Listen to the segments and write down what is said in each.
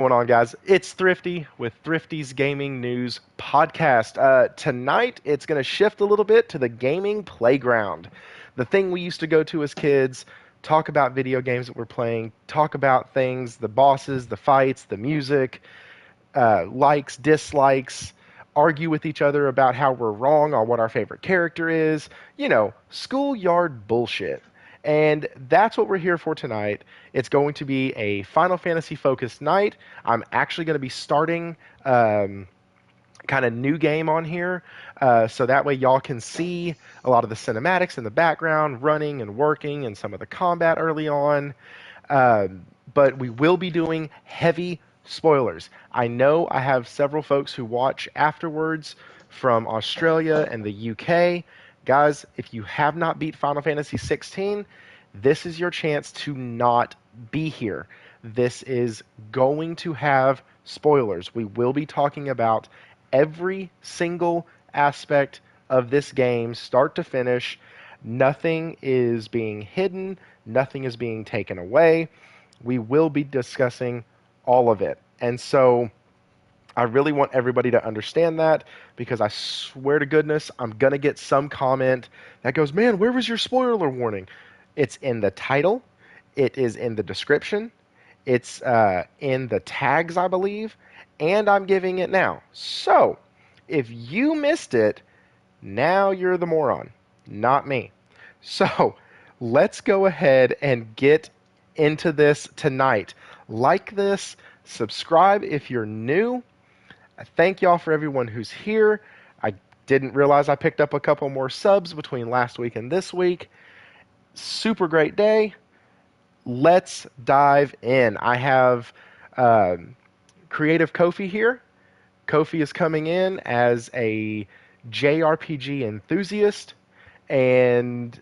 Going on, guys? It's Thrifty with Thrifty's Gaming News Podcast. Tonight, it's going to shift a little bit to the gaming playground. The thing we used to go to as kids, talk about video games that we're playing, talk about things, the bosses, the fights, the music, likes, dislikes, argue with each other about how we're wrong on what our favorite character is. Schoolyard bullshit. And that's what we're here for tonight. It's going to be a Final Fantasy focused night. I'm actually going to be starting kind of new game on here, so that way y'all can see a lot of the cinematics in the background, running and working, and some of the combat early on. But we will be doing heavy spoilers. I know I have several folks who watch afterwards from Australia and the UK. Guys, if you have not beat Final Fantasy XVI, this is your chance to not be here. This is going to have spoilers. We will be talking about every single aspect of this game, start to finish. Nothing is being hidden, nothing is being taken away. We will be discussing all of it. And so I really want everybody to understand that, because I swear to goodness, I'm going to get some comment that goes, "Man, where was your spoiler warning?" It's in the title, it is in the description, it's in the tags, I believe, and I'm giving it now. So if you missed it, now you're the moron, not me. So let's go ahead and get into this tonight. Like this, subscribe if you're new. I thank y'all for everyone who's here. I didn't realize I picked up a couple more subs between last week and this week. Super great day. Let's dive in. I have Creative Kofi here. Kofi is coming in as a JRPG enthusiast, and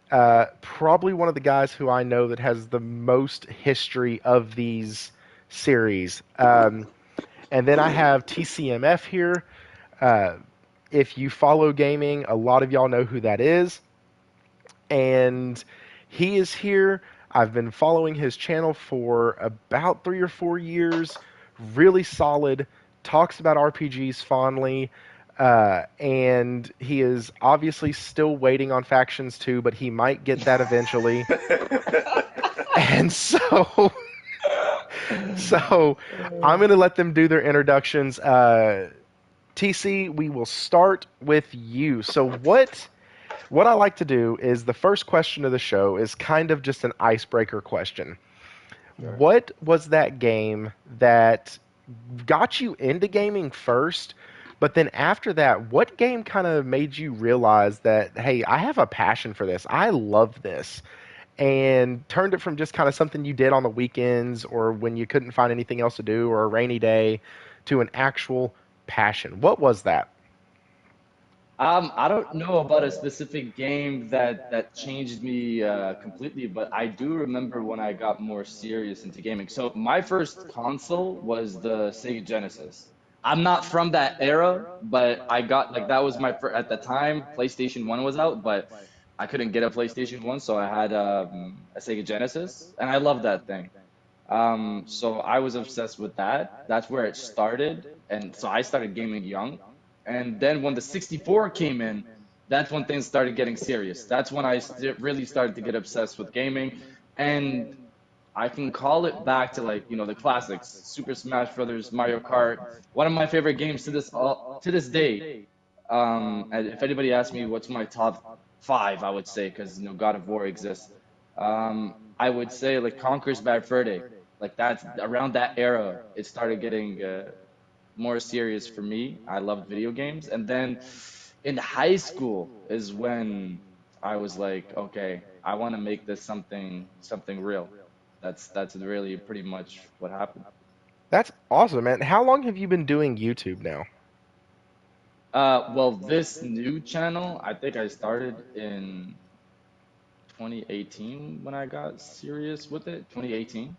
probably one of the guys who I know that has the most history of these series. And then I have TCMF here. If you follow gaming, a lot of y'all know who that is. And he is here. I've been following his channel for about 3 or 4 years. Really solid. Talks about RPGs fondly. And he is obviously still waiting on Factions 2, but he might get that eventually. And so I'm going to let them do their introductions. TC, we will start with you. So what I like to do is, the first question of the show is kind of just an icebreaker question. Sure. What was that game that got you into gaming first, but then after that, what game kind of made you realize that, hey, I have a passion for this, I love this, and turned it from just kind of something you did on the weekends or when you couldn't find anything else to do or a rainy day to an actual passion? What was that? I don't know about a specific game that changed me completely, but I do remember when I got more serious into gaming. So my first console was the Sega Genesis. I'm not from that era, but I got like that was my first at the time. PlayStation 1 was out, but I couldn't get a PlayStation 1, so I had a Sega Genesis, and I loved that thing. So I was obsessed with that. That's where it started, and so I started gaming young. And then when the 64 came in, that's when things started getting serious. That's when I really started to get obsessed with gaming. And I can call it back to like, the classics, Super Smash Brothers, Mario Kart. One of my favorite games to this day. And if anybody asks me what's my top five, I would say, because God of War exists. I would say like Conker's Bad Fur Day. Like that's around that era, it started getting more serious for me. I loved video games. And then in high school is when I was like, okay, I want to make this something real. That's really pretty much what happened. That's awesome, man. How long have you been doing YouTube now? Well, this new channel, I think I started in 2018 when I got serious with it. 2018.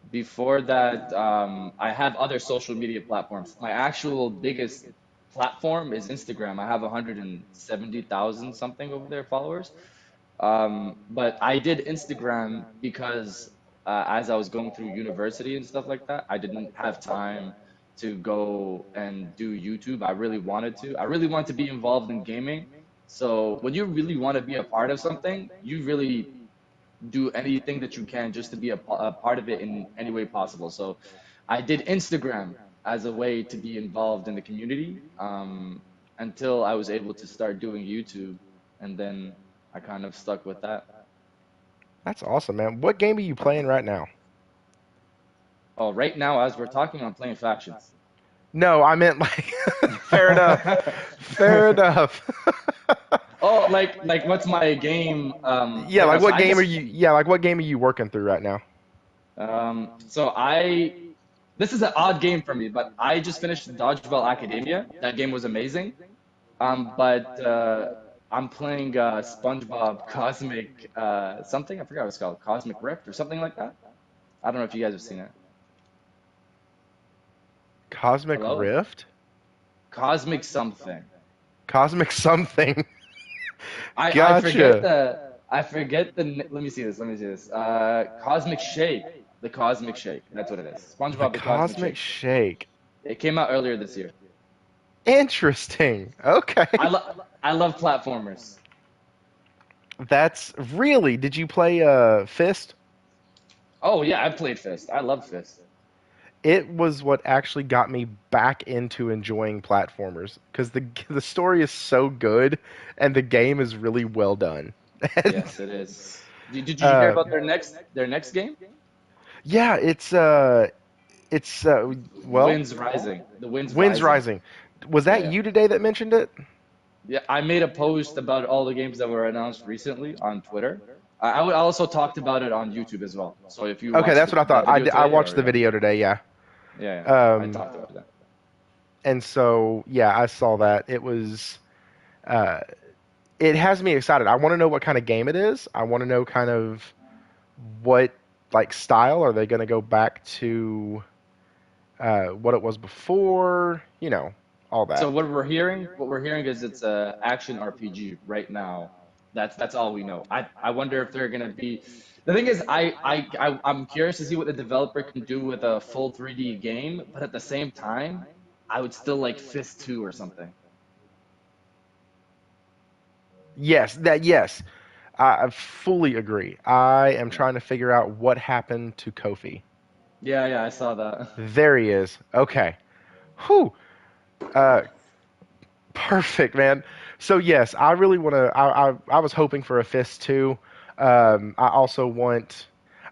Before that, I have other social media platforms. My actual biggest platform is Instagram. I have 170,000 something over there followers. But I did Instagram because as I was going through university and stuff like that, I didn't have time to go and do YouTube. I really wanted to. I really wanted to be involved in gaming. So when you really want to be a part of something, you really do anything that you can just to be a part of it in any way possible. So I did Instagram as a way to be involved in the community, until I was able to start doing YouTube, and then I kind of stuck with that. That's awesome, man. What game are you playing right now? Oh, right now, as we're talking, I'm playing Factions. No, I meant like fair enough. Fair enough. Oh, like what's my game Yeah, right now? like So what I game are just you yeah, like what game are you working through right now? so I this is an odd game for me, but I just finished Dodgeball Academia. That game was amazing. But I'm playing SpongeBob Cosmic something. I forgot what it's called. Cosmic Rift or something like that. I don't know if you guys have seen it. Cosmic Hello? Rift? Cosmic something. Cosmic something. I forget Gotcha. let me see this. Let me see this. Cosmic Shake. The Cosmic Shake. That's what it is. The SpongeBob the Cosmic Cosmic Shake. Shake. It came out earlier this year. Interesting. Okay. I love platformers. That's really. Did you play Fist? Oh yeah, I played Fist. I love Fist. It was what actually got me back into enjoying platformers because the story is so good and the game is really well done. And Yes, it is. Did you hear uh, about their next game? yeah, it's well, Winds Rising. The Winds Winds Rising. Rising. Was Yeah, that yeah. you today that mentioned it? Yeah, I made a post about all the games that were announced recently on Twitter. I also talked about it on YouTube as well. So if you Okay, watched that's what I thought. that video I today, watched or the yeah, video today. Yeah. yeah, yeah, I Um, talked about that. and so yeah, I saw that. It was. Uh, it has me excited. I want to know what kind of game it is. I want to know kind of what like style are they going to go back to what it was before. All So that. what we're hearing is it's a action RPG right now. That's all we know. I wonder if they're gonna be. The thing is, I'm curious to see what the developer can do with a full 3D game, but at the same time, I would still like Fist 2 or something. Yes, that yes. I fully agree. I am Yeah, trying to figure out what happened to Kofi. yeah, yeah. I saw that. There he is. Okay. Whew. Uh, Perfect, man. So yes, I really want to. I was hoping for a Fist too. I also want.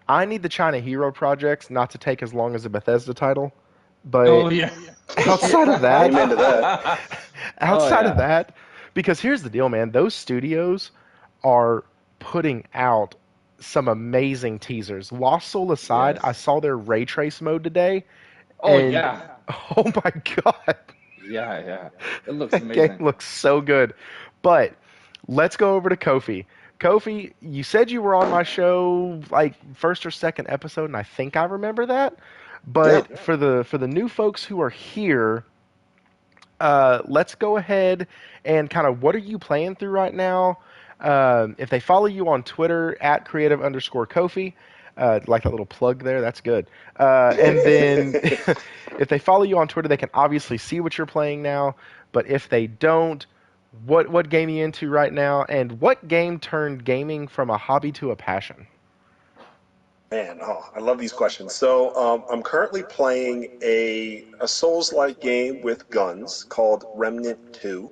I need the China Hero projects not to take as long as a Bethesda title, but Oh yeah. outside of that, Amen to that. Oh outside of yeah. that, because here's the deal, man. Those studios are putting out some amazing teasers. Lost Soul aside, I Yes. saw their ray trace mode today, Oh and yeah. oh my god, Yeah, yeah. It looks that game amazing. looks so good. But let's go over to Kofi. Kofi, you said you were on my show like first or second episode, and I think I remember that. Yeah. But for the new folks who are here, let's go ahead and kind of what are you playing through right now? If they follow you on Twitter at creative underscore Kofi, like that little plug there, that's good. And then if they follow you on Twitter, they can obviously see what you're playing now. But if they don't, what game are you into right now? And what game turned gaming from a hobby to a passion? Man, oh, I love these questions. So, I'm currently playing a Souls-like game with guns called Remnant 2.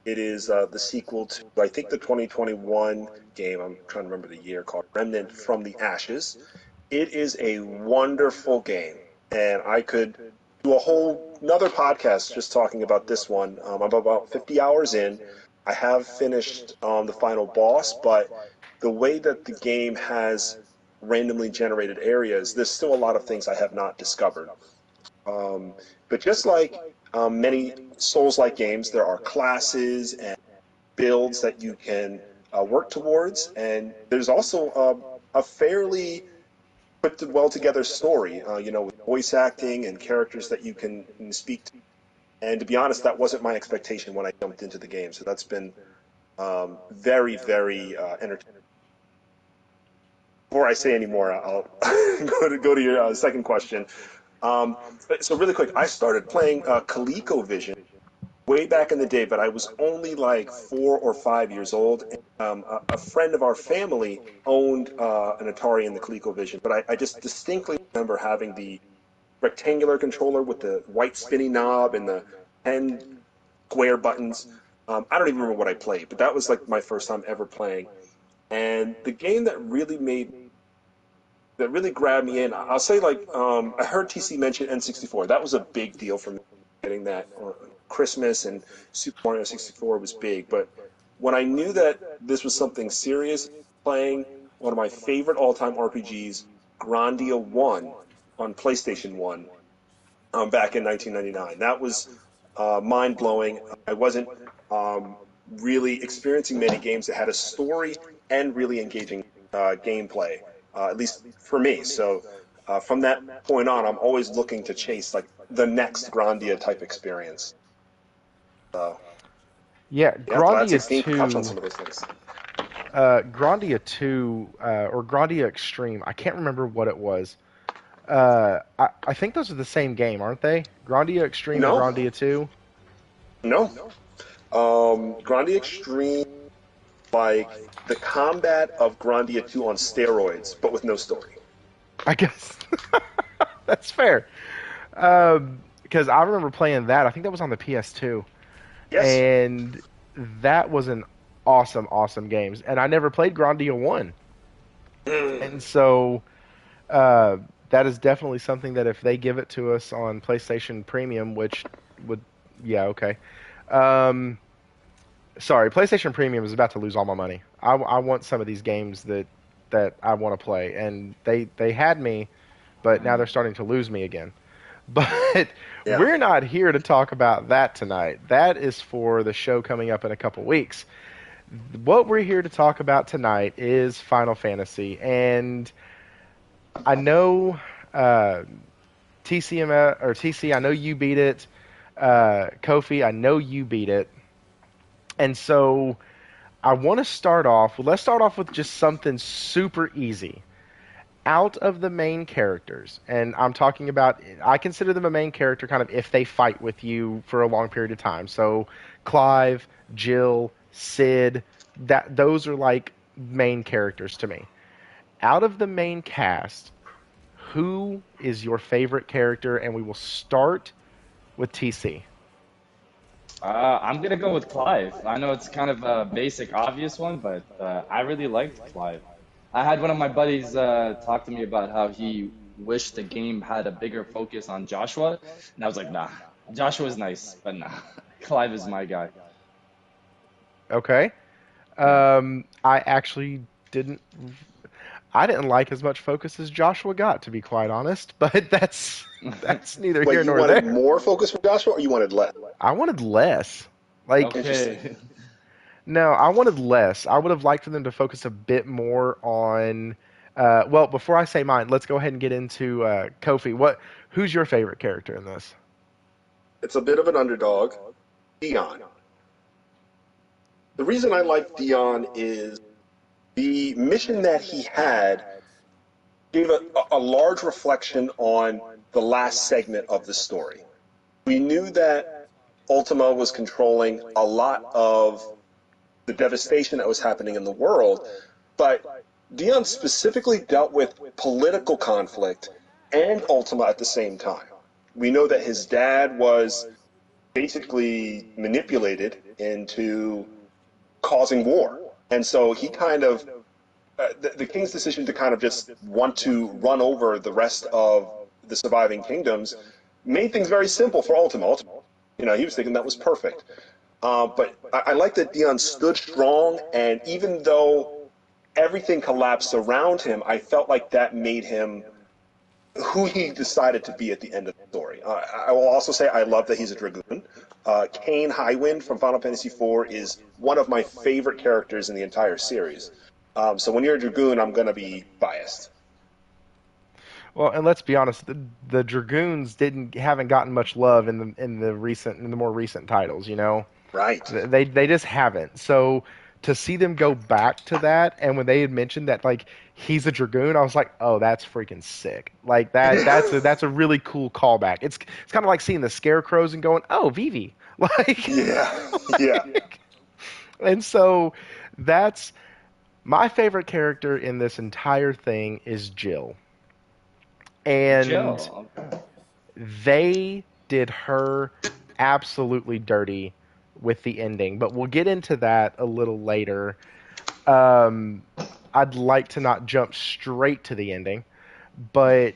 It is the sequel to, I think, the 2021 game. I'm trying to remember the year, called Remnant from the Ashes. It is a wonderful game, and I could do a whole another podcast just talking about this one. I'm about 50 hours in. I have finished the final boss, but the way that the game has randomly generated areas, there's still a lot of things I have not discovered. Um, but just like many Souls-like games, there are classes and builds that you can work towards, and there's also a fairly put well together story, with voice acting and characters that you can speak to. And to be honest, that wasn't my expectation when I jumped into the game. So that's been very, very entertaining. before I say any more, I'll go to your second question. Um, so really quick, I started playing ColecoVision way back in the day, but I was only like 4 or 5 years old. A friend of our family owned an Atari and the ColecoVision, but I just distinctly remember having the rectangular controller with the white spinny knob and the 10 square buttons. I don't even remember what I played, but that was like my first time ever playing. And the game that really grabbed me in, I'll say like I heard TC mention N64. That was a big deal for me getting that on Christmas, and Super Mario 64 was big. But when I knew that this was something serious, playing one of my favorite all-time RPGs, Grandia 1 on PlayStation 1 back in 1999. That was mind-blowing. I wasn't really experiencing many games that had a story and really engaging gameplay, at least for me. So from that point on, I'm always looking to chase like the next Grandia type experience. So Yeah, yeah, Vlad Grandia 16 can touch on 2, some of those things. Grandia 2, or Grandia Extreme. I can't remember what it was. I think those are the same game, aren't they? Grandia Extreme and No, Grandia 2. no. Grandia Extreme, like the combat of Grandia 2 on steroids, but with no story. I guess that's fair. Because I remember playing that. I think that was on the PS2, Yes. and that was an awesome, awesome game. And I never played Grandia 1, and so uh, that is definitely something that if they give it to us on PlayStation Premium, which would, yeah, okay. Um, Sorry, PlayStation Premium is about to lose all my money. I want some of these games that I want to play, and they had me, but now they're starting to lose me again. But Yeah. we're not here to talk about that tonight. That is for the show coming up in a couple weeks. What we're here to talk about tonight is Final Fantasy, and I know TC. I know you beat it. Kofi, I know you beat it, and so I want to start off. Let's start off with just something super easy. Out of the main characters, and I'm talking about, I consider them a main character kind of if they fight with you for a long period of time. So Clive, Jill, Sid, those are like main characters to me. Out of the main cast, who is your favorite character? And we will start with TC. I'm gonna go with Clive. I know it's kind of a basic, obvious one, but I really liked Clive. I had one of my buddies talk to me about how he wished the game had a bigger focus on Joshua, and I was like, nah, Joshua's nice, but nah, Clive is my guy. Okay. Yeah. I actually didn't. I didn't like as much focus as Joshua got, to be quite honest. But that's neither Wait, here you nor wanted there. more focus from Joshua, or you wanted less? I wanted less. Like, Interesting. Okay. no, I wanted less. I would have liked for them to focus a bit more on. Well, before I say mine, let's go ahead and get into Kofi. Who's your favorite character in this? It's a bit of an underdog. Dion. The reason I like Dion is the mission that he had gave a large reflection on the last segment of the story. We knew that Ultima was controlling a lot of the devastation that was happening in the world, but Dion specifically dealt with political conflict and Ultima at the same time. We know that his dad was basically manipulated into causing war. And so he kind of, the king's decision to kind of just want to run over the rest of the surviving kingdoms made things very simple for Ultima. He was thinking that was perfect. But I like that Dion stood strong, and even though everything collapsed around him, I felt like that made him who he decided to be at the end of the story. I will also say I love that he's a Dragoon. Kane Highwind from Final Fantasy IV is one of my favorite characters in the entire series. So when you're a Dragoon, I'm going to be biased. Well, and let's be honest, the Dragoons haven't gotten much love in the more recent titles. Right. They just haven't. So to see them go back to that, and when they had mentioned that like he's a dragoon, I was like, oh, that's freaking sick. Like that's a really cool callback. It's kind of like seeing the scarecrows and going, oh, Vivi, like, Yeah, yeah. and so that's my favorite character in this entire thing is Jill, and Jill. Okay. they did her absolutely dirty with the ending, but we'll get into that a little later. Um, I'd like to not jump straight to the ending, but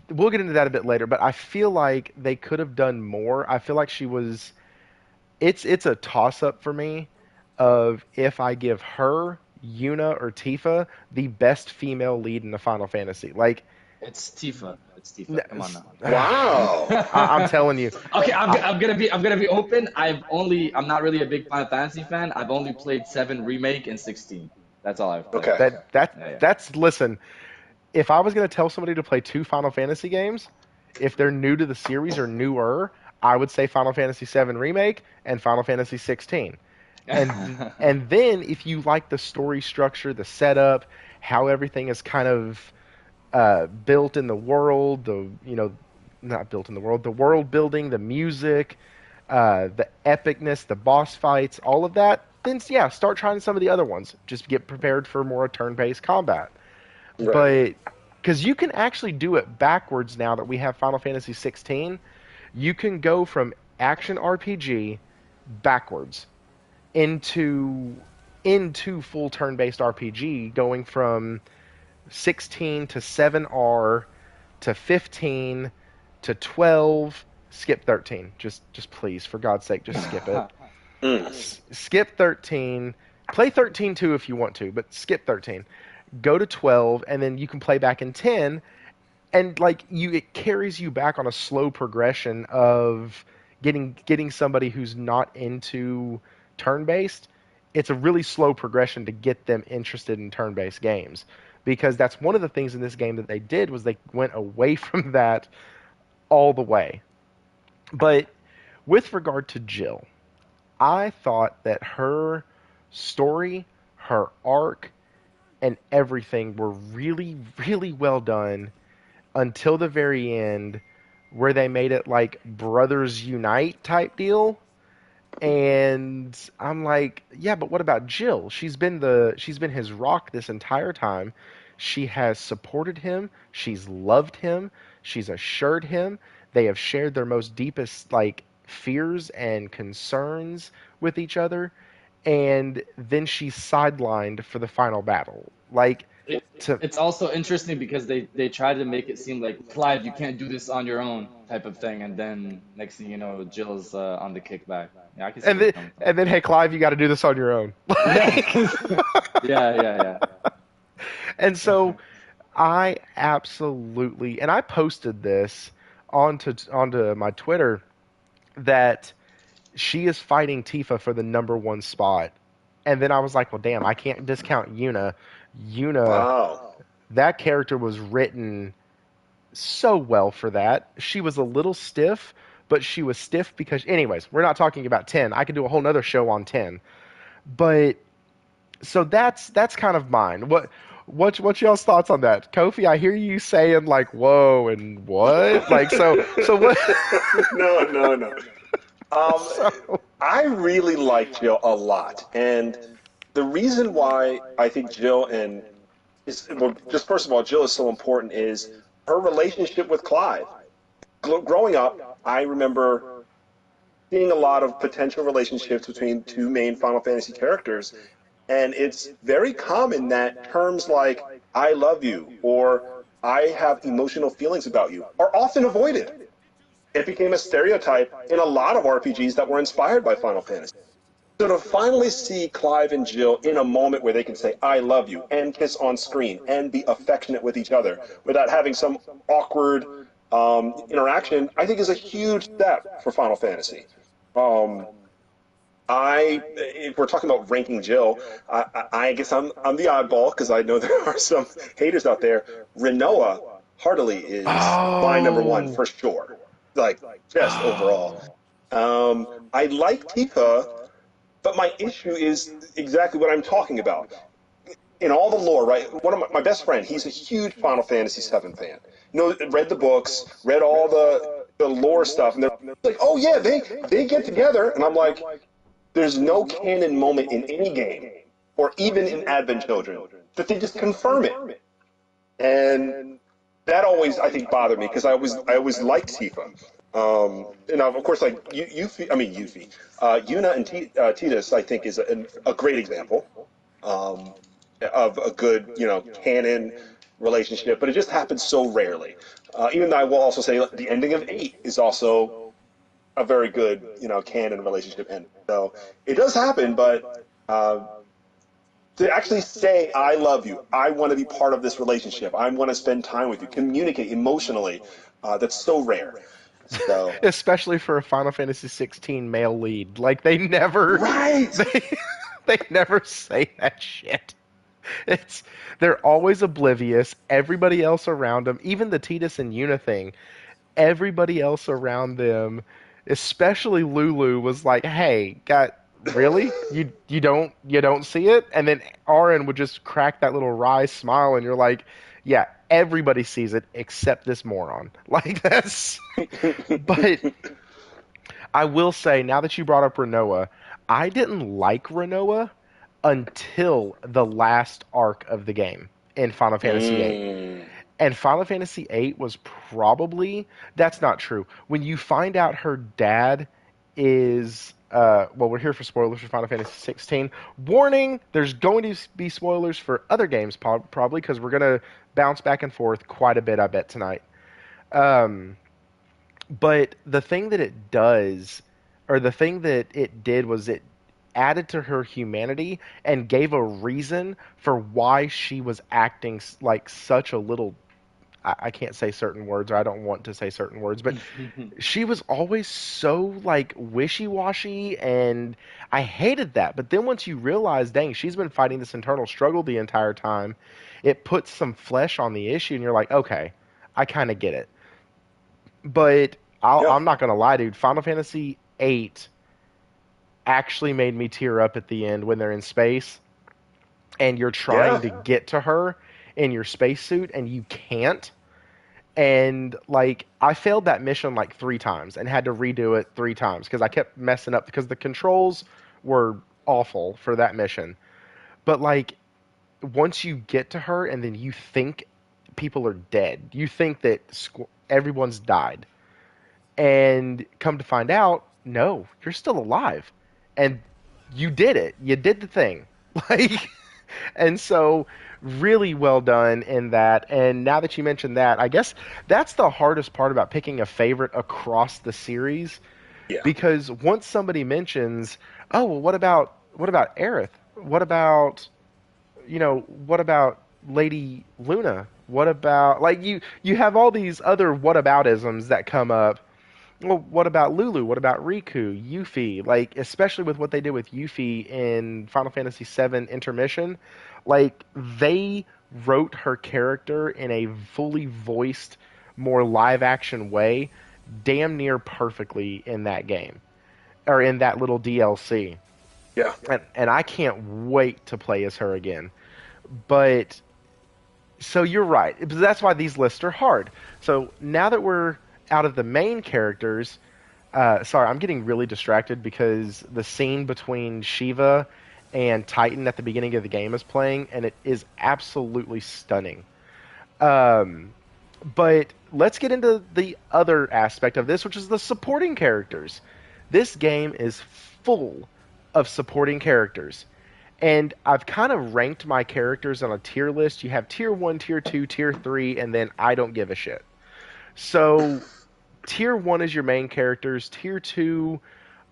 we'll get into that a bit later. But I feel like they could have done more. I feel like she was. It's a toss up for me of if I give her, Yuna, or Tifa the best female lead in the Final Fantasy. Like, It's Tifa. It's Tifa. Come on now. Wow. I'm telling you, Okay, I'm gonna be open. I'm not really a big Final Fantasy fan. I've only played 7 Remake and 16. That's all I've played. Okay. Yeah. that's listen. If I was going to tell somebody to play 2 Final Fantasy games, if they're new to the series or newer, I would say Final Fantasy VII Remake and Final Fantasy 16. And then if you like the story structure, the setup, how everything is kind of built in the world, not built in the world, the world building, the music, the epicness, the boss fights, all of that, then yeah, start trying some of the other ones. Just get prepared for more turn-based combat. Right. But because you can actually do it backwards now that we have Final Fantasy 16, you can go from action RPG backwards into full turn-based RPG, going from 16 to 7R to 15 to 12. Skip 13. Just please, for God's sake, just skip it. Skip 13. Play 13 too if you want to, but skip 13. Go to 12, and then you can play back in 10, and like it carries you back on a slow progression of getting somebody who's not into turn-based. It's a really slow progression to get them interested in turn-based games, because that's one of the things in this game that they did was they went away from that all the way. But with regard to Jill, I thought that her story, her arc, and everything were really, really well done until the very end, where they made it like brothers unite type deal. And I'm like, yeah, but what about Jill? She's been his rock this entire time. She has supported him. She's loved him. She's assured him. They have shared their most deepest like fears and concerns with each other. And then she's sidelined for the final battle. Like, to It's also interesting because they try to make it seem like Clive, you can't do this on your own type of thing, and then next thing you know, Jill's on the kickback. Yeah, I can see and where you're then coming from. and then hey Clive, you got to do this on your own. Yeah, yeah. And so I absolutely, and I posted this onto my Twitter, that she is fighting Tifa for the number 1 spot. And then I was like, well, damn, I can't discount Yuna. Yuna, Wow. that character was written so well for that. She was a little stiff, but she was stiff because, anyways, we're not talking about 10. I could do a whole nother show on 10. But so that's kind of mine. What's y'all's thoughts on that, Kofi? I hear you saying like, "Whoa," and what? Like, so what? No. So I really like Jill a lot, and the reason why I think Jill and well, just first of all, Jill is so important is her relationship with Clive. Growing up, I remember seeing a lot of potential relationships between 2 main Final Fantasy characters, and it's very common that terms like "I love you" or "I have emotional feelings about you" are often avoided. It became a stereotype in a lot of RPGs that were inspired by Final Fantasy. So to finally see Clive and Jill in a moment where they can say "I love you" and kiss on screen and be affectionate with each other without having some awkward interaction, I think is a huge step for Final Fantasy. Um, if we're talking about ranking Jill, I guess I'm the oddball because I know there are some haters out there. Renoa Heartily is my number 1 oh for sure. Like just overall. oh I like Tifa But my issue is exactly what I'm talking about. In all the lore, right? One of my best friend, he's a huge Final Fantasy VII fan. Read the books, read all the lore stuff, and they're like, "Oh yeah, they get together," and I'm like, "There's no canon moment in any game, or even in Advent Children, that they just confirm it." And that always, I think, bothered me because I always liked Tifa. And of course, like Yuffie, Yuna and Tidus, I think, is a great example um, of a good, canon relationship, but it just happens so rarely. Even though I will also say the ending of 8 is also a very good, canon relationship ending. So it does happen, but to actually say I love you, I want to be part of this relationship, I want to spend time with you, communicate emotionally, that's so rare. So Especially for a Final Fantasy XVI male lead. Like right, they they never say that shit. It's they're always oblivious. Everybody else around them, even the Tidus and Yuna thing, everybody else around them, especially Lulu, was like, "Hey, got really? You don't see it?" And then Aaron would just crack that little wry smile, and you're like, "Yeah, everybody sees it except this moron." Like that's. But I will say, now that you brought up Renoa, I didn't like Renoa until the last arc of the game in Final Fantasy VIII. mm, And Final Fantasy VIII was probably, that's not true. When you find out her dad is, well, we're here for spoilers for Final Fantasy 16. Warning, there's going to be spoilers for other games probably because we're going to bounce back and forth quite a bit, I bet, tonight. Um, but the thing that it does, or the thing that it did, was it added to her humanity and gave a reason for why she was acting like such a little. I can't say certain words, or I don't want to say certain words, but she was always so like wishy-washy, and I hated that. But then once you realize, dang, she's been fighting this internal struggle the entire time, it puts some flesh on the issue, and you're like, okay, I kind of get it. But yeah, I'm not gonna lie, dude. Final Fantasy VIII actually made me tear up at the end when they're in space and you're trying yeah, to get to her in your spacesuit and you can't. And like I failed that mission like 3 times and had to redo it 3 times because I kept messing up because the controls were awful for that mission. But like once you get to her and then you think people are dead, you think that everyone's died, and come to find out, no, you're still alive, and you did it. You did the thing, like, and so really well done in that. And now that you mentioned that, I guess that's the hardest part about picking a favorite across the series, yeah. because once somebody mentions, oh, well, what about Aerith? What about what about Lady Luna? What about like you have all these other whataboutisms that come up. Well, what about Lulu? What about Riku, Yuffie? Like, especially with what they did with Yuffie in Final Fantasy VII Intermission, like they wrote her character in a fully voiced, more live action way, damn near perfectly in that game or in that little DLC. Yeah. And I can't wait to play as her again. But so you're right. That's why these lists are hard. So now that we're out of the main characters, sorry, I'm getting really distracted because the scene between Shiva and Titan at the beginning of the game is playing, and it is absolutely stunning. Um, but let's get into the other aspect of this, which is the supporting characters. This game is full of supporting characters. And I've kind of ranked my characters on a tier list. You have tier 1, tier 2, tier 3, and then I don't give a shit. So tier 1 is your main characters, tier 2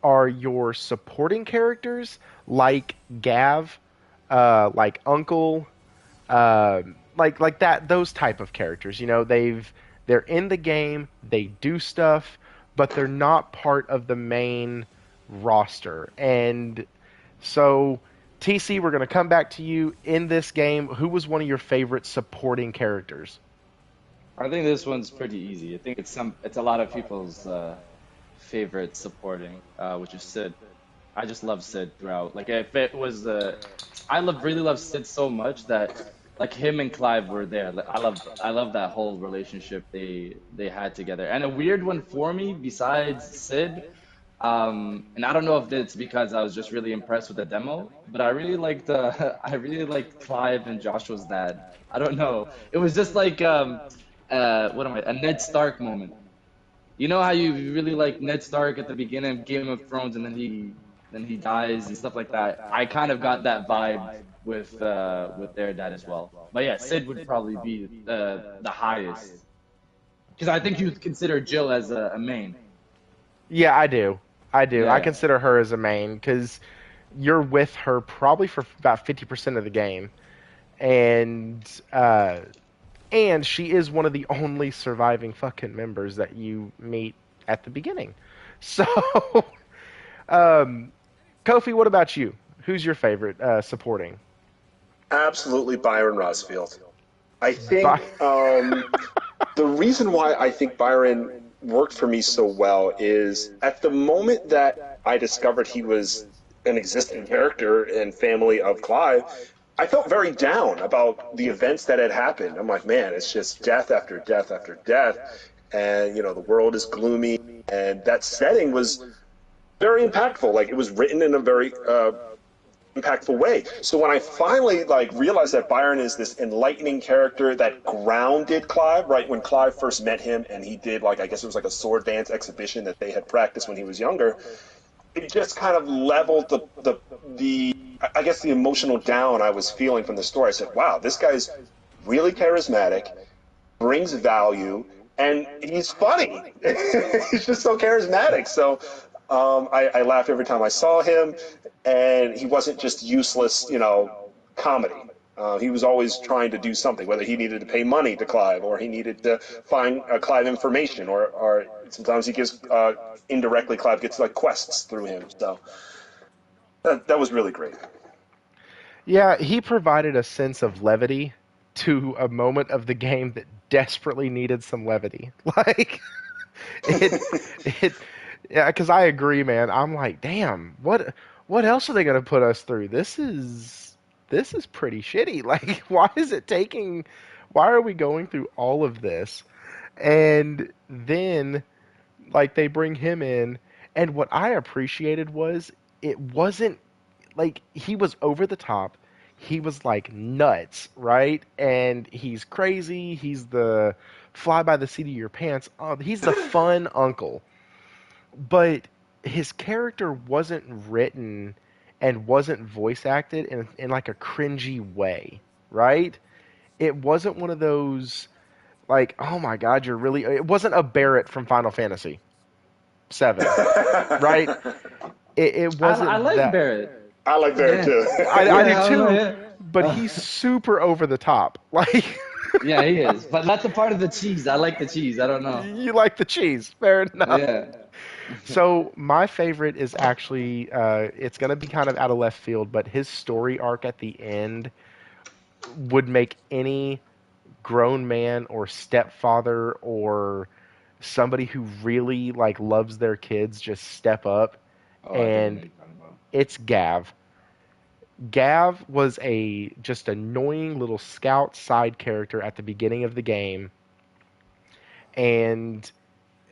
are your supporting characters like Gav, like Uncle, uh, like that, those type of characters. They're in the game, they do stuff, but they're not part of the main roster. And so TC, we're going to come back to you in this game. Who was one of your favorite supporting characters? I think this one's pretty easy. I think it's a lot of people's favorite supporting, which is Sid. I just love Sid throughout. Like if it was I really love Sid so much that like him and Clive were there. Like, I love that whole relationship they had together. And a weird one for me besides Sid, and I don't know if it's because I was just really impressed with the demo, but I really liked I really liked Clive and Joshua's dad. I don't know. It was just like what am I? A Ned Stark moment. You know how you really like Ned Stark at the beginning of Game of Thrones, and then he dies and stuff like that. I kind of got that vibe with their dad as well. But yeah, Sid would probably be the highest because I think you would consider Jill as a main. Yeah, I do. I do. I Yeah, consider her as a main because you're with her probably for about 50% of the game, and and she is one of the only surviving fucking members that you meet at the beginning. So, um, Kofi, what about you? Who's your favorite supporting? Absolutely Byron Rosfield. I By think the reason why I think Byron worked for me so well is at the moment that I discovered he was an existing character and family of Clive, I felt very down about the events that had happened. I'm like, man, it's just death after death after death. And, the world is gloomy. And that setting was very impactful. Like, it was written in a very impactful way. So when I finally realized that Byron is this enlightening character that grounded Clive, right when Clive first met him, and he did I guess it was like a sword dance exhibition that they had practiced when he was younger. It just kind of leveled the I guess the emotional down I was feeling from the story. I said, wow, this guy's really charismatic, brings value, and he's funny. He's just so charismatic. So I laughed every time I saw him, and he wasn't just useless, comedy. He was always trying to do something, whether he needed to pay money to Clive or he needed to find Clive information, or sometimes he gives indirectly Clive gets quests through him. So that was really great. Yeah, he provided a sense of levity to a moment of the game that desperately needed some levity. Like it, it, yeah, because I agree, man. I'm like, damn, what else are they gonna put us through? This is pretty shitty. Like, why is it taking? Why are we going through all of this? And then, like, they bring him in, and what I appreciated was it wasn't like he was over the top. He was like nuts, right? And he's crazy. He's the fly by the seat of your pants. Oh, he's the fun uncle. But his character wasn't written and wasn't voice acted in like a cringy way, right? It wasn't one of those like, oh my god, you're really. It wasn't a Barrett from Final Fantasy VII, right? It I wasn't like that. Barrett. I like Barrett Yeah, too. I do yeah, I don't know, too, yeah. but he's super over the top. Like, Yeah, he is. But that's a part of the cheese. I like the cheese. I don't know. you like the cheese, fair enough. Yeah. So my favorite is actually it's gonna be kind of out of left field, but his story arc at the end would make any grown man or stepfather or somebody who really like loves their kids just step up, Oh, I do know and you're talking about. it's Gav. Gav was a just annoying little scout side character at the beginning of the game, and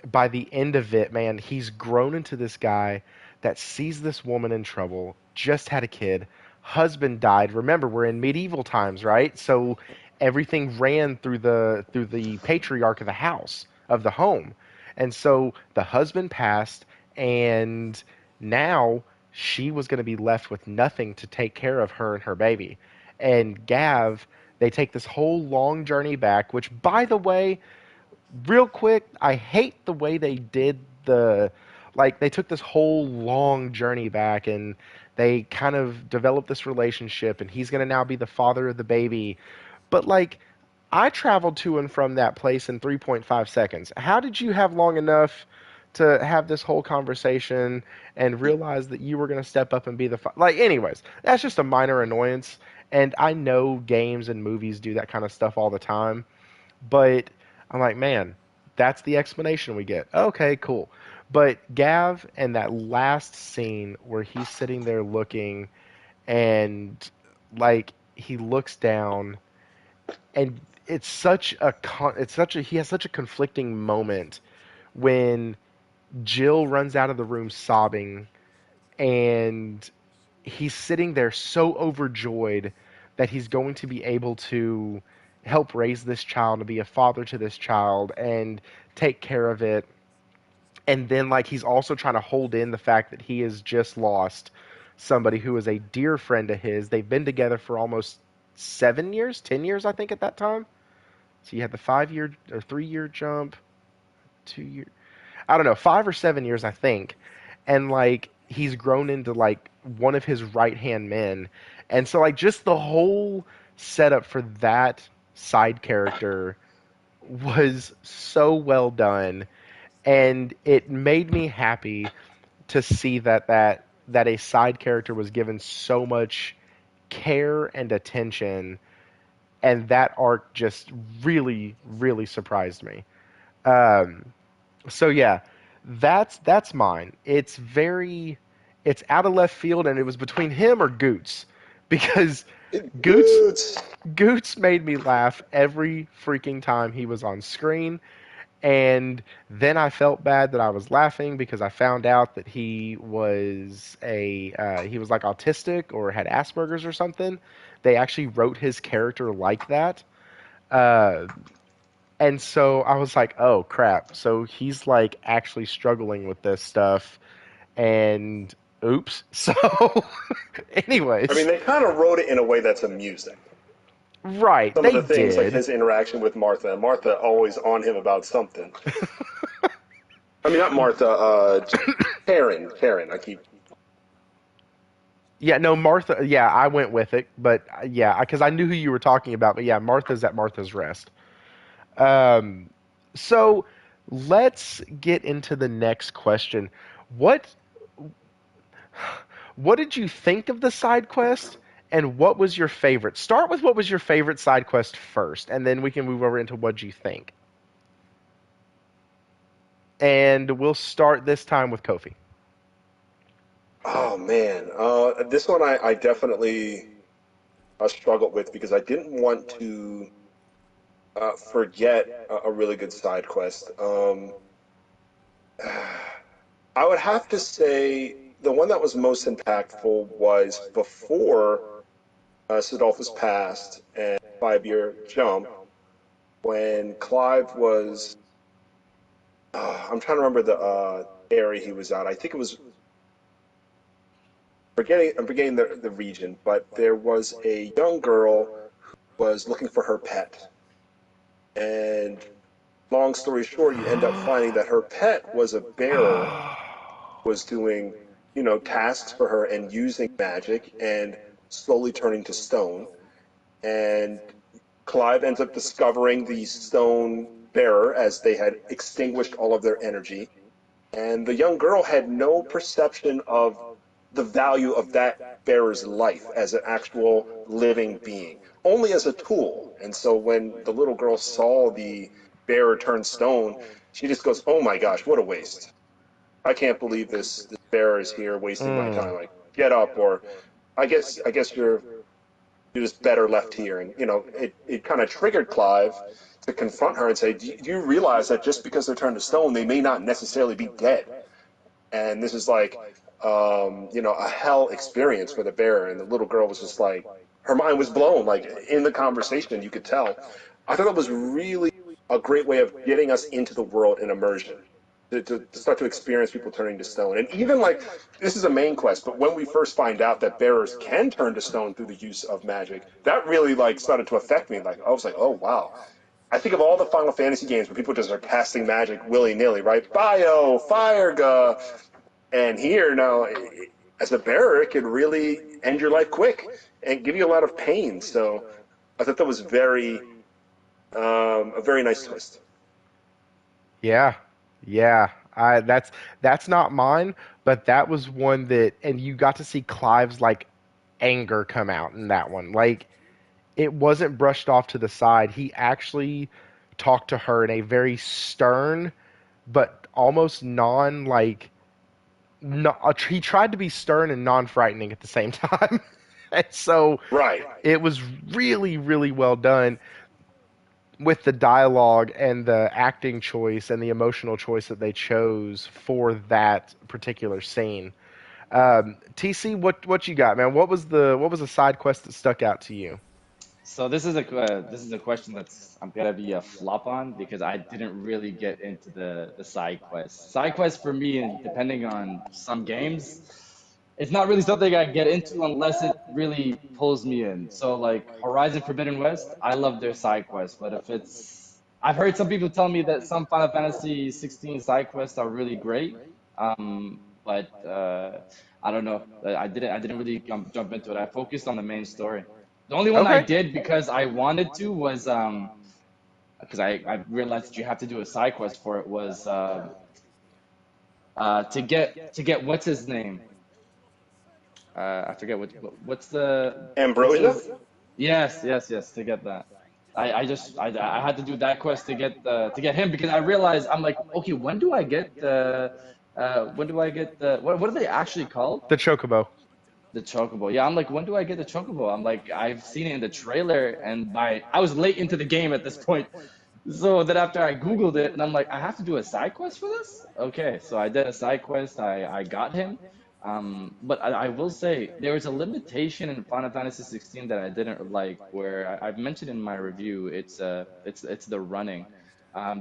by the end of it, man, he's grown into this guy that sees this woman in trouble, just had a kid, husband died. Remember, we're in medieval times, right? So everything ran through the patriarch of the house, of the home. And so the husband passed, and now she was going to be left with nothing to take care of her and her baby. And Gav, they take this whole long journey back, which, by the way, real quick, I hate the way they did like they took this whole long journey back and they kind of developed this relationship and he's going to now be the father of the baby. But like I traveled to and from that place in 3.5 seconds. How did you have long enough to have this whole conversation and realize that you were going to step up and be like anyways, that's just a minor annoyance and I know games and movies do that kind of stuff all the time, but I'm like, man, that's the explanation we get. Okay, cool. But Gav and that last scene where he's sitting there looking and like he looks down and he has such a conflicting moment when Jill runs out of the room sobbing and he's sitting there so overjoyed that he's going to be able to help raise this child, to be a father to this child and take care of it. And then like he's also trying to hold in the fact that he has just lost somebody who is a dear friend of his. They've been together for almost 7 years, 10 years, I think, at that time. So you had the 5 year or 3 year jump, 2 year, I don't know, 5 or 7 years, I think. And like he's grown into like one of his right hand men. And so like just the whole setup for that side character was so well done. And it made me happy to see that a side character was given so much care and attention, and that arc just really, really surprised me. Um, so yeah, that's mine. It's out of left field, and it was between him or Goots, because Goots Good. Goots made me laugh every freaking time he was on screen. And then I felt bad that I was laughing because I found out that he was like autistic or had Asperger's or something. They actually wrote his character like that. Uh, and so I was like, oh crap. So he's like actually struggling with this stuff. And oops. So, I mean, anyways, they kind of wrote it in a way that's amusing. right. Some of They the things, like did. his interaction with Martha, and Martha always on him about something. I mean, not Martha, Karen. Karen. I keep. Yeah, no, Martha. Yeah, I went with it. But yeah, because I knew who you were talking about. But yeah, Martha's at Martha's Rest. Um, so let's get into the next question. What what did you think of the side quest, and what was your favorite? Start with what was your favorite side quest first, and then we can move over into what you think. And we'll start this time with Kofi. Oh man, this one I definitely struggled with because I didn't want to forget a really good side quest. I would have to say the one that was most impactful was before Sidolphus passed and 5 year jump when Clive was. I'm trying to remember the area he was at. I think it was I'm forgetting the region, but there was a young girl who was looking for her pet. And long story short, you end up finding that her pet was a bearer, was doing, tasks for her and using magic and slowly turning to stone. And Clive ends up discovering the stone bearer as they had extinguished all of their energy. And the young girl had no perception of the value of that bearer's life as an actual living being, only as a tool. And so when the little girl saw the bearer turn stone, she just goes, "Oh my gosh, what a waste! I can't believe this bearer is here wasting my Mm, time. Like, get up, or I guess you're just better left here." And it kind of triggered Clive to confront her and say, "Do you realize that just because they're turned to stone, they may not necessarily be dead?" And this is like a hell experience for the bearer. And the little girl was just like, her mind was blown. Like in the conversation, you could tell. I thought that was really a great way of getting us into the world in immersion. To start to experience people turning to stone. And even like, this is a main quest, but when we first find out that bearers can turn to stone through the use of magic, that really like started to affect me. Like, I was like, oh wow. I think of all the Final Fantasy games where people just are casting magic willy nilly, right? Bio, fire, and here now, as a bearer, it can really end your life quick and give you a lot of pain. So I thought that was a very nice twist. yeah, yeah. That's not mine, but that was one that, and you got to see Clive's like anger come out in that one. Like it wasn't brushed off to the side. He actually talked to her in a very stern but almost non like no, he tried to be stern and non-frightening at the same time. And so Right. it was really, really well done with the dialogue and the acting choice and the emotional choice that they chose for that particular scene. TC, what you got, man? What was the side quest that stuck out to you? So this is a question that's I'm gonna be a flop on because I didn't really get into the side quests. Side quests for me, and depending on some games, it's not really something I get into unless it really pulls me in. So like Horizon Forbidden West, I love their side quests, but if it's I've heard some people tell me that some Final Fantasy 16 side quests are really great. But I don't know. I didn't really jump into it. I focused on the main story. The only one I Okay. did because I wanted to was because I realized that you have to do a side quest for it was to get what's his name? I forget what's what's Ambrosia? his yes to get that. I had to do that quest to get him because I realized I'm like okay when do I get the what are they actually called? The Chocobo. The chocobo. Yeah, I'm like, when do I get the chocobo? I'm like, I've seen it in the trailer, and I was late into the game at this point. So then after I Googled it, and I'm like, I have to do a side quest for this? Okay, so I did a side quest. I got him. But I will say there was a limitation in Final Fantasy 16 that I didn't like, where I've mentioned in my review. It's the running.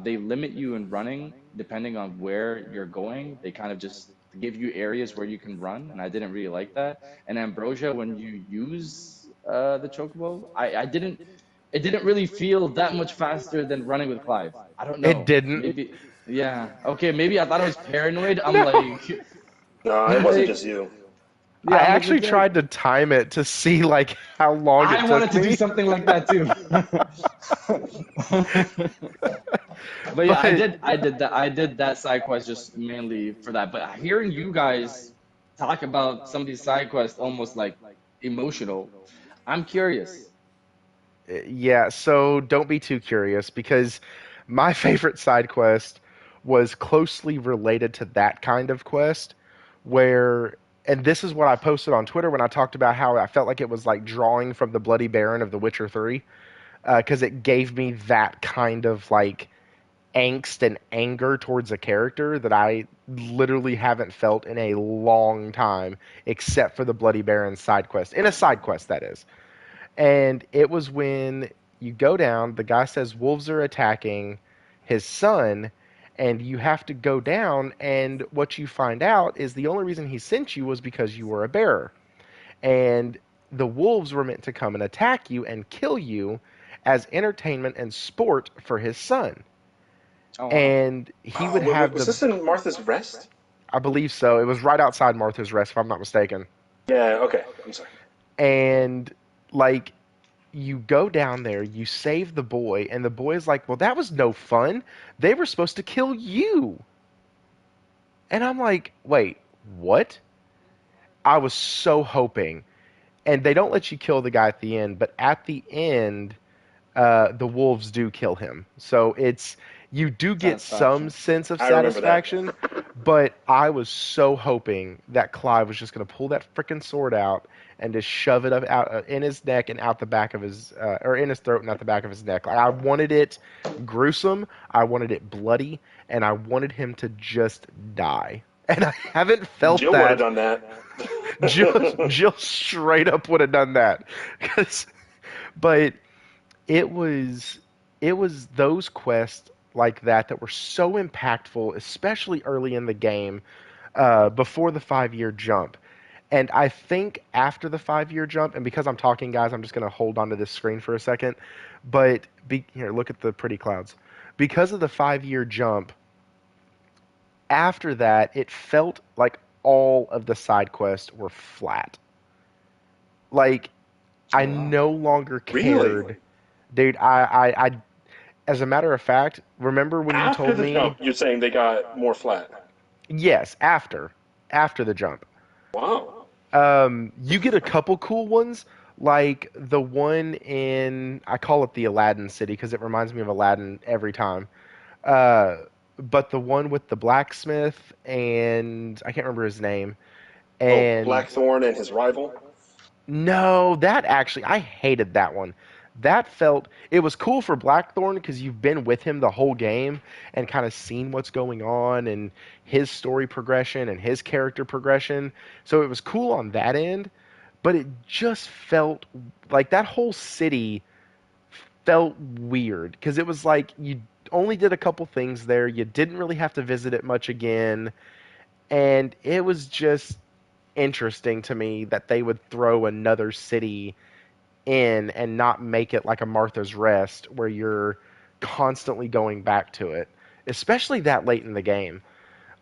They limit you in running depending on where you're going. They kind of just give you areas where you can run, and I didn't really like that. And Ambrosia, when you use the chocobo, I didn't. It didn't really feel that much faster than running with Clive. I don't It know. didn't. Maybe, yeah. Okay, maybe I thought I was paranoid. I'm No. like, No, it wasn't like, just you. I yeah, I'm like, actually legit. tried to time it to see like how long it I took wanted to do me. something like that too. But yeah, But I did that side quest just mainly for that. But hearing you guys talk about some of these side quests almost like emotional, I'm curious. yeah, so don't be too curious because my favorite side quest was closely related to that kind of quest where and this is what I posted on Twitter when I talked about how I felt like it was like drawing from the Bloody Baron of The Witcher 3 because it gave me that kind of like angst and anger towards a character that I literally haven't felt in a long time except for the Bloody Baron side quest. In a side quest, that is. And it was when you go down, the guy says wolves are attacking his son, and you have to go down. And what you find out is the only reason he sent you was because you were a bearer. And the wolves were meant to come and attack you and kill you as entertainment and sport for his son. Oh wow. And he would Wait, have was the, this in Martha's Rest? I believe so. It was right outside Martha's Rest, if I'm not mistaken. Yeah, okay. I'm sorry. And like you go down there, you save the boy, and the boy is like, "Well, that was no fun. They were supposed to kill you." And I'm like, "Wait, what?" I was so hoping. And they don't let you kill the guy at the end, but at the end, the wolves do kill him. So it's you do get some Satisfaction. sense of I remember that. satisfaction, but I was so hoping that Clive was just going to pull that freaking sword out and just shove it up out in his neck and out the back of his or in his throat and out the back of his neck. Like, I wanted it gruesome, I wanted it bloody, and I wanted him to just die. And I haven't felt Jill would have that. done that. Jill straight up would have done that. 'Cause- but it was those quests like that that were so impactful, especially early in the game, before the 5 year jump. And I think after the 5 year jump, and because I'm talking, guys, I'm just going to hold on to this screen for a second. But here, look at the pretty clouds. Because of the 5 year jump, after that, it felt like all of the side quests were flat. Like I Oh wow. no longer Really? cared, dude. As a matter of fact, remember when you After told the me, jump, you're saying they got more flat. yes, after the jump, Wow. you get a couple cool ones, like the one in, I call it the Aladdin city because it reminds me of Aladdin every time. but the one with the blacksmith and I can't remember his name. Oh, And Blackthorn and his rival. no, that actually, I hated that one. That felt, it was cool for Blackthorn because you've been with him the whole game and kind of seen what's going on and his story progression and his character progression. So it was cool on that end, but it just felt like that whole city felt weird because it was like you only did a couple things there. You didn't really have to visit it much again. And it was just interesting to me that they would throw another city in and not make it like a Martha's Rest where you're constantly going back to it, especially that late in the game.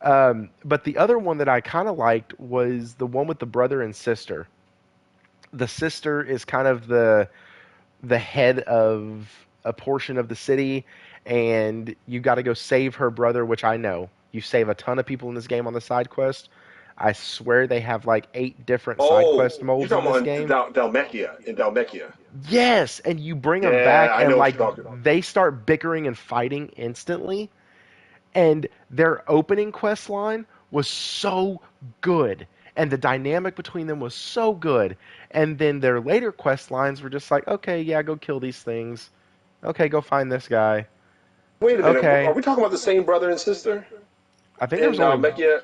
But the other one that I kind of liked was the one with the brother and sister. The sister is kind of the head of a portion of the city, and you got to go save her brother, which I know. You save a ton of people in this game on the side quest. I swear they have like 8 different side quest Oh, you're modes in talking this about game. Dalmekia in Dalmekia. Yes, and you bring them Yeah, back, I and know what like you're talking about. they start bickering and fighting instantly. And their opening quest line was so good, and the dynamic between them was so good. And then their later quest lines were just like, okay, yeah, go kill these things. Okay, go find this guy. Wait a minute, are Okay, we talking about the same brother and sister I think in Dalmekia?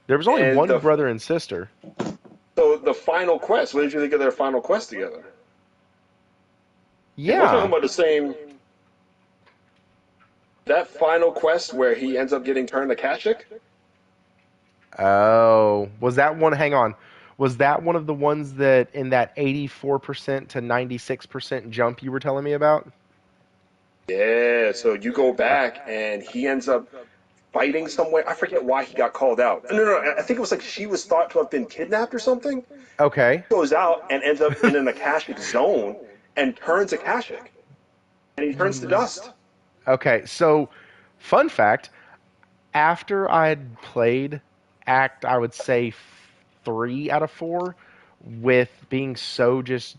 there was only And one brother and sister. so the final quest. When did you think of their final quest together? And we're talking Yeah. about the same. That final quest where he ends up getting turned to Kashyyyk? Oh, was that one? Hang on. Was that one of the ones that in that 84% to 96% jump you were telling me about? Yeah, so you go Uh, back and he ends up fighting somewhere. I forget why he got called out. No, I think it was like she was thought to have been kidnapped or something. okay. Goes out and ends up in an Akashic zone and turns Akashic. And he turns to dust. Okay, so fun fact, after I had played Act, I would say 3 out of 4, with being so just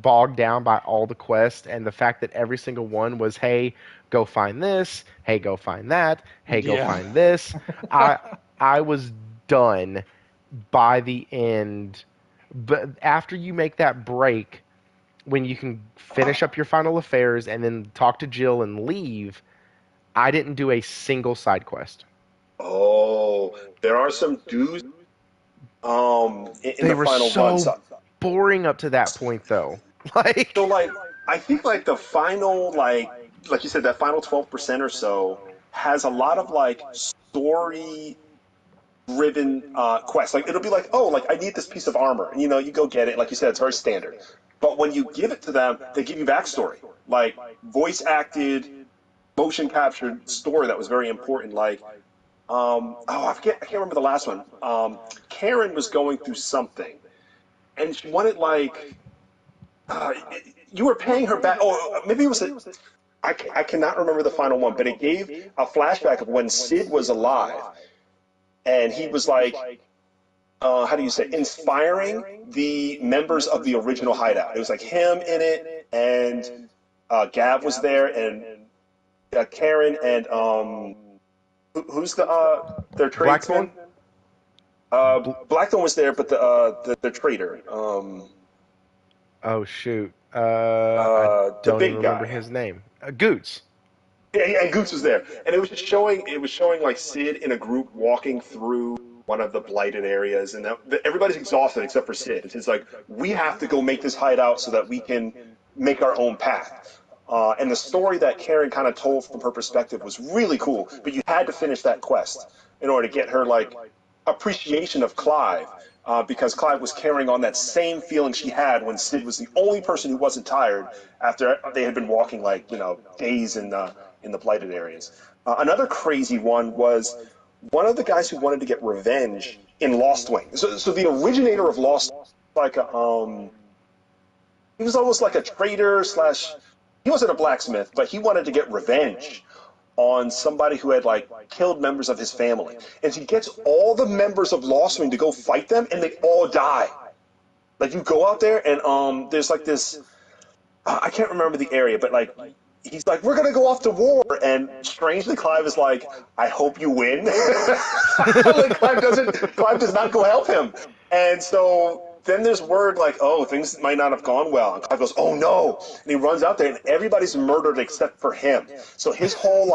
bogged down by all the quests and the fact that every single one was, hey, go find this, hey, go find that, hey, go Yeah. find this. I I was done by the end. But after you make that break, when you can finish up your final affairs and then talk to Jill and leave, I didn't do a single side quest. Oh, there are some dudes in They the were final run. so boring up to that point, though. So Like, like I think like the final like you said that final 12% or so has a lot of like story driven quests. Like it'll be like, oh, like I need this piece of armor, and you go get it. Like you said, it's very standard. But when you give it to them, they give you backstory, like voice acted, motion captured story that was very important. Like, I can't remember the last one. Karen was going through something, and she wanted like uh, you were paying her back. Oh, maybe it was I cannot remember the final one, but it gave a flashback of when Sid was alive, and he was like, how do you say, inspiring the members of the original Hideout. It was like him in it, and Gav was there, and Karen, and who's their Blackthorn? tradesman? Blackthorn was there, but the trader, Oh, shoot. I the don't even big remember guy. his name. Goots. Yeah, and Goose was there, and it was showing like Sid in a group walking through one of the blighted areas, and everybody's exhausted except for Sid. It's like we have to go make this hideout so that we can make our own path. And the story that Karen kind of told from her perspective was really cool, but you had to finish that quest in order to get her like appreciation of Clive, because Clive was carrying on that same feeling she had when Sid was the only person who wasn't tired after they had been walking like days in the blighted areas. Another crazy one was one of the guys who wanted to get revenge in Lost Wing. So the originator of Lost, like he was almost like a traitor slash. He wasn't a blacksmith, but he wanted to get revenge on somebody who had like killed members of his family, and he gets all the members of Lost Wing to go fight them, and they all die. Like you go out there, and there's like this. I can't remember the area, but like he's like, we're gonna go off to war, and strangely, Clive is like, I hope you win. Like Clive does not go help him, and so then there's word like, oh, things might not have gone well, and Clive goes, oh no, and he runs out there, and everybody's murdered except for him. So his whole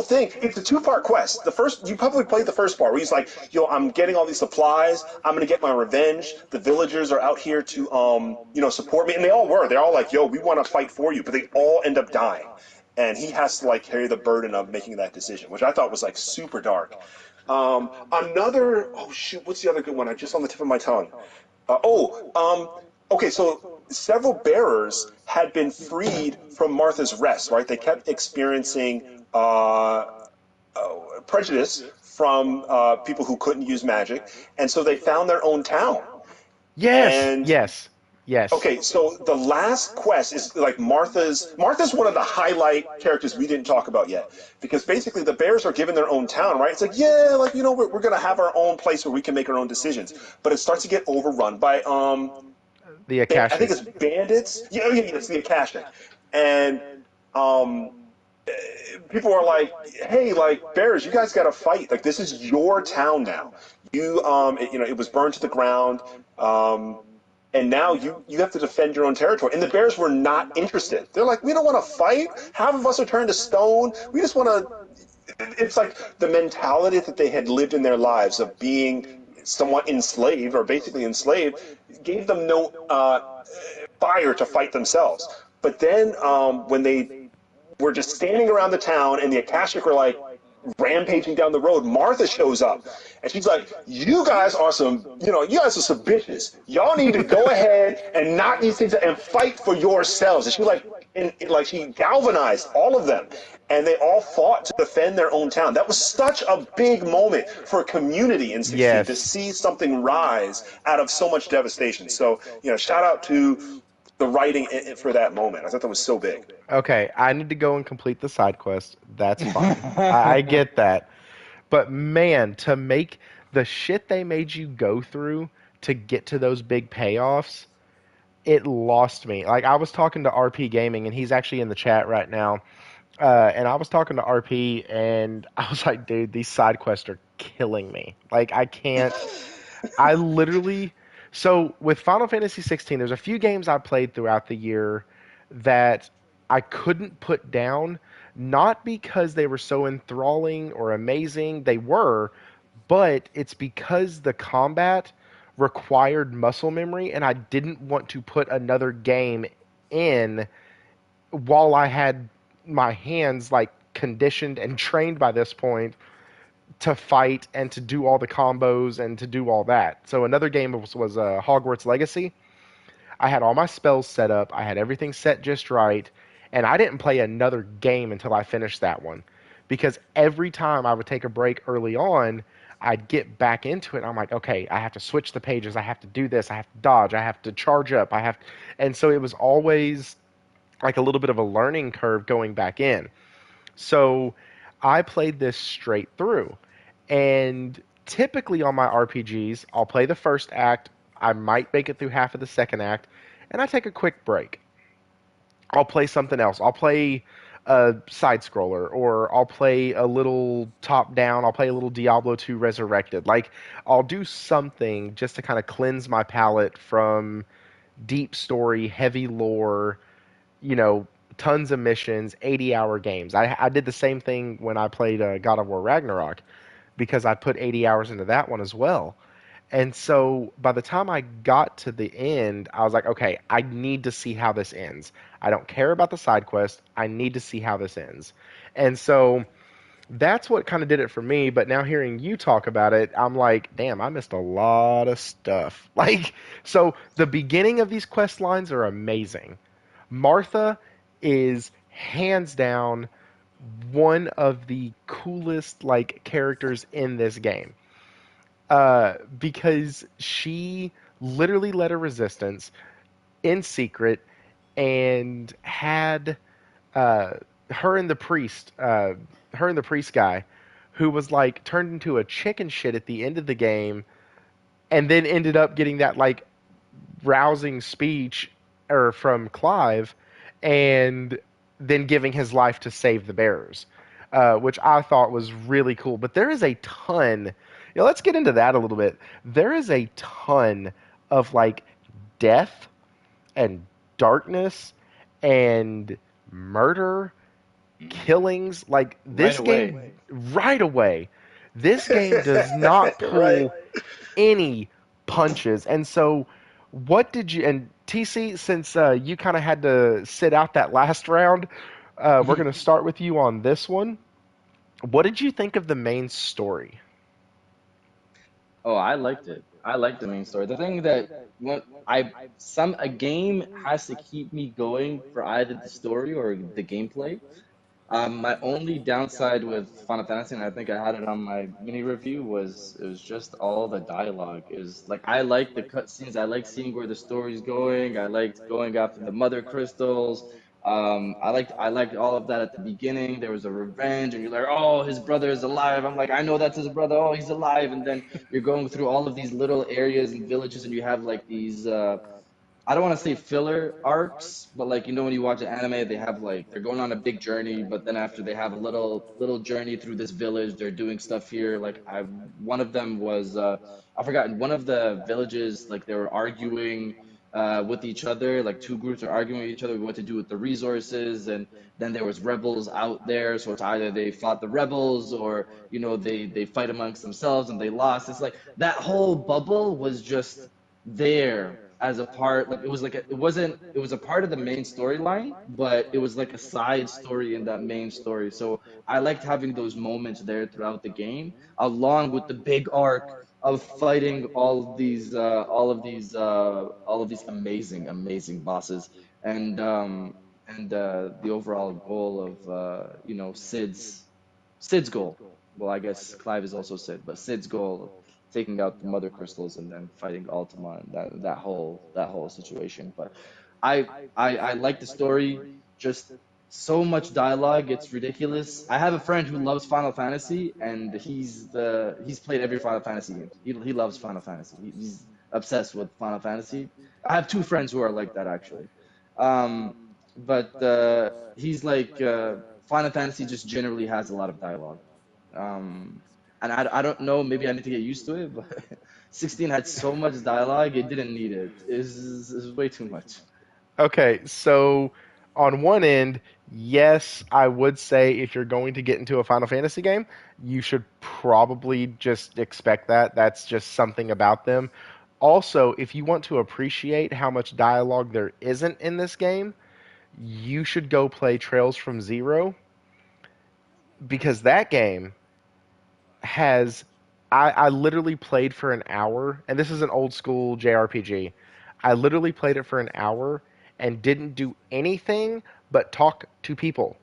thing, it's a two-part quest. The first, you probably played the first part where he's like, yo, I'm getting all these supplies. I'm going to get my revenge. The villagers are out here to, support me. And they all were. They're all like, yo, we want to fight for you. But they all end up dying. And he has to, like, carry the burden of making that decision, which I thought was, like, super dark. Oh, shoot, what's the other good one? I just on the tip of my tongue. Okay, so several bearers had been freed from Martha's Rest, right? They kept experiencing prejudice from people who couldn't use magic, and so they found their own town. Yes, And yes, yes. okay, so the last quest is like Martha's one of the highlight characters we didn't talk about yet, because basically the bears are given their own town, right? It's like, yeah, like, we're gonna have our own place where we can make our own decisions, but it starts to get overrun by The I think Akashic. it's bandits. Yeah, it's the Akashic, and um, people are like, "Hey, like bears, you guys got to fight. Like this is your town now. It was burned to the ground, and now you have to defend your own territory." And the bears were not interested. They're like, "We don't want to fight. Half of us are turned to stone. We just want to." It's like the mentality that they had lived in their lives of being somewhat enslaved or basically enslaved gave them no fire to fight themselves. But then when they were just standing around the town and the Akashic were like rampaging down the road, Martha shows up and she's like, you guys are you guys are some bitches. Y'all need to go ahead and knock these things out and fight for yourselves. And she galvanized all of them, and they all fought to defend their own town. That was such a big moment for a community in 16 to Yes. see something rise out of so much devastation. So, shout out to the writing for that moment. I thought that was so big. Okay, I need to go and complete the side quest. That's fine. I get that. But man, to make the shit they made you go through to get to those big payoffs, it lost me. Like I was talking to RP Gaming, and he's actually in the chat right now. And I was talking to RP, and I was like, dude, these side quests are killing me. Like I can't. I literally. So with Final Fantasy XVI, there's a few games I played throughout the year that I couldn't put down, not because they were so enthralling or amazing. They were, but it's because the combat required muscle memory, and I didn't want to put another game in while I had my hands like conditioned and trained by this point to fight and to do all the combos and to do all that. So another game was Hogwarts Legacy. I had all my spells set up. I had everything set just right, and I didn't play another game until I finished that one, because every time I would take a break early on, I'd get back into it. I'm like, okay, I have to switch the pages. I have to do this. I have to dodge. I have to charge up. And so it was always like a little bit of a learning curve going back in. So I played this straight through. And typically on my RPGs, I'll play the first act, I might make it through half of the second act, and I take a quick break. I'll play something else. I'll play a side scroller, or I'll play a little top down. I'll play a little Diablo 2 Resurrected. Like, I'll do something just to kind of cleanse my palate from deep story, heavy lore, you know, tons of missions, 80-hour games. I did the same thing when I played God of War Ragnarok, because I put 80 hours into that one as well. And so by the time I got to the end, I was like, okay, I need to see how this ends. I don't care about the side quest. I need to see how this ends. And so that's what kind of did it for me. But now hearing you talk about it, I'm like, damn, I missed a lot of stuff. Like, so the beginning of these quest lines are amazing. Martha is hands down one of the coolest like characters in this game, because she literally led a resistance in secret, and had uh, her and the priest, her and the priest guy, who was like turned into a chicken shit at the end of the game, and then ended up getting that like rousing speech or from Clive, and than giving his life to save the bearers, which I thought was really cool. But there is a ton. Let's get into that a little bit. There is a ton of like death and darkness and murder, killings. Like Right this away. game, right away, this game does not Right. pull any punches. And so, what did you and TC? Since you kind of had to sit out that last round, we're going to start with you on this one. What did you think of the main story? Oh, I liked it. I liked the main story. The thing that when a game has to keep me going for either the story or the gameplay. My only downside with Final Fantasy, and I think I had it on my mini review, was it was just all the dialogue. Is like I like the cutscenes. I like seeing where the story's going. I liked going after the mother crystals. I liked all of that at the beginning. There was a revenge, and you're like, oh, his brother is alive. I'm like, I know that's his brother. Oh, he's alive. And then you're going through all of these little areas and villages, and you have like these. I don't want to say filler arcs, but like when you watch an anime, they have like they're going on a big journey, but then after they have a little journey through this village, they're doing stuff here. Like one of them was I forgot one of the villages like they were arguing with each other, like two groups are arguing with each other what to do with the resources, and then there was rebels out there, so it's either they fought the rebels or they fight amongst themselves and they lost. It's like that whole bubble was just there as a part like it was a part of the main storyline, but it was like a side story in that main story. So I liked having those moments there throughout the game along with the big arc of fighting all of these amazing bosses, and the overall goal of Sid's goal. Well, I guess Clive is also Sid, but Sid's goal of taking out the mother crystals and then fighting Altamont, and that whole situation. But I like the story. Just so much dialogue, it's ridiculous. I have a friend who loves Final Fantasy, and he's played every Final Fantasy game. He loves Final Fantasy. He's obsessed with Final Fantasy. I have two friends who are like that actually. Um, but he's like Final Fantasy just generally has a lot of dialogue. Um, and I don't know, maybe I need to get used to it, but 16 had so much dialogue, it didn't need it. It's way too much. Okay, so on one end, yes, I would say if you're going to get into a Final Fantasy game, you should probably just expect that. That's just something about them. Also, if you want to appreciate how much dialogue there isn't in this game, you should go play Trails from Zero because that game has I literally played for an hour, and this is an old school JRPG. I literally played it for an hour and didn't do anything but talk to people.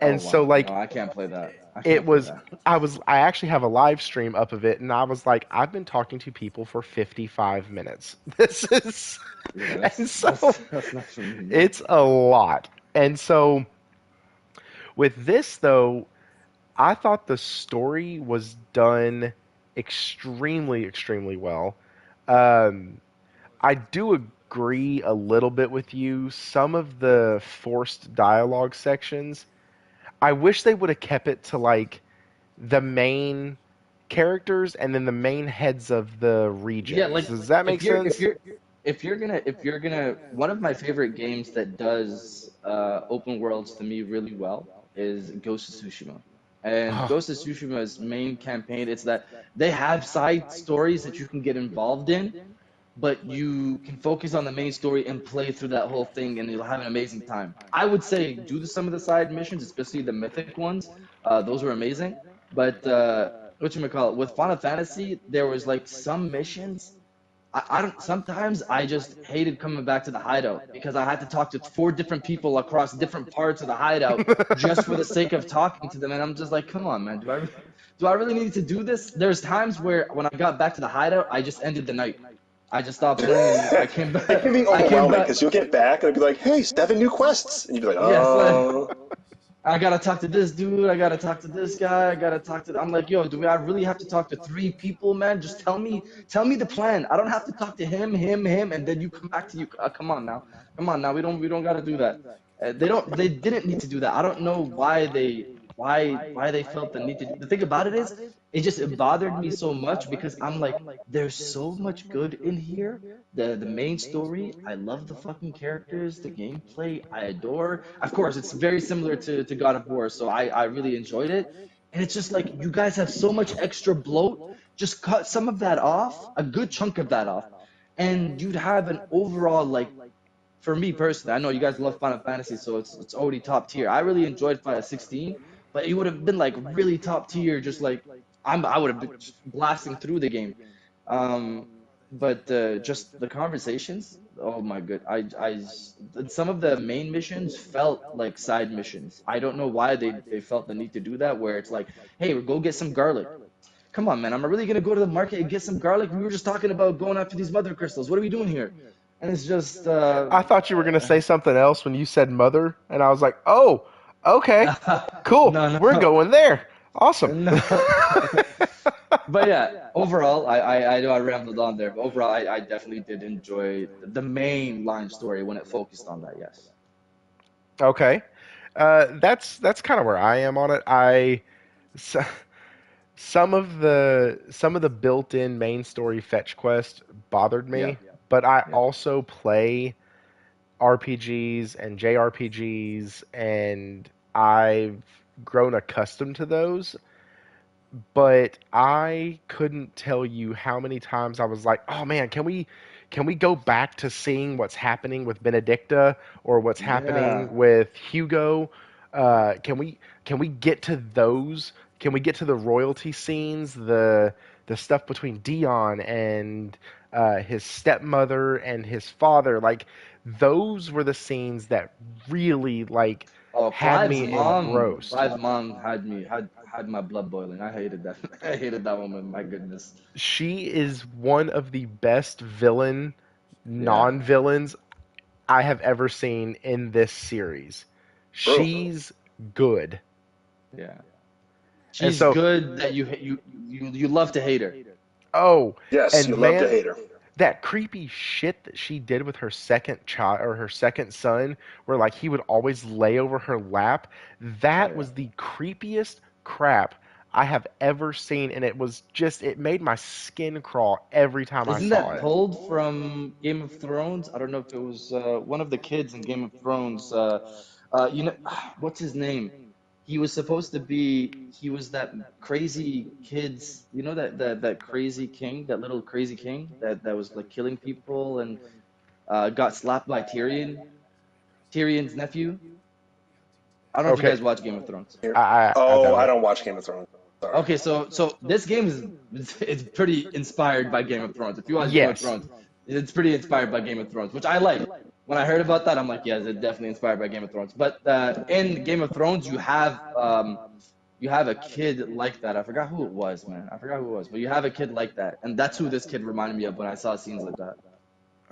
Oh And so wow, no, like I can't play that. I it can't play was that. I actually have a live stream up of it, and I was like, I've been talking to people for 55 minutes. This is Yeah, and that's so that's not for me, man. it's a lot. And so with this though, I thought the story was done extremely well. Um, I do agree a little bit with you. Some of the forced dialogue sections, I wish they would have kept it to like the main characters and then the main heads of the Yeah, regions. like Does that make if you're if sense? you're if you're gonna one of my favorite games that does open worlds to me really well is Ghost of Tsushima. And Oh, Ghost of Tsushima's main campaign, it's that they have side stories that you can get involved in, but you can focus on the main story and play through that whole thing, and you'll have an amazing time. I would say do some of the side missions, especially the mythic ones. Those were amazing. But whatchamacallit, with Final Fantasy, there was like some missions. I don't. Sometimes I just hated coming back to the hideout because I had to talk to four different people across different parts of the hideout just for the sake of talking to them, and I'm just like, come on, man. Do I really need to do this? There's times where when I got back to the hideout, I just ended the night. I just stopped playing and I came It back. can be I came overwhelming back. because you'll get back and it'll be like, hey, 7 new quests. And you'll be like, Yes, like oh. I gotta talk to this dude. I gotta talk to this guy. I gotta talk to. I'm like, yo, do I really have to talk to three people, man? Just tell me the plan. I don't have to talk to him, and then you come back to you. Come on now, come on now. We don't gotta do that. They didn't need to do that. I don't know why they felt the need to. The thing about it is, it bothered me so much because I'm like, there's so much good in here. The main story, I love the fucking characters, the gameplay, I adore. Of course, it's very similar to God of War, so I really enjoyed it. And it's just like you guys have so much extra bloat. Just cut some of that off, a good chunk of that off, and you'd have an overall like for me personally, I know you guys love Final Fantasy, so it's already top tier. I really enjoyed Final 16, but it would have been like really top tier, just like I would have been just blasting through the game. Um, but just the conversations, oh my good, some of the main missions felt like side missions. I don't know why they felt the need to do that, where it's like, hey, we'll go get some garlic. Come on, man, I'm really gonna go to the market and get some garlic. We were just talking about going after these mother crystals. What are we doing here? And it's just I thought you were going to say something else when you said mother, and I was like, oh, okay, cool. no, We're no, going there. Awesome. no. But yeah, overall, I know I rambled on there, but overall, I definitely did enjoy the main line story when it focused on that. Yes. Okay. That's kind of where I am on it. S- some of the built-in main story fetch quest bothered Yeah. me, but I Yeah. also play RPGs and JRPGs, and I've grown accustomed to those. But I couldn't tell you how many times I was like, "Oh man, can we go back to seeing what's happening with Benedicta or what's Yeah. happening with Hugo? Can we get to those? Can we get to the royalty scenes, the stuff between Dion and his stepmother and his father? Like those were the scenes that really like Oh, had me engrossed. Clive's mom had my blood boiling. I hated that. I hated that woman. My goodness. She is one of the best Yeah. non-villains I have ever seen in this series. True. She's good. Yeah. And She's so, good that you love to hate her. oh, Yes, you and love to man, hate her. that creepy shit that she did with her second child or her second son, where like he would always lay over her lap, Oh that yeah. was the creepiest crap I have ever seen, and it made my skin crawl every time I Isn't saw that it. pulled from Game of Thrones? I don't know if it was one of the kids in Game of Thrones. You know, what's his name? He was supposed to be. He was that crazy kid's. You know that crazy king, that little crazy king that was like killing people and got slapped by Tyrion. Tyrion's nephew. I don't know if you Okay, guys watch Game of Thrones. I I, I Oh, I don't. don't watch Game of Thrones. Sorry. Okay, so this game is it's pretty inspired by Game of Thrones. If you watch Game of Yes. Thrones, it's pretty inspired by Game of Thrones, which I like. When I heard about that, I'm like, yes, it's definitely inspired by Game of Thrones. But in Game of Thrones, you have a kid like that. I forgot who it was, man. I forgot who it was, but you have a kid like that, and that's who this kid reminded me of when I saw scenes like that.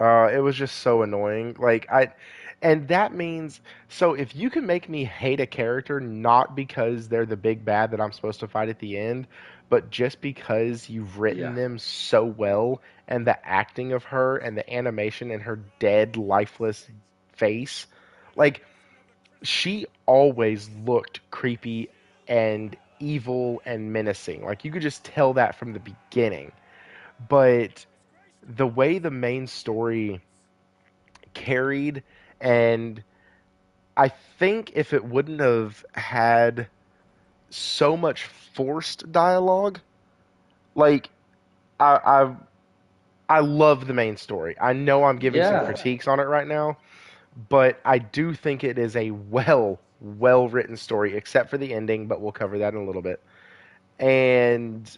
It was just so annoying. And that means, so if you can make me hate a character not because they're the big bad that I'm supposed to fight at the end, but just because you've written Yeah. them so well and the acting of her and the animation and her dead, lifeless face, like she always looked creepy and evil and menacing. Like you could just tell that from the beginning. But the way the main story carried, and I think if it wouldn't have had so much forced dialogue, like I I, I love the main story. I know I'm giving some Yeah. critiques on it right now, but I do think it is a well written story, except for the ending, but we'll cover that in a little bit. And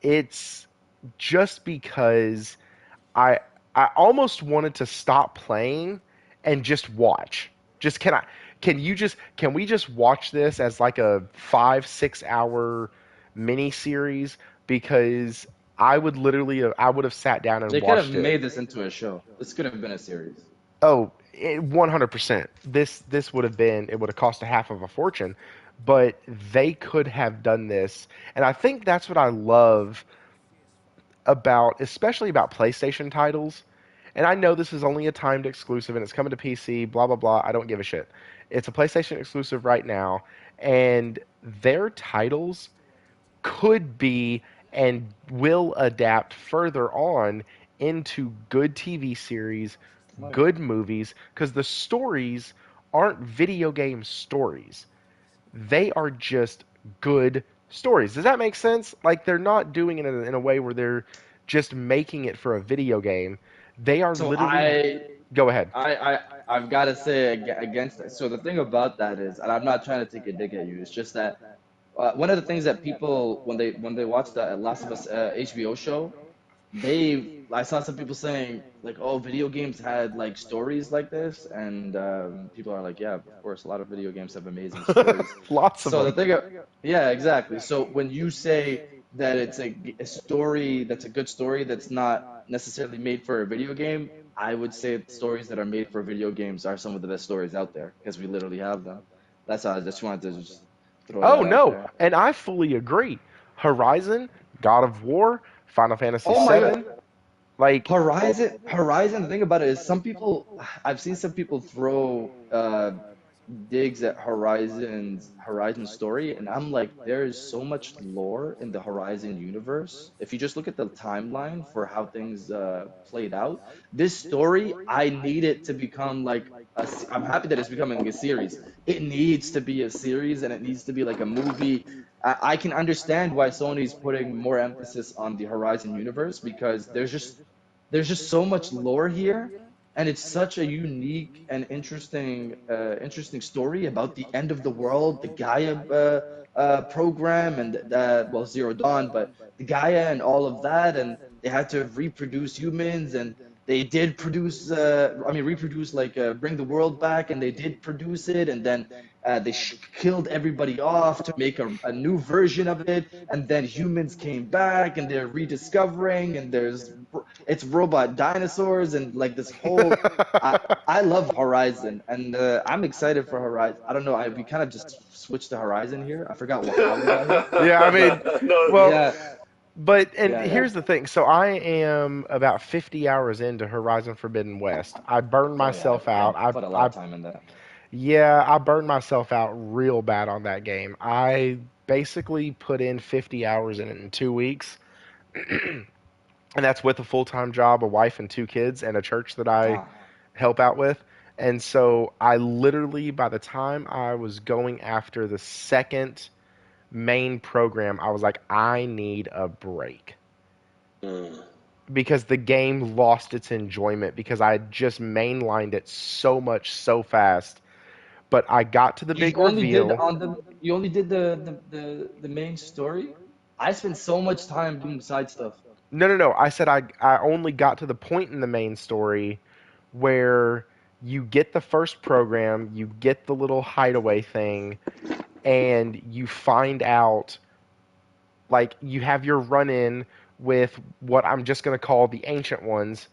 it's just because I I almost wanted to stop playing and just watch. Just can we just watch this as like a 5 6 hour mini series, because I would have sat down and They could have watched it. made this into a show. This could have been a series. Oh, 100%. This would have cost a half of a fortune, but they could have done this, and I think that's what I love about, especially about PlayStation titles, and I know this is only a timed exclusive and it's coming to PC, blah, blah, blah. I don't give a shit. It's a PlayStation exclusive right now, and their titles could be and will adapt further on into good TV series, Like, good movies, because the stories aren't video game stories. They are just good stories. Does that make sense? Like they're not doing it in a way where they're just making it for a video game. They are so literally. I Go ahead. I, I I've got to say against that. So the thing about that is, and I'm not trying to take a dig at you. It's just that one of the things that people when they watch the Last of Us HBO show, I saw some people saying like, oh, video games had like stories like this, and people are like, yeah, of course, a lot of video games have amazing stories. Lots of So the them. thing, yeah, exactly. So when you say that it's a story that's a good story that's not necessarily made for a video game, I would say the stories that are made for video games are some of the best stories out there because we literally have them. That's how I just wanted to just throw Oh that out no, there. and I fully agree. Horizon, God of War, Final Fantasy Oh my God. VII, like Horizon, the thing about it is I've seen some people throw digs at Horizon story, and I'm like, there is so much lore in the Horizon universe. If you just look at the timeline for how things played out, this story, I need it to become like I'm happy that it's becoming a series. It needs to be a series, and it needs to be like a movie. I can understand why Sony's putting more emphasis on the Horizon universe because there's just so much lore here, and it's such a unique and interesting story about the end of the world, the Gaia program, and well, Zero Dawn, but the Gaia and all of that, and they had to reproduce humans, and they did produce, I mean, reproduce like bring the world back, and they did produce it, and then they killed everybody off to make a new version of it, and then humans came back, and they're rediscovering, and it's robot dinosaurs, and like this whole. I I love Horizon, and I'm excited for Horizon. I don't know, we kind of just switched to Horizon here. I forgot how we got here, yeah, I mean, No, well, yeah, but and yeah, yeah. here's the thing. So I am about 50 hours into Horizon Forbidden West. I burned Oh yeah, myself I out. put a lot of time in that. Yeah, I burned myself out real bad on that game. I basically put in 50 hours in it in 2 weeks, and that's with a full-time job, a wife and two kids, and a church that I Ah, help out with. And so I literally, by the time I was going after the second main program, I was like, I need a break mm. because the game lost its enjoyment because I had just mainlined it so much so fast. But I got to the you big only did reveal. on the you only did the main story. I spent so much time doing side stuff. No, no, no. I said I only got to the point in the main story where you get the first program, you get the little hideaway thing, and you find out like you have your run in with what I'm just going to call the ancient ones,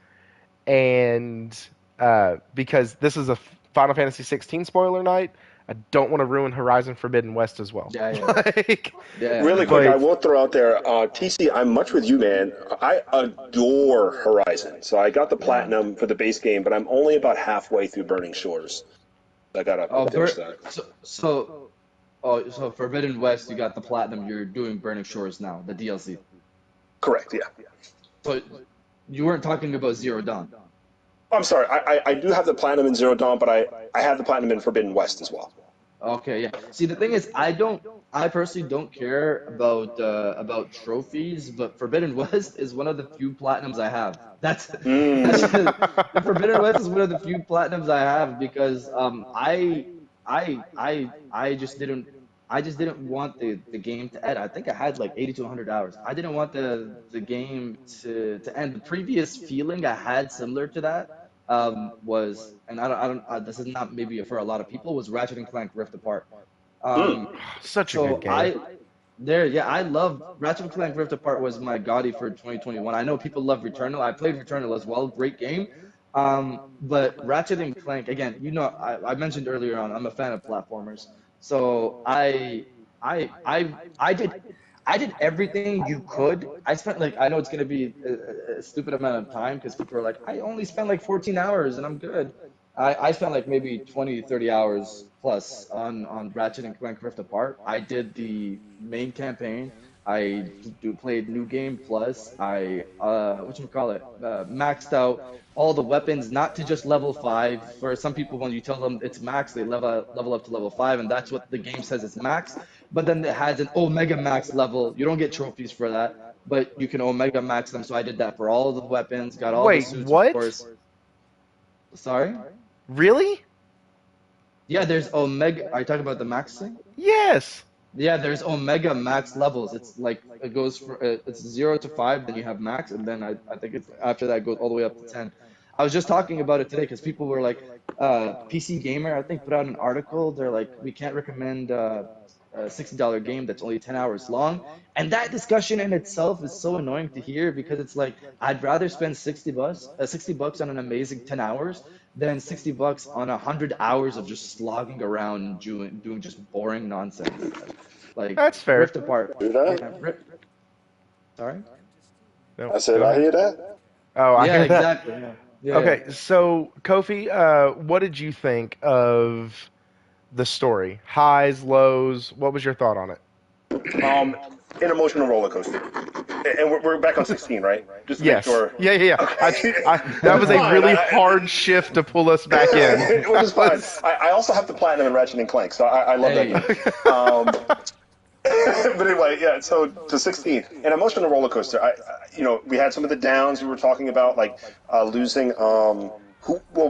and because this is a Final Fantasy XVI spoiler night, I don't want to ruin Horizon Forbidden West as well. Yeah, yeah, like, yeah. Really quick, I but will throw out there, TC, I'm much with you, man. I adore Horizon. So I got the Yeah. platinum for the base game, but I'm only about halfway through Burning Shores. I gotta Oh, finish that. so Forbidden West, you got the platinum. You're doing Burning Shores now, the DLC. Correct, yeah. So you weren't talking about Zero Dawn. I'm sorry, I do have the platinum in Zero Dawn, but I have the platinum in Forbidden West as well. Okay, yeah. See, the thing is, I personally don't care about trophies, but Forbidden West is one of the few platinums I have. That's Mm. the Forbidden West is one of the few platinums I have because I just didn't want the game to end. I think I had like 80 to 100 hours. I didn't want the game to end. The previous feeling I had similar to that was, and this is not maybe for a lot of people, was Ratchet and Clank Rift Apart. Mm. Um, such a good so game. I love Ratchet and Clank Rift Apart was my Gotti for 2021. I know people love Returnal. I played Returnal as well. Great game. But Ratchet and Clank, again, I mentioned earlier on, I'm a fan of platformers. So I did. I did everything you could. I spent like, I know it's gonna be a stupid amount of time because people are like, I only spent like 14 hours and I'm good. I spent like maybe 20, 30 hours plus on Ratchet and Clank Rift Apart. I did the main campaign. Played New Game Plus. I whatchamacallit, maxed out all the weapons, not to just level 5. For some people, when you tell them it's max, they level up to level 5, and that's what the game says is max. But then it has an Omega Max level. You don't get trophies for that, but you can Omega Max them. So I did that for all the weapons, got all the Wait, suits, of what? course. Sorry? Really? Yeah, there's Omega. Are you talking about the max thing? Yes. Yeah, there's Omega Max levels. It's like it goes for it's 0 to 5, then you have max, and then I think it's after that goes all the way up to 10. I was just talking about it today because people were like, PC Gamer, I think, put out an article. They're like, we can't recommend a $60 game that's only 10 hours long. And that discussion in itself is so annoying to hear because it's like, I'd rather spend 60 bucks on an amazing 10 hours than 60 bucks on 100 hours of just slogging around and doing just boring nonsense. Like That's fair. Rift Apart. Hear Yeah, that? sorry? No, I said, go I ahead. hear that. Oh, I Yeah, hear that. exactly. Yeah. Yeah, yeah. Okay, so Kofi, what did you think of the story? Highs, lows. What was your thought on it? Um, an emotional roller coaster. And we're back on 16, right? Just to make Yes. sure. Yeah, yeah, yeah. Okay. That Which is was a fine. really hard shift to pull us back in. Which is That fine. was. I also have the platinum in Ratchet and Clank, so I love that Hey. game. But anyway, yeah. So to 16, an emotional roller coaster. We had some of the downs we were talking about, like losing,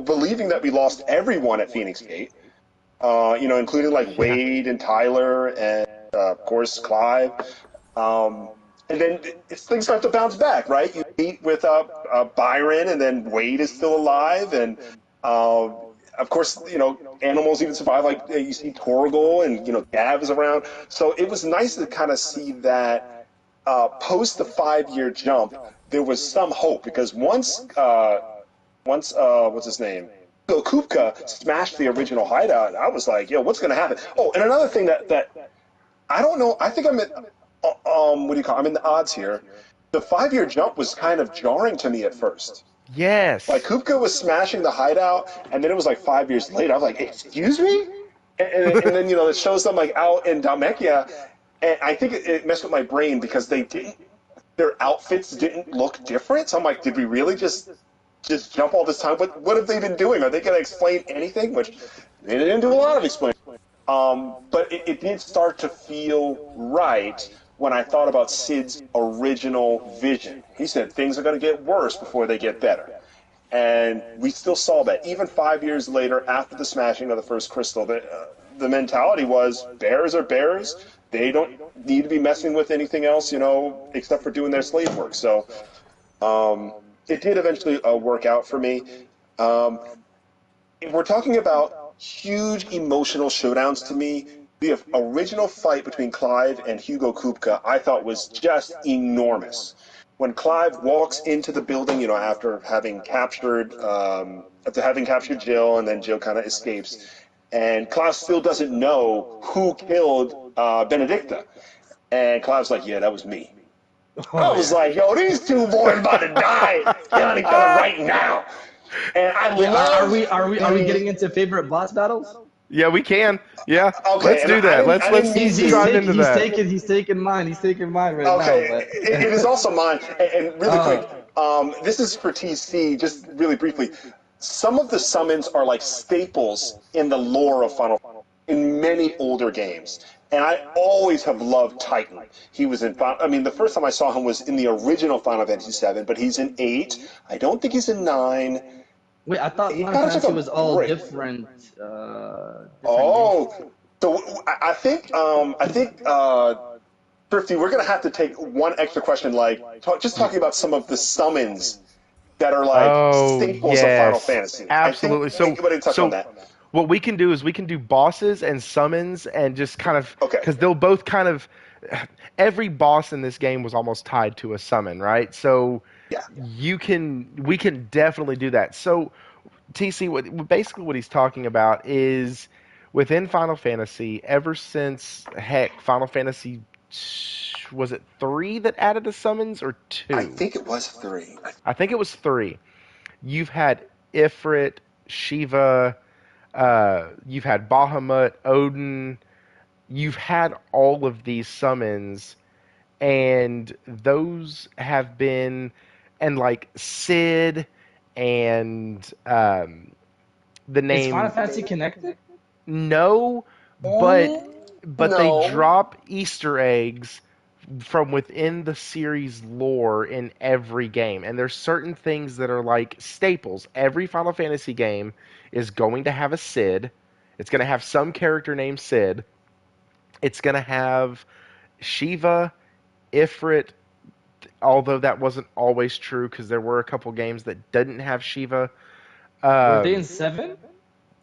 believing that we lost everyone at Phoenix Gate. Including like Yeah. Wade and Tyler and of course Clive. Um, and then things start to bounce back, right? You meet with Byron, and then Wade is still alive, and uh, of course, animals even survive. Like you see Torgal, and Gav is around. So it was nice to kind of see that post the 5-year jump, there was some hope because once what's his name? So Kupka smashed the original hideout. I was like, yo, what's going to happen? Oh, and another thing that I don't know. I think I'm at what do you call? I'm in the odds here. The 5-year jump was kind of jarring to me at first. Like Yes. Kupka was smashing the hideout, and then it was like 5 years later. I was like, excuse me? And then it shows them like out in Dalmekia, and I think it messed with my brain because their outfits didn't look different. So I'm like, did we really just jump all this time? What have they been doing? Are they going to explain anything? Which they didn't do a lot of explaining. But it did start to feel right when I thought about Sid's original vision. He said things are going to get worse before they get better. And we still saw that. Even 5 years later, after the smashing of the first crystal, the mentality was bears are bears. They don't need to be messing with anything else, except for doing their slave work. So it did eventually work out for me. Um, if we're talking about huge emotional showdowns to me, the original fight between Clive and Hugo Kupka, I thought was just enormous. When Clive walks into the building, after having captured Jill, and then Jill kind of escapes, and Clive still doesn't know who killed Benedicta, and Clive's like, "Yeah, that was me." I Oh was yeah. like, "Yo, these two boys about to die, killing each other right now." And I Wait, love are we the getting into favorite boss battles? Yeah, we can. Yeah. okay, Let's and do I that. didn't Let's I didn't let's mean dive to. into that. he's taking mine right now, Okay, but it is also mine. And really quick, oh. this is for TC. Just really briefly, some of the summons are like staples in the lore of Final Fantasy in many older games. And I always have loved Titan. He was in. I mean, the first time I saw him was in the original Final Fantasy VII, but he's in 8. I don't think he's in 9. Wait, I thought He Final kind of took Fantasy a was all break. different games. Oh, so I think Thrifty, we're gonna have to take one extra question, like just talking about some of the summons that are like Oh, staples of Final yes. Fantasy. I think Absolutely. So anybody touch on so that. what we can do is we can do bosses and summons and just kind of Okay. because they'll both kind of every boss in this game was almost tied to a summon, right? So Yeah. we can definitely do that. So TC, basically what he's talking about is within Final Fantasy, ever since heck Final Fantasy was it 3 that added the summons or I 2? think it was 3. I think it was 3. You've had Ifrit, Shiva, you've had Bahamut, Odin. You've had all of these summons, and those have been, and like Sid, and the Is Final name Fantasy connected? no, but they No. drop Easter eggs from within the series lore in every game. And there's certain things that are like staples. Every Final Fantasy game is going to have a Sid. It's going to have some character named Sid. It's going to have Shiva, Ifrit, although that wasn't always true because there were a couple games that didn't have Shiva. Were they in Um, 7?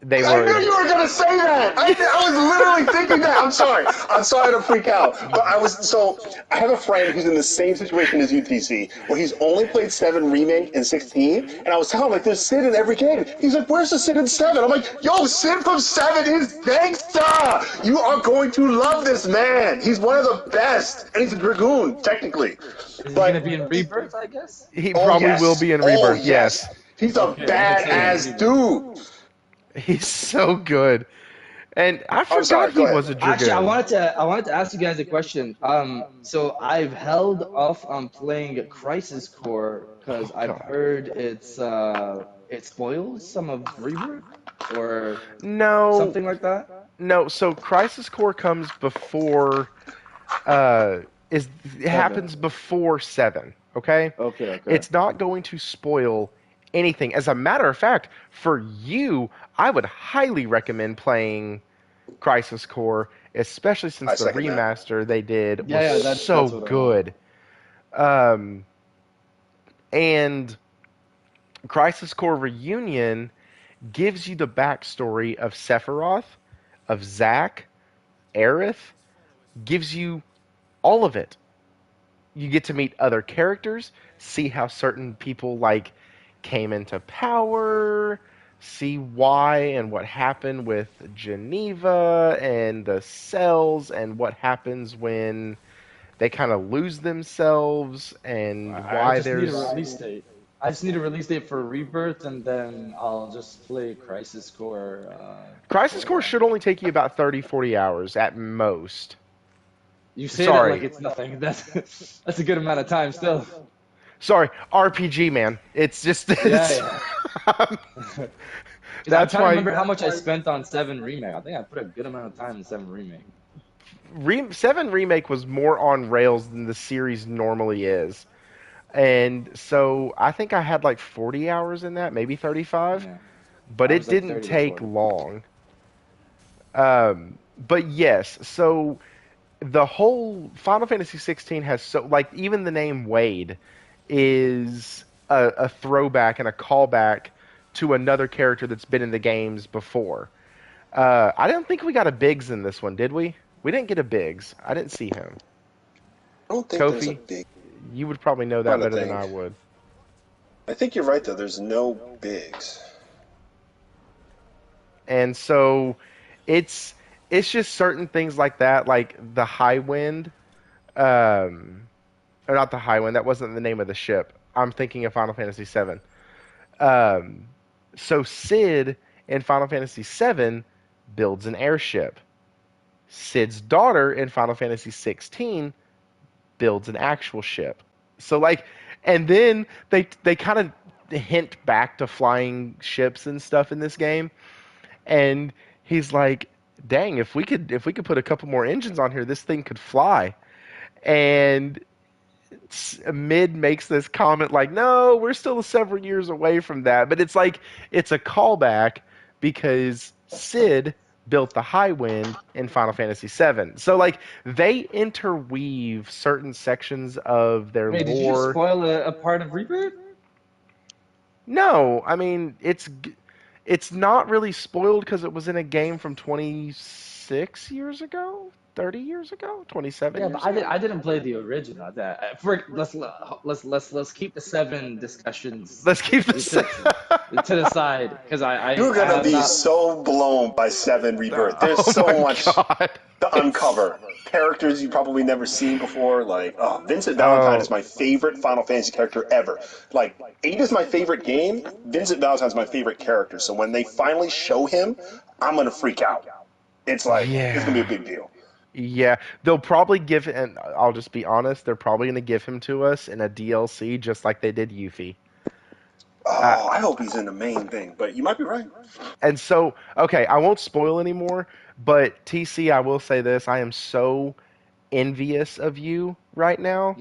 they I were knew you were gonna say that. I was literally thinking that. I'm sorry. I'm sorry to freak out, but I have a friend who's in the same situation as UTC, where he's only played 7 remake and 16, and I was telling him like, there's Sid in every game. He's like, where's the Sid in 7? I'm like, yo, Sid from 7 is gangsta. You are going to love this man. He's one of the best, and he's a dragoon technically. Is he But gonna be in Rebirth, I guess? he oh probably will yes, be in oh Rebirth. Yes, yes, he's a Okay, I was excited to see badass dude. he's so good. And I I'm forgot sorry. Go he ahead. was a Actually, I dragoon. wanted to I wanted to ask you guys a question. So I've held off on playing Crisis Core because Oh I've God, heard it spoils some of Rebirth or no, something like that. no. So Crisis Core comes before. Uh, is it 7. happens before 7? Okay, Okay, okay. it's not going to spoil anything. As a matter of fact, for you, I would highly recommend playing Crisis Core, especially since I the second that. remaster they did Yeah, was yeah, so that's what I want. good. Um, and Crisis Core Reunion gives you the backstory of Sephiroth, of Zack, Aerith, gives you all of it. You get to meet other characters, see how certain people like came into power, see why and what happened with Geneva and the cells and what happens when they kind of lose themselves and I why just need a there's release date. I just need a release date for Rebirth, and then I'll just play Crisis Core Crisis for a Core while. should only take you about 30, 40 hours at most. You say that like Sorry. it's nothing. That's a good amount of time still. Sorry, RPG man. It's just Yeah, it's yeah. Because I'm that's trying to why remember how much I spent on 7 Remake. I think I put a good amount of time in 7 Remake. 7 Remake was more on rails than the series normally is. And so I think I had like 40 hours in that, maybe 35, Yeah, but I it was like didn't 30 to take 40. long. But yes, so the whole Final Fantasy 16 has so like even the name Wade is a throwback and a callback to another character that's been in the games before. I don't think we got a Biggs in this one, did we? We didn't get a Biggs. I didn't see him. I don't think there's a Kofi, big. you would probably know that Trying to better than I think. would. I think you're right though. There's no bigs. And so it's it's just certain things like that, like the High Wind, um, or not the High Wind. That wasn't the name of the ship. I'm thinking of Final Fantasy VII. Um, so Sid in Final Fantasy VII builds an airship. Sid's daughter in Final Fantasy 16 builds an actual ship. So like, and then they kind of hint back to flying ships and stuff in this game, and he's like, "Dang, if we could put a couple more engines on here, this thing could fly." And Mid makes this comment like, "No, we're still several years away from that." But it's like it's a callback because Sid built the High Wind in Final Fantasy VII. So like they interweave certain sections of their Wait, did you just lore. spoil a part of Rebirth? No, I mean it's not really spoiled because it was in a game from 26 years ago, 30 years ago, 27 Yeah, but years ago. I didn't play the original. Let's keep the 7 discussions Let's keep to, this. to the side because You're I gonna have be not. so blown by 7 Rebirth. There's Oh so my much. god. The on cover. Characters you've probably never seen before. Like, oh, Vincent Valentine is Oh, my favorite Final Fantasy character ever. Like, 8 is my favorite game. Vincent Valentine is my favorite character. So when they finally show him, I'm gonna freak out. It's like it's gonna be a yeah. big deal. Yeah, they'll probably give, and I'll just be honest, they're probably going to give him to us in a DLC just like they did Yuffie. Uh, Oh, I hope he's in the main thing, but you might be right. and so, okay, I won't spoil anymore, but TC, I will say this, I am so envious of you right now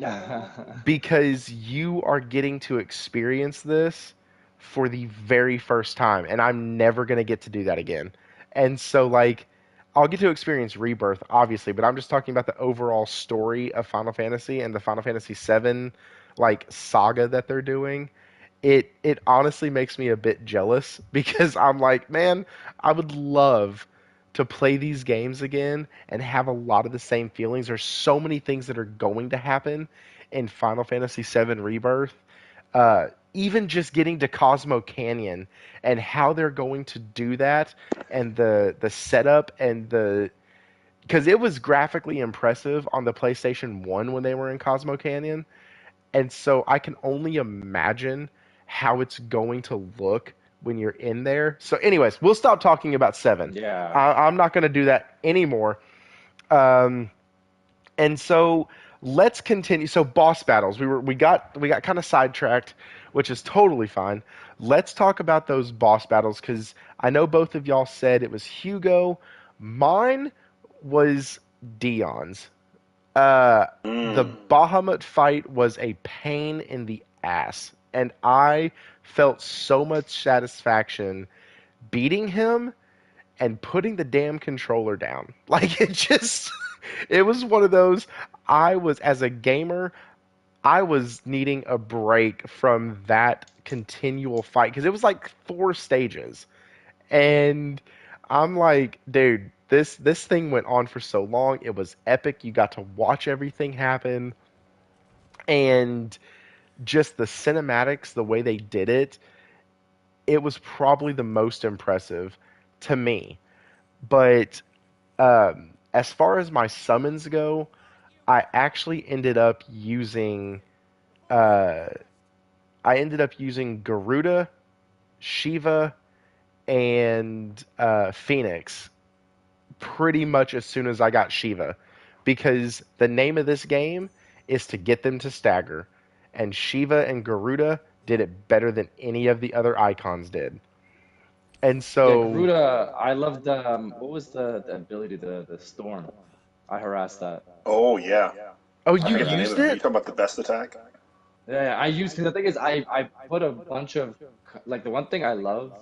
because you are getting to experience this for the very first time, and I'm never going to get to do that again. And so, like, I'll get to experience Rebirth, obviously, but I'm just talking about the overall story of Final Fantasy and the Final Fantasy VII, like, saga that they're doing. It honestly makes me a bit jealous because I'm like, man, I would love to play these games again and have a lot of the same feelings. There's so many things that are going to happen in Final Fantasy VII Rebirth. Even just getting to Cosmo Canyon and how they're going to do that, and the setup and the because it was graphically impressive on the PlayStation 1 when they were in Cosmo Canyon, and so I can only imagine how it's going to look when you're in there. So, anyways, we'll stop talking about 7. Yeah. I'm not going to do that anymore. Um, and so let's continue. So boss battles. We got kind of sidetracked, which is totally fine. Let's talk about those boss battles because I know both of y'all said it was Hugo. Mine was Dion's. Uh, the Mm. Bahamut fight was a pain in the ass, and I felt so much satisfaction beating him and putting the damn controller down. Like it just, it was one of those. I was, as a gamer, I was needing a break from that continual fight because it was like 4 stages, and I'm like, dude, this thing went on for so long. It was epic. You got to watch everything happen, and just the cinematics, the way they did it, it was probably the most impressive to me. But as far as my summons go, I actually ended up using uh, I ended up using Garuda, Shiva, and Phoenix pretty much as soon as I got Shiva, because the name of this game is to get them to stagger, and Shiva and Garuda did it better than any of the other icons did. And Yeah, so, Garuda, I loved what was the ability, the storm? I harassed that. Oh yeah, oh, I you forget the name used of it. You it? talking about the best attack? Yeah, I use because the thing is, I put a bunch of like the one thing I love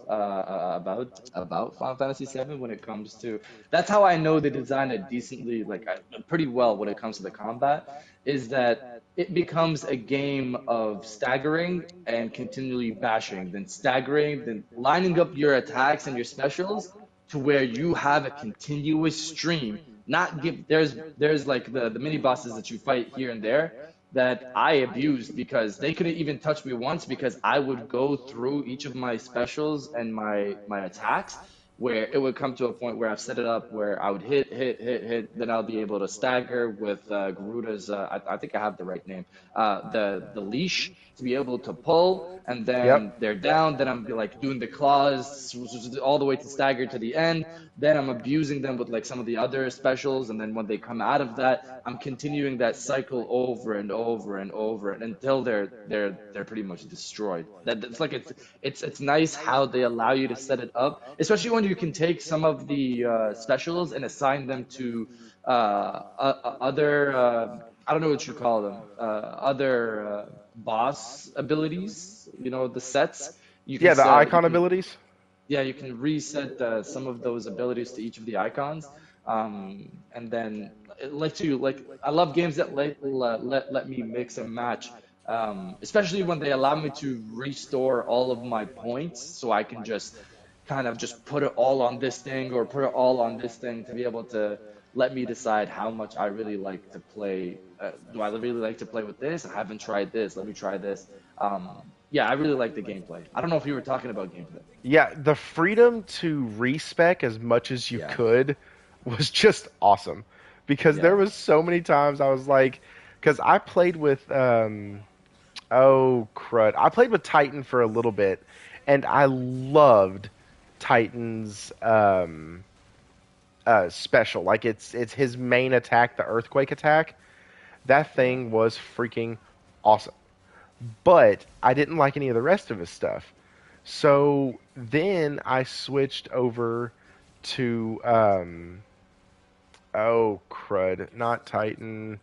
about Final Fantasy VII when it comes to that's how I know they designed it decently like pretty well when it comes to the combat is that it becomes a game of staggering and continually bashing, then staggering, then lining up your attacks and your specials to where you have a continuous stream. Not give there's like the mini bosses that you fight here and there that I abused because they couldn't even touch me once because I would go through each of my specials and my attacks where it would come to a point where I've set it up where I would hit, then I'll be able to stagger with Garuda's. I think I have the right name. The leash to be able to pull, and then Yep. they're down. Then I'm like doing the claws all the way to stagger to the end. Then I'm abusing them with like some of the other specials, and then when they come out of that, I'm continuing that cycle over and over and over until they're pretty much destroyed. That's like it's nice how they allow you to set it up, especially when you can take some of the specials and assign them to other I don't know what you call them other boss abilities. You know the sets you can Yeah, the set you icon can abilities. yeah, you can reset some of those abilities to each of the icons, and then it lets you like. I love games that let me mix and match, especially when they allow me to restore all of my points, so I can just kind of just put it all on this thing or put it all on this thing to be able to let me decide how much I really like to play. Do I really like to play with this? I haven't tried this. Let me try this. Yeah, I really like the gameplay. I don't know if you were talking about gameplay. Yeah, the freedom to respec as much as you Yeah. could was just awesome. because there Yeah. was so many times I was like, because I played with oh crud, I played with Titan for a little bit, and I loved Titan's special. Like it's his main attack, the earthquake attack. That Yeah. thing was freaking awesome. But I didn't like any of the rest of his stuff. So then I switched over to oh crud, not Titan.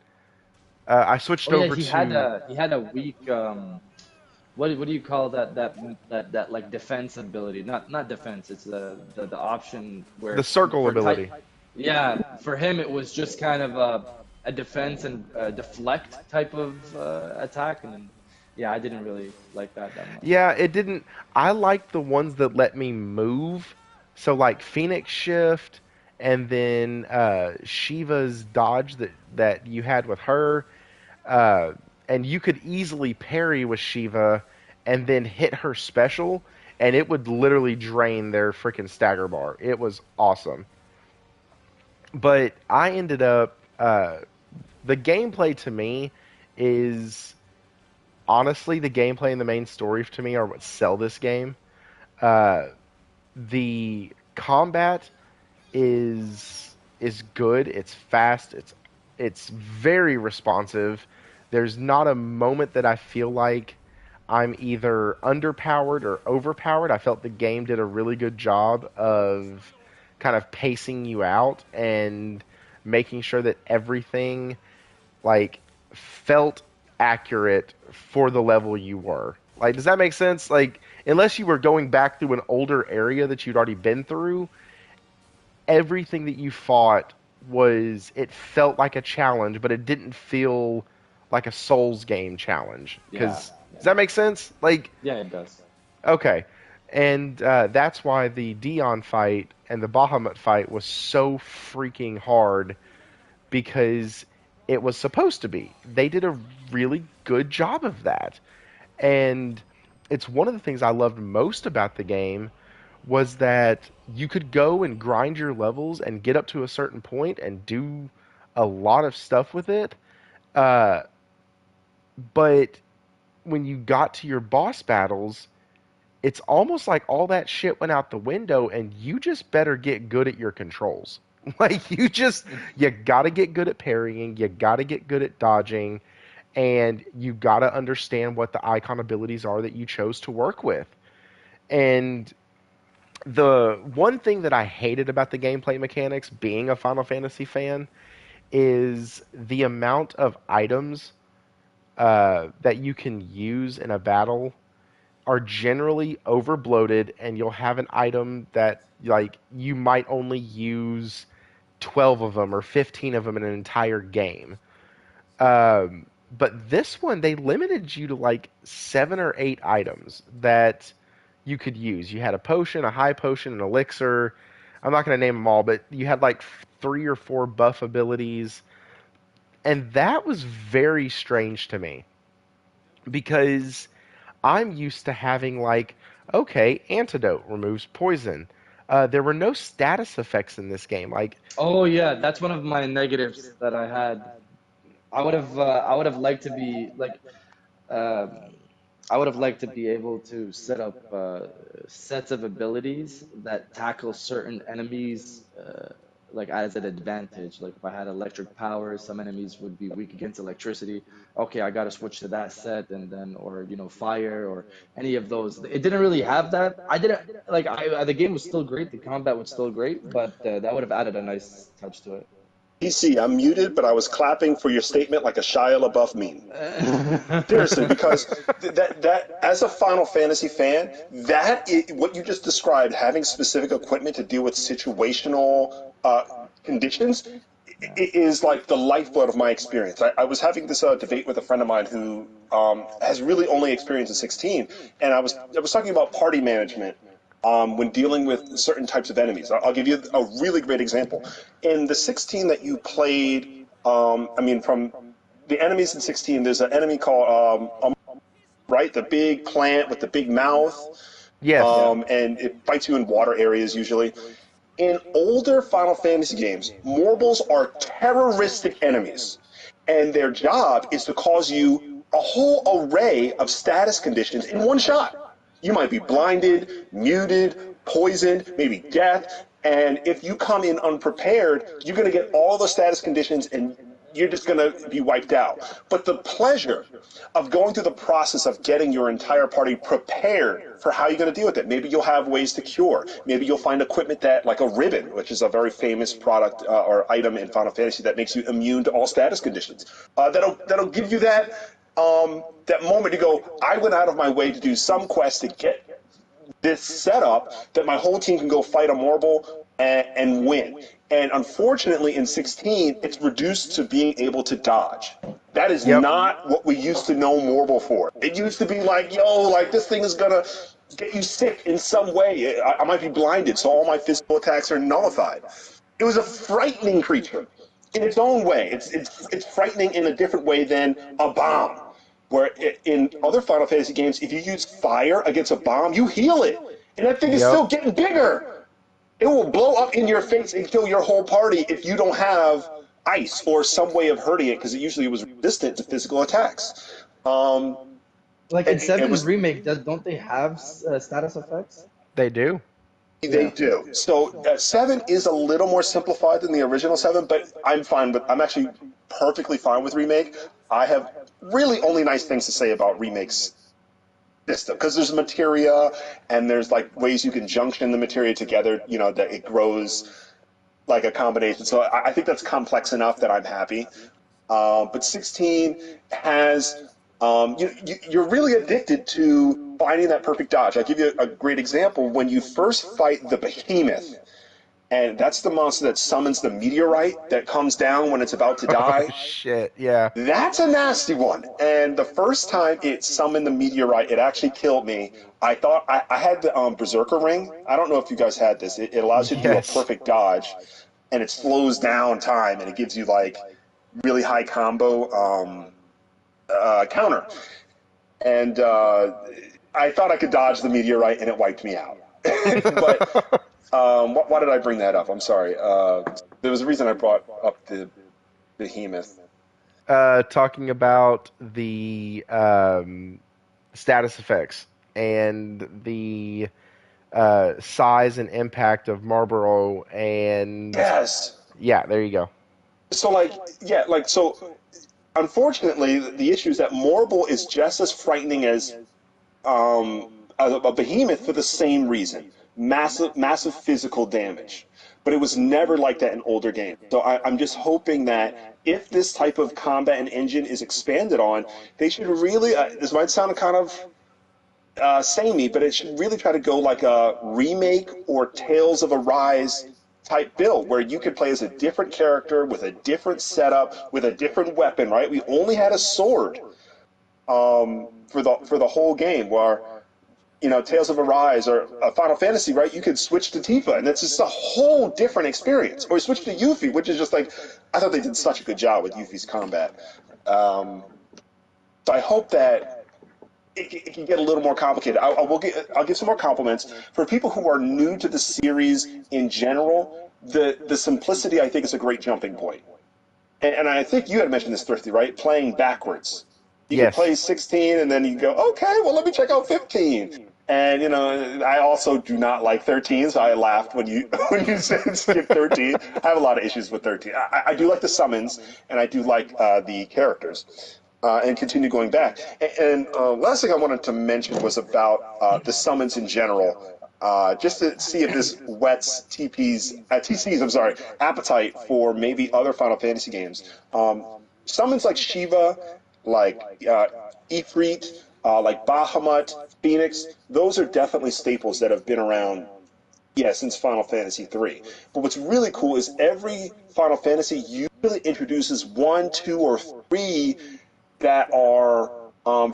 I switched Oh yeah, over to he had a weak what do you call that like defense ability? Not defense. It's the option the where circle for type. ability. Yeah, for him it was just kind of a defense and deflect type of attack, and then yeah, I didn't really like that much. Yeah, it didn't. I liked the ones that let me move. So like Phoenix Shift, and then Shiva's dodge that you had with her. Uh, and you could easily parry with Shiva and then hit her special, and it would literally drain their freaking stagger bar. It was awesome. But I ended up the gameplay to me is honestly the gameplay and the main story to me are what sell this game. Uh, the combat is good. It's fast. It's very responsive. There's not a moment that I feel like I'm either underpowered or overpowered. I felt the game did a really good job of kind of pacing you out and making sure that everything like felt accurate for the level you were. Like, does that make sense? Like, unless you were going back through an older area that you'd already been through, everything that you fought was it felt like a challenge, but it didn't feel like a Souls game challenge. Yeah, Because does yeah, that make sense? Like, yeah, it does. okay, and that's why the Dion fight and the Bahamut fight was so freaking hard because it was supposed to be. They did a really good job of that, and it's one of the things I loved most about the game was that you could go and grind your levels and get up to a certain point and do a lot of stuff with it. Uh, but when you got to your boss battles, it's almost like all that shit went out the window and you just better get good at your controls. Like you got to get good at parrying, you got to get good at dodging, and you got to understand what the icon abilities are that you chose to work with. And the one thing that I hated about the gameplay mechanics, being a Final Fantasy fan, is the amount of items that you can use in a battle are generally over bloated, and you'll have an item that like you might only use 12 of them or 15 of them in an entire game. But this one, they limited you to like 7 or 8 items that you could use. You had a potion, a high potion, an elixir. I'm not going to name them all, but you had like 3 or 4 buff abilities. And that was very strange to me because I'm used to having like, okay, antidote removes poison. There were no status effects in this game. Like, Oh yeah, that's one of my negatives that I had. I would have liked to be like um I would have liked to be able to set up sets of abilities that tackle certain enemies like as an advantage. Like if I had electric power, some enemies would be weak against electricity. Okay, I got to switch to that set, and then or fire or any of those. It didn't really have that. I didn't like the game was still great, the combat was still great, but that would have added a nice touch to PC, I'm muted, but I was clapping for your statement like a Shia LaBeouf meme. Seriously, it. because that as a Final Fantasy fan, what you just described, having specific equipment to deal with situational conditions, Yeah. is like the lifeblood of my experience. I was having this debate with a friend of mine who has really only experience in 16, and I was talking about party management when dealing with certain types of enemies. I'll give you a really great example. In the 16 that you played, I mean, from the enemies in 16, there's an enemy called right, the big plant with the big mouth, yes, Yeah. and it fights you in water areas usually. In older Final Fantasy games, Morbles are terroristic enemies, and their job is to cause you a whole array of status conditions in one shot. You might be blinded, muted, poisoned, maybe death, and if you come in unprepared, you're going to get all the status conditions and you're just going to be wiped out. But the pleasure of going through the process of getting your entire party prepared for how you're going to deal with it. Maybe you'll have ways to cure. Maybe you'll find equipment that, like a ribbon, which is a very famous product or item in Final Fantasy that makes you immune to all status conditions. That'll give you that moment to go, I went out of my way to do some quest to get this setup that my whole team can go fight a Morble and win. And unfortunately, in 16, it's reduced to being able to dodge. That is not what we used to know Morble for. It used to be like, yo, like this thing is gonna get you sick in some way. I might be blinded, so all my physical attacks are nullified. It was a frightening creature in its own way. It's frightening in a different way than a bomb. Where in other Final Fantasy games, if you use fire against a bomb, you heal it. And that thing is still getting bigger. It will blow up in your face and kill your whole party if you don't have ice or some way of hurting it, because it usually was resistant to physical attacks. Like in 7's remake, don't they have status effects? They do. They do. So 7 is a little more simplified than the original 7, but I'm actually perfectly fine with remake. I have really only nice things to say about remakes system, because there's materia and there's like ways you can junction the materia together, that it grows like a combination. So I think that's complex enough that I'm happy. But 16 has you're really addicted to finding that perfect dodge. I'll give you a great example. When you first fight the behemoth, and that's the monster that summons the meteorite that comes down when it's about to die. Oh, shit, yeah. That's a nasty one. And the first time it summoned the meteorite, it actually killed me. I thought I had the Berserker ring. I don't know if you guys had this. It allows you to do a perfect dodge, and it slows down time, and it gives you like really high combo counter. And I thought I could dodge the meteorite, and it wiped me out. But why did I bring that up? I'm sorry. There was a reason I brought up the behemoth. Talking about the status effects and the size and impact of Marlboro, and yeah, there you go. So unfortunately, the issue is that Morble is just as frightening as a behemoth for the same reason. Massive physical damage. But it was never like that in older games. So I'm just hoping that if this type of combat and engine is expanded on, they should really, this might sound kind of samey, but it should really try to go like a remake or Tales of Arise type build, where you could play as a different character with a different setup, with a different weapon, right? We only had a sword for the whole game, where Tales of Arise or Final Fantasy, right? You could switch to Tifa, and it's just a whole different experience. Or switch to Yuffie, which is just like, I thought they did such a good job with Yuffie's combat. So I hope that it can get a little more complicated. I'll give some more compliments. For people who are new to the series in general, the simplicity, I think, is a great jumping point. And I think you had mentioned this, Thrifty, right? Playing backwards. You can play 16, and then you go, okay, well, let me check out 15. And, I also do not like 13, so I laughed when you said skip 13. I have a lot of issues with 13. I do like the summons, and I do like the characters, and continue going back. And last thing I wanted to mention was about the summons in general, just to see if this whets TC's appetite for maybe other Final Fantasy games. Summons like Shiva, like Ifrit, like Bahamut, Phoenix, those are definitely staples that have been around, since Final Fantasy III. But what's really cool is every Final Fantasy usually introduces 1, 2, or 3 that are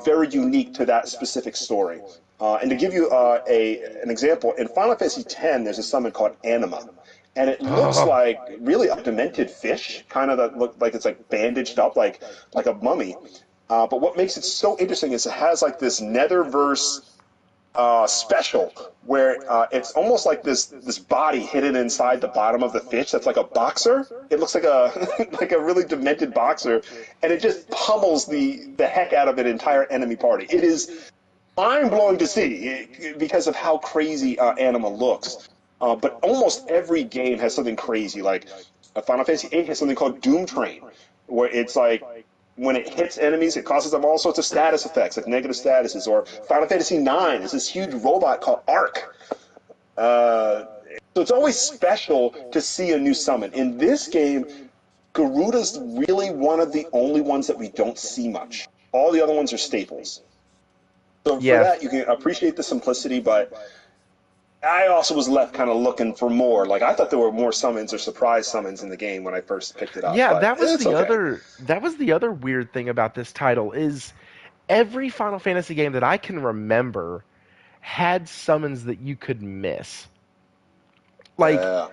very unique to that specific story. And to give you an example, in Final Fantasy X, there's a summon called Anima. And it looks like really a demented fish, kind of that look like it's like bandaged up like a mummy. But what makes it so interesting is it has like this Netherverse special where it's almost like this body hidden inside the bottom of the fish that's like a boxer. It looks like a like a really demented boxer, and it just pummels the heck out of an entire enemy party. It is mind blowing to see because of how crazy Anima looks. But almost every game has something crazy. Like Final Fantasy VIII has something called Doom Train, where it's like when it hits enemies, it causes them all sorts of status effects, like negative statuses. Or Final Fantasy IX is this huge robot called Arc. So it's always special to see a new summon. In this game, Garuda's really one of the only ones that we don't see much. All the other ones are staples. So for Yeah. that, you can appreciate the simplicity, but I also was left kind of looking for more. Like, I thought there were more summons or surprise summons in the game when I first picked it up, Yeah, but it's okay. that was the other weird thing about this title is every Final Fantasy game that I can remember had summons that you could miss. Like, Yeah.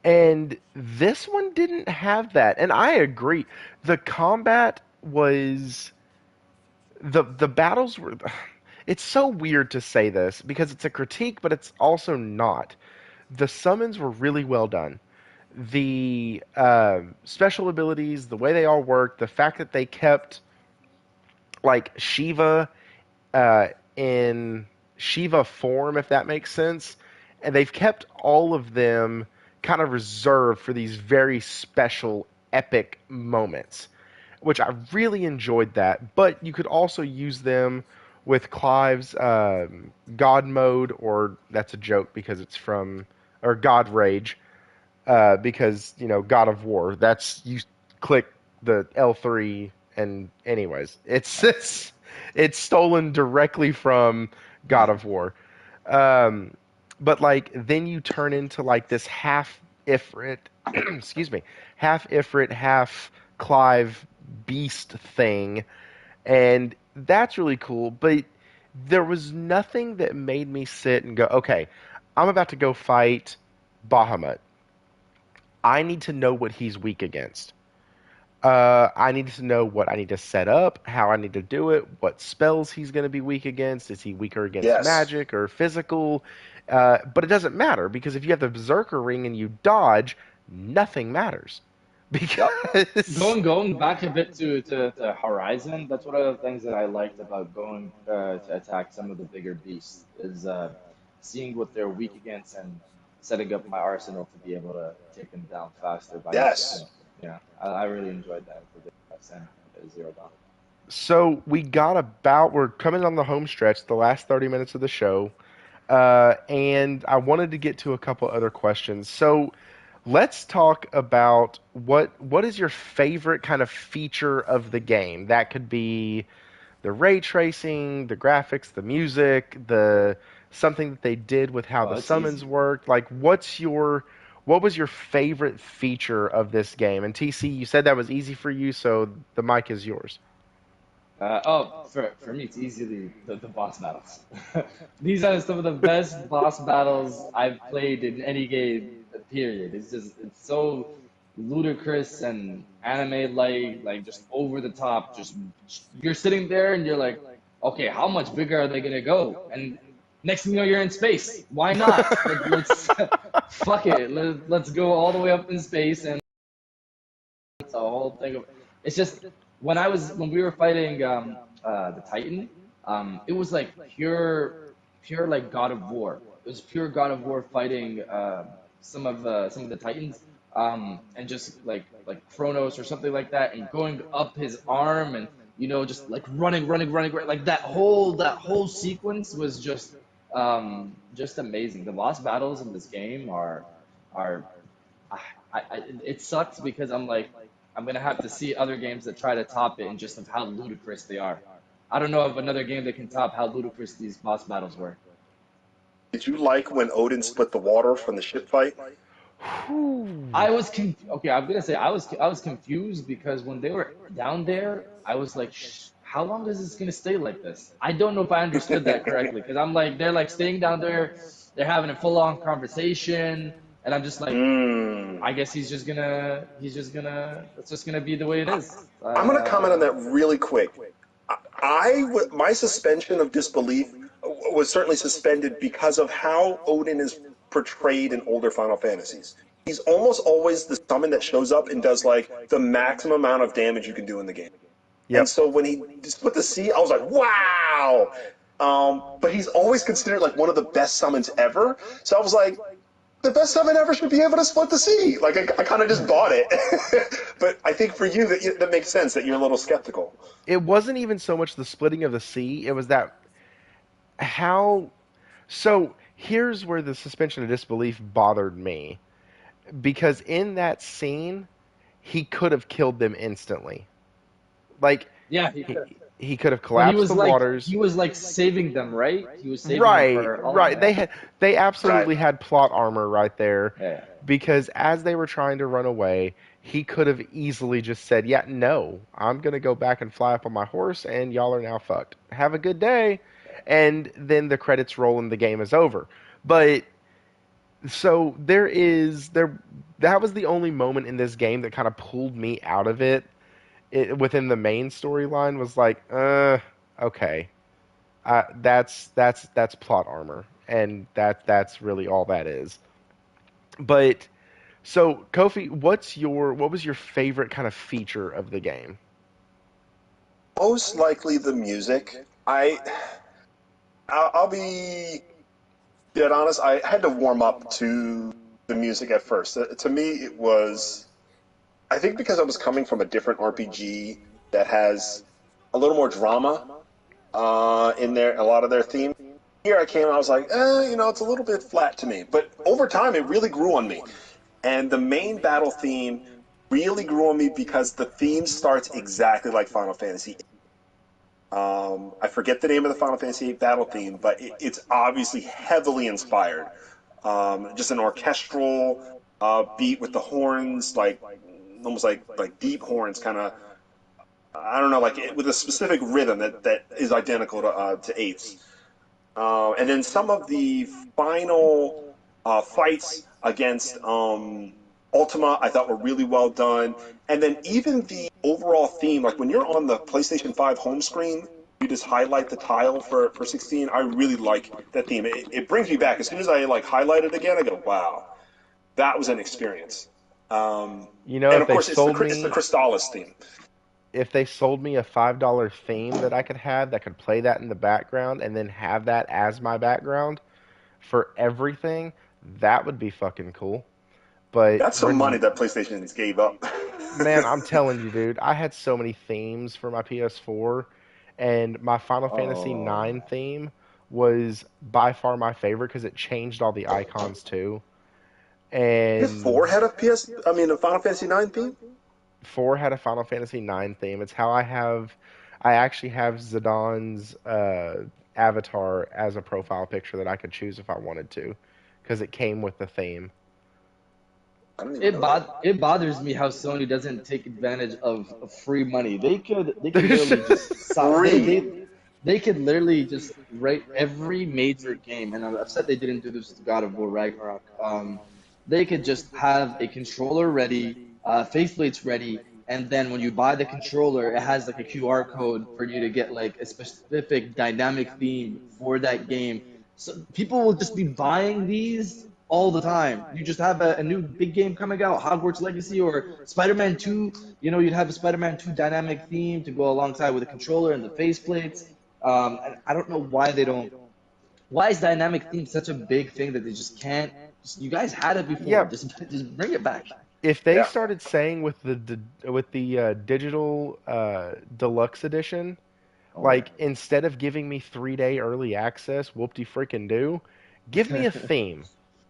and this one didn't have that. And I agree. The combat was the battles were it's so weird to say this because it's a critique, but it's also not. The summons were really well done. The special abilities, the way they all worked, the fact that they kept like Shiva uh, in Shiva form, if that makes sense, and they've kept all of them kind of reserved for these very special, epic moments, which I really enjoyed that. But you could also use them with Clive's God mode, or that's a joke because it's from, or God Rage, because God of War. That's you click the L3, and anyways, it's stolen directly from God of War. Um, but like then you turn into like this half Ifrit, excuse me, half Ifrit, half Clive beast thing, and that's really cool. But there was nothing that made me sit and go, okay, I'm about to go fight Bahamut. I need to know what he's weak against. I need to know what I need to set up, how I need to do it, what spells he's going to be weak against. Is he weaker against Yes. magic or physical? But it doesn't matter because if you have the Berserker ring and you dodge, nothing matters. Yep. Because Going back a bit to Horizon, that's one of the things that I liked about going to attack some of the bigger beasts is seeing what they're weak against and setting up my arsenal to be able to take them down faster by Yes. using. Yeah, I really enjoyed that for the and Zero Dawn. we're coming on the home stretch, the last 30 minutes of the show, and I wanted to get to a couple other questions. So let's talk about what is your favorite kind of feature of the game. That could be the ray tracing, the graphics, the music, the something that they did with how Oh, the it's summons easy. worked. Like, what was your favorite feature of this game? And TC, you said that was easy for you, so the mic is yours. For me, it's easily the boss battles. These are some of the best boss battles I've played in any game, period. It's so ludicrous and anime-like, just over the top. Just you're sitting there and you're like, okay, how much bigger are they gonna go? And next thing you know, you're in space. Why not? Let's fuck it. Let's go all the way up in space and it's a whole thing of it's just when we were fighting the Titan, it was like pure like God of War. It was pure God of War fighting some of the Titans, and just like Kronos or something like that, and going up his arm and just like running, like that whole sequence was just amazing. The boss battles in this game are it sucks because I'm gonna have to see other games that try to top it and just of how ludicrous they are. I don't know of another game that can top how ludicrous these boss battles were. Did you like when Odin split the water from the ship fight? Whew. Okay. I'm gonna say I was confused because when they were down there, I was like, how long is this gonna stay like this? I don't know if I understood that correctly because I'm like they're like staying down there, they're having a full-on conversation, and I'm just like, Mm. I guess it's just gonna be the way it is. I'm going to comment on that really quick. My suspension of disbelief was certainly suspended because of how Odin is portrayed in older Final Fantasies. He's almost always the summon that shows up and does like the maximum amount of damage you can do in the game. And Yep. so when he split the sea, I was like, wow. But he's always considered like one of the best summons ever. So I was like, the best summon ever should be able to split the sea. Like I kind of just bought it. But I think for you that makes sense that you're a little skeptical. It wasn't even so much the splitting of the sea, it was that how so here's where the suspension of disbelief bothered me because in that scene he could have killed them instantly. Like Yeah, he he could have but collapsed the waters. he was like saving them, right? He was saving them Right, for all right. that. They Right. absolutely had plot armor right there Yeah. because as they were trying to run away, he could have easily just said, "Yeah, no, I'm gonna go back and fly up on my horse, and y'all are now fucked. Have a good day," and then the credits roll and the game is over. But so there that was the only moment in this game that kind of pulled me out of it. It within the main storyline was like, okay. That's plot armor, and that's really all that is. But so Kofi, what was your favorite kind of feature of the game? Most likely the music. I'll be dead honest. I had to warm up to the music at first. To me, it was. I think because I was coming from a different RPG that has a little more drama in there, a lot of their theme. Here I came, and I was like, it's a little bit flat to me. But over time, it really grew on me. And the main battle theme really grew on me because the theme starts exactly like Final Fantasy. I forget the name of the Final Fantasy VIII battle theme, but it's obviously heavily inspired. Just an orchestral beat with the horns, like almost like deep horns, kind of. I don't know, like with a specific rhythm that is identical to eights. And then some of the final fights against Ultima, I thought were really well done. And then even the overall theme, like when you're on the PlayStation 5 home screen, you just highlight the tile for 16. I really like that theme. It brings me back. As soon as I like highlight it again, I go, wow, that was an experience. You know, And if of they course, sold it's the me Crystallis theme. if they sold me a $5 theme that I could have that could play that in the background and then have that as my background for everything, that would be fucking cool. But That's some money that PlayStation gave up. man, I'm telling you, dude, I had so many themes for my PS4, and my Final Fantasy Oh. IX theme was by far my favorite because it changed all the icons too. And PS4 had a Final Fantasy 9 theme? 4 had a Final Fantasy IX theme. It's how I actually have Zidane avatar as a profile picture that I could choose if I wanted to, because it came with the theme. I don't even know that. It bothers me how Sony doesn't take advantage of free money. They could literally just Free. they could literally just write every major game, and I'm upset they didn't do this with God of War Ragnarok. They could just have a controller ready, faceplates ready, and then when you buy the controller, it has like a QR code for you to get like a specific dynamic theme for that game. So people will just be buying these all the time. You just have a new big game coming out, Hogwarts Legacy or Spider-Man 2. You know, you'd have a Spider-Man 2 dynamic theme to go alongside with the controller and the faceplates. And I don't know why they don't. Why is dynamic theme such a big thing that they just can't? You guys had it before. Yeah, Just bring it back. if they Yeah. started saying with the digital deluxe edition, Oh like instead of giving me 3-day early access, whoop de freaking do, give me a yeah. theme.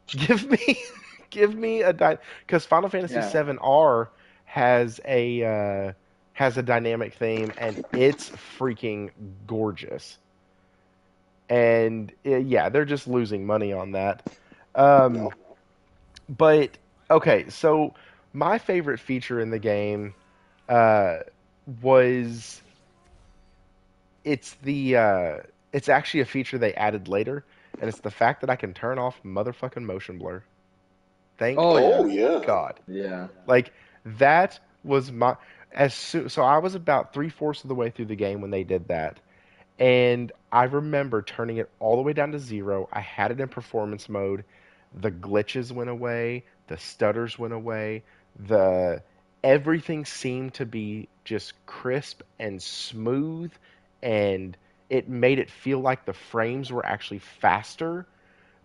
Give me give me because Final Fantasy Yeah. VII-R has a dynamic theme and it's freaking gorgeous. And yeah, they're just losing money on that. Um, No. but okay, so my favorite feature in the game uh, was it's actually a feature they added later, and it's the fact that I can turn off motherfucking motion blur. Thank Oh Oh yeah. yeah. God. Yeah. Like that was so I was about 3/4 of the way through the game when they did that, and I remember turning it all the way down to 0. I had it in performance mode. The glitches went away, the stutters went away, the everything seemed to be just crisp and smooth, and it made it feel like the frames were actually faster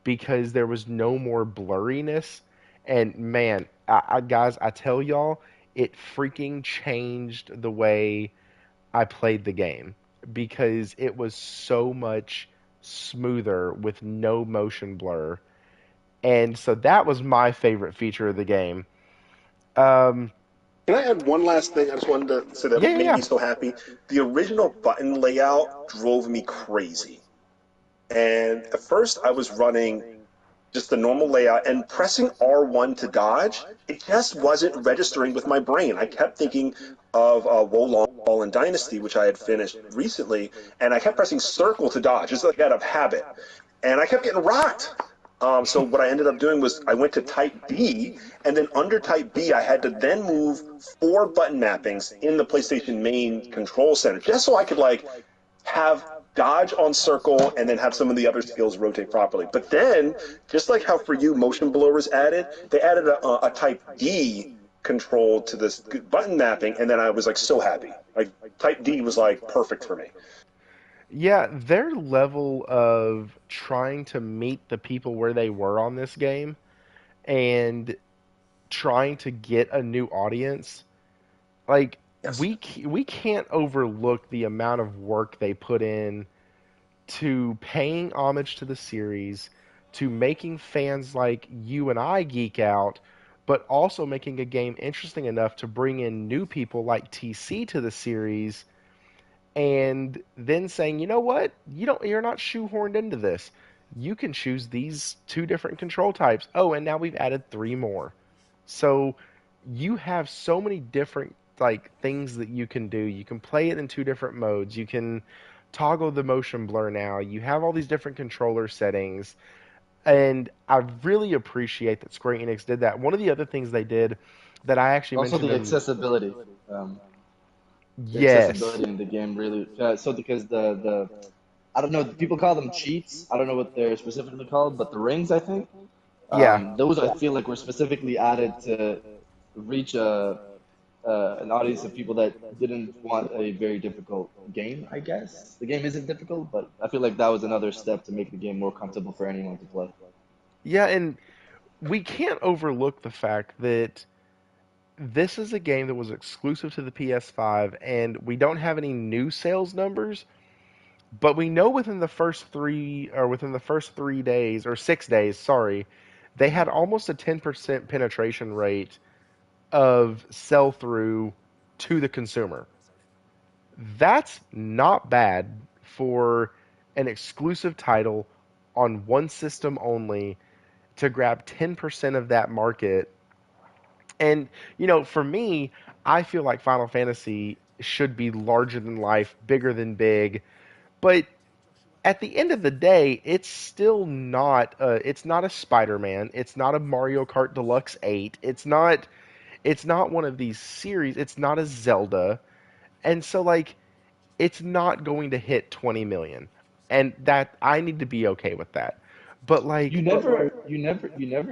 because there was no more blurriness. And man, guys, I tell y'all, it freaking changed the way I played the game because it was so much smoother with no motion blur. And so that was my favorite feature of the game. Um, Can I add one last thing? I just wanted to say that yeah, yeah, made yeah. me so happy. The original button layout drove me crazy. And at first, I was running just the normal layout and pressing R1 to dodge. It just wasn't registering with my brain. I kept thinking of Wolong and Dynasty, which I had finished recently, and I kept pressing circle to dodge, just like out of habit. And I kept getting rocked. So what I ended up doing was I went to type B, and then under type B, I had to then move 4 button mappings in the PlayStation main control center, just so I could like have dodge on circle and then have some of the other skills rotate properly. But then, just like how for you motion blur was added, they added a type D control to this button mapping, and then I was like so happy. Like type D was like perfect for me. Yeah, their level of trying to meet the people where they were on this game and trying to get a new audience, like Yes. we can't overlook the amount of work they put in to paying homage to the series, to making fans like you and I geek out, but also making a game interesting enough to bring in new people like TC to the series, and then saying, you know what, you're not shoehorned into this. You can choose these 2 different control types. Oh, and now we've added 3 more. So you have so many different like things that you can do. You can play it in 2 different modes. You can toggle the motion blur now. You have all these different controller settings. And I really appreciate that Square Enix did that. One of the other things they did that I actually Also, mentioned the in accessibility. Um, the yes. accessibility in the game really. So because the I don't know, people call them cheats. I don't know what they're specifically called, but the rings, I think, Yeah. those I feel like were specifically added to reach an audience of people that didn't want a very difficult game, I guess. The game isn't difficult, but I feel like that was another step to make the game more comfortable for anyone to play. Yeah, and we can't overlook the fact that this is a game that was exclusive to the PS5 and we don't have any new sales numbers, but we know within the first 3 days or 6 days, sorry, they had almost a 10% penetration rate of sell through to the consumer. That's not bad for an exclusive title on one system only to grab 10% of that market. And, for me, I feel like Final Fantasy should be larger than life, bigger than big, but at the end of the day, it's still not it's not a Spider-Man, it's not a Mario Kart Deluxe 8, it's not one of these series, it's not a Zelda. And so like it's not going to hit 20 million. And that I need to be okay with that. But like You never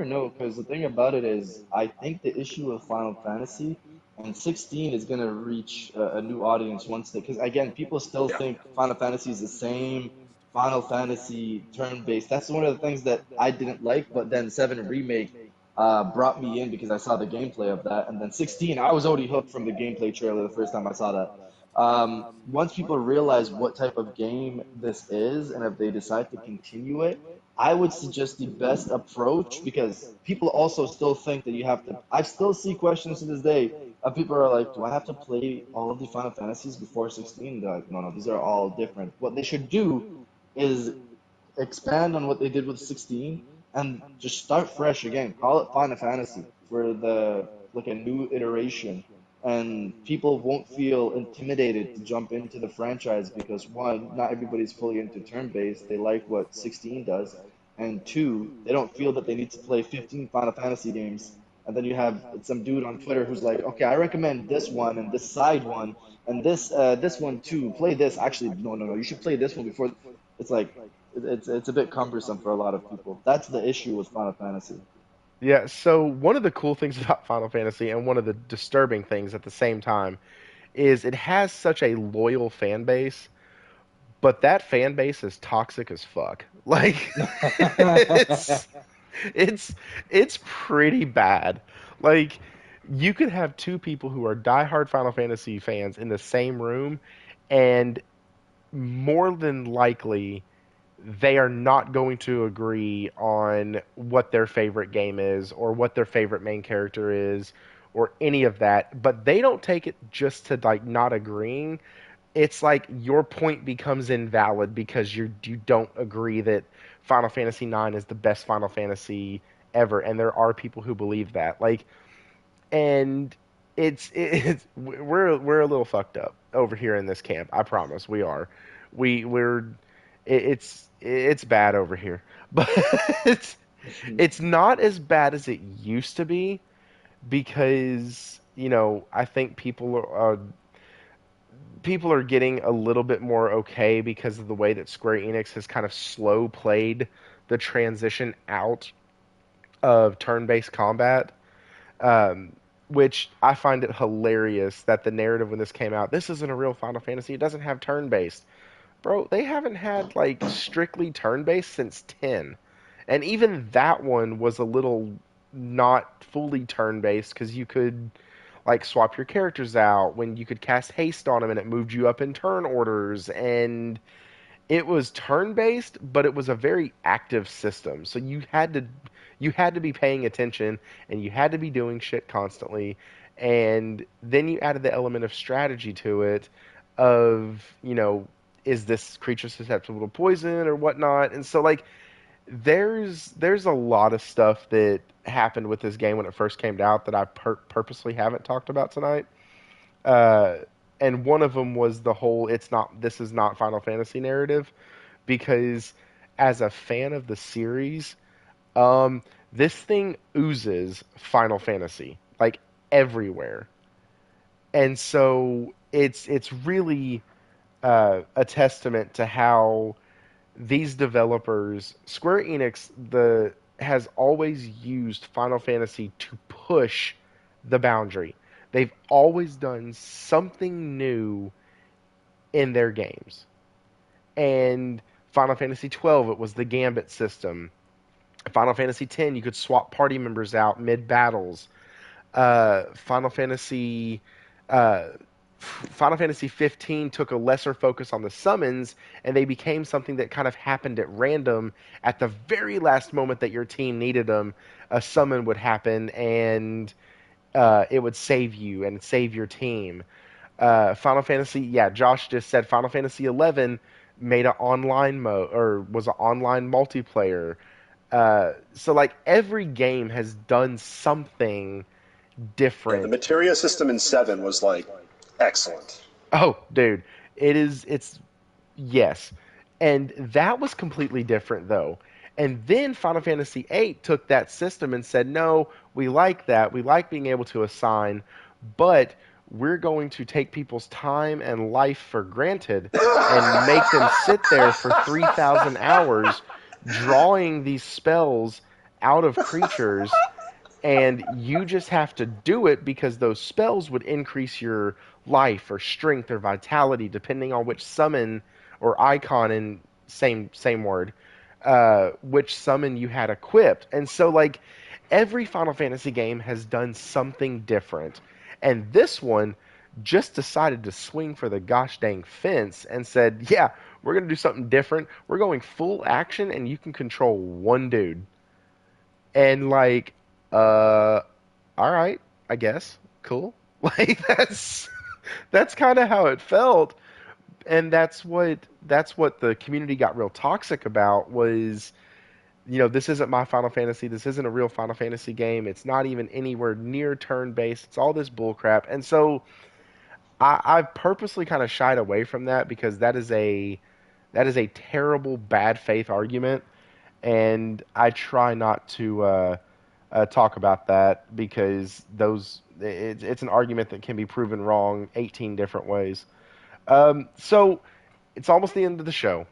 know, because the thing about it is, I think the issue of Final Fantasy and 16 is gonna reach a new audience once they, because again, people still Yeah. think Final Fantasy is the same Final Fantasy turn-based. That's one of the things that I didn't like, but then 7 Remake brought me in because I saw the gameplay of that, and then 16, I was already hooked from the gameplay trailer the first time I saw that. Once people realize what type of game this is, and if they decide to continue it, I would suggest the best approach, because people also still think that you have to. I still see questions to this day of people are like, do I have to play all of the Final Fantasies before 16? They're like, no, no, these are all different. What they should do is expand on what they did with 16 and just start fresh again. Call it Final Fantasy for the like a new iteration, and people won't feel intimidated to jump into the franchise because one, not everybody's fully into turn-based. They like what 16 does, and two, they don't feel that they need to play 15 Final Fantasy games. And then you have some dude on Twitter who's like, okay, I recommend this one and this side one and this one too. Play this. Actually, no, no, no. You should play this one before. It's like it's a bit cumbersome for a lot of people. That's the issue with Final Fantasy. Yeah, so one of the cool things about Final Fantasy and one of the disturbing things at the same time is it has such a loyal fan base, but that fan base is toxic as fuck. Like it's it's it's pretty bad. Like you could have two people who are diehard Final Fantasy fans in the same room, and more than likely they are not going to agree on what their favorite game is or what their favorite main character is or any of that, but they don't take it just to like not agreeing. It's like your point becomes invalid because you don't agree that Final Fantasy IX is the best Final Fantasy ever, and there are people who believe that. Like, and it's we're a little fucked up over here in this camp. I promise we are. We're it's bad over here, but it's it's not as bad as it used to be because I think people are getting a little bit more okay because of the way that Square Enix has kind of slow played the transition out of turn-based combat, um, which I find it hilarious that the narrative when this came out, this isn't a real Final Fantasy. It doesn't have turn-based. Bro, they haven't had like strictly turn-based since 10. And even that one was a little not fully turn-based because you could like swap your characters out when you could cast haste on them and it moved you up in turn orders, and it was turn-based, but it was a very active system. So you had to be paying attention and you had to be doing shit constantly. And then you added the element of strategy to it of, is this creature susceptible to poison or whatnot? And so like there's a lot of stuff that happened with this game when it first came out that I purposely haven't talked about tonight. Uh, and one of them was the whole this is not Final Fantasy narrative because as a fan of the series, this thing oozes Final Fantasy like everywhere. And so it's really a testament to how these developers, Square Enix, has always used Final Fantasy to push the boundary. They've always done something new in their games. And Final Fantasy 12, it was the Gambit system. Final Fantasy 10, you could swap party members out mid battles. Final Fantasy uh, Final Fantasy 15 took a lesser focus on the summons, and they became something that kind of happened at random at the very last moment that your team needed them. A summon would happen, and it would save you and save your team. Final Fantasy, yeah, Josh just said Final Fantasy 11 made an online mode or was an online multiplayer. So like every game has done something Yeah, the different. materia system in 7 was like excellent. Oh, dude, it's yes. And that was completely different though. And then Final Fantasy VIII took that system and said, "No, we like that. We like being able to assign, but we're going to take people's time and life for granted and make them sit there for 3,000 hours drawing these spells out of creatures, and you just have to do it because those spells would increase your life or strength or vitality depending on which summon or icon in same word, which summon you had equipped. And so like every Final Fantasy game has done something different, and this one just decided to swing for the gosh dang fence and said, yeah, we're going to do something different. We're going full action and you can control one dude. And like, uh, all right, I guess, cool. Like that's kind of how it felt, and that's what the community got real toxic about was, this isn't my Final Fantasy. This isn't a real Final Fantasy game. It's not even anywhere near turn based. It's all this bull crap. And so I've purposely kind of shied away from that because that is a terrible bad faith argument, and I try not to talk about that because it's an argument that can be proven wrong 18 different ways. So it's almost the end of the show.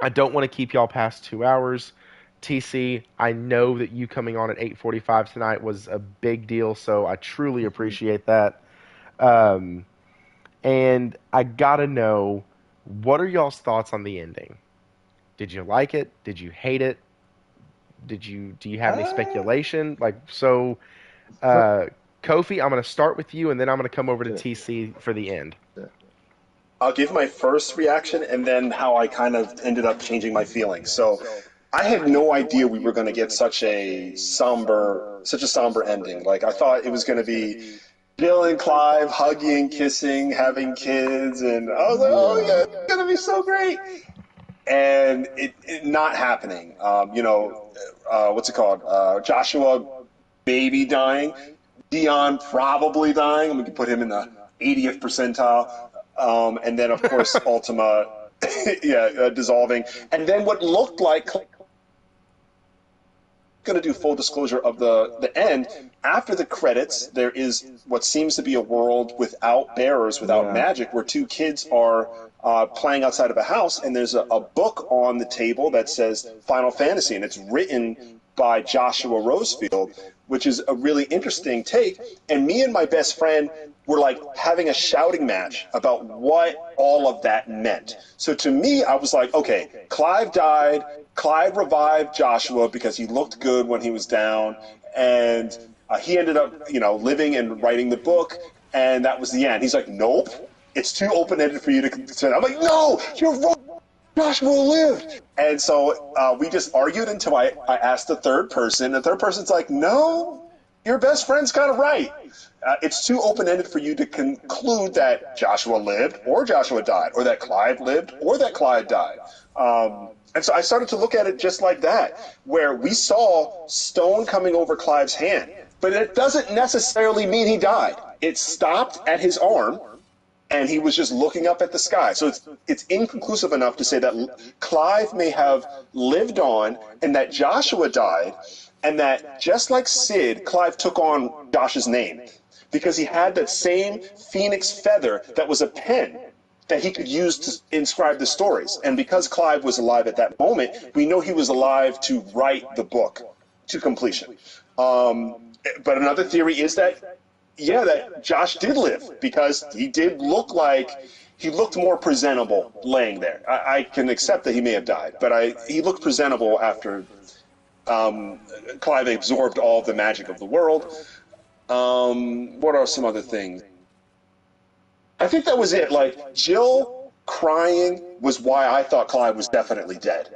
I don't want to keep y'all past 2 hours. TC, I know that you coming on at 8:45 tonight was a big deal, so I truly appreciate that. Um, and I gotta know, what are y'all's thoughts on the ending? Did you like it? Did you hate it? Do you have any Uh, speculation? Like, so, for, uh, Kofi, I'm gonna start with you, and then I'm gonna come over to sure, TC for the end. sure. I'll give my first reaction and then how I kind of ended up changing my feelings. So I had no idea we were going to get such a somber ending. Like I thought it was going to be Bill and Clive hugging, kissing, having kids, and I was like, oh Yeah, yeah, it's going to be so great. And it not happening. What's it called? Joshua baby dying, Dion probably dying. We can put him in the 80th percentile. And then, of course, Ultima, yeah, dissolving. And then what looked like going to do full disclosure of the end. After the credits, there is what seems to be a world without bearers, without yeah, magic, where two kids are playing outside of a house, and there's a book on the table that says Final Fantasy, and it's written by Joshua Rosefield, which is a really interesting take. And me and my best friend were like having a shouting match about what all of that meant. So to me, I was like, okay, Clive died. Clive revived Joshua because he looked good when he was down, and he ended up, living and writing the book, and that was the end. He's like, nope, it's too open-ended for you to consider. I'm like, no, you're wrong. Joshua lived. And so we just argued until I asked the third person. The third person's like, no, your best friend's kind of right. It's too open-ended for you to conclude that Joshua lived or Joshua died, or that Clive lived or that Clive died. And so I started to look at it just like that, where we saw stone coming over Clive's hand, but it doesn't necessarily mean he died. It stopped at his arm, and he was just looking up at the sky. So it's inconclusive enough to say that Clive may have lived on, and that Joshua died, and that just like Sid, Clive took on Josh's name because he had that same phoenix feather that was a pen that he could use to inscribe the stories. And because Clive was alive at that moment, we know he was alive to write the book to completion. But another theory is that, yeah, that Josh did live because he did look like he looked more presentable laying there. I can accept that he may have died, but he looked presentable after Clive absorbed all of the magic of the world. What are some other things? I think that was it. Like, Jill crying was why I thought Clive was definitely dead.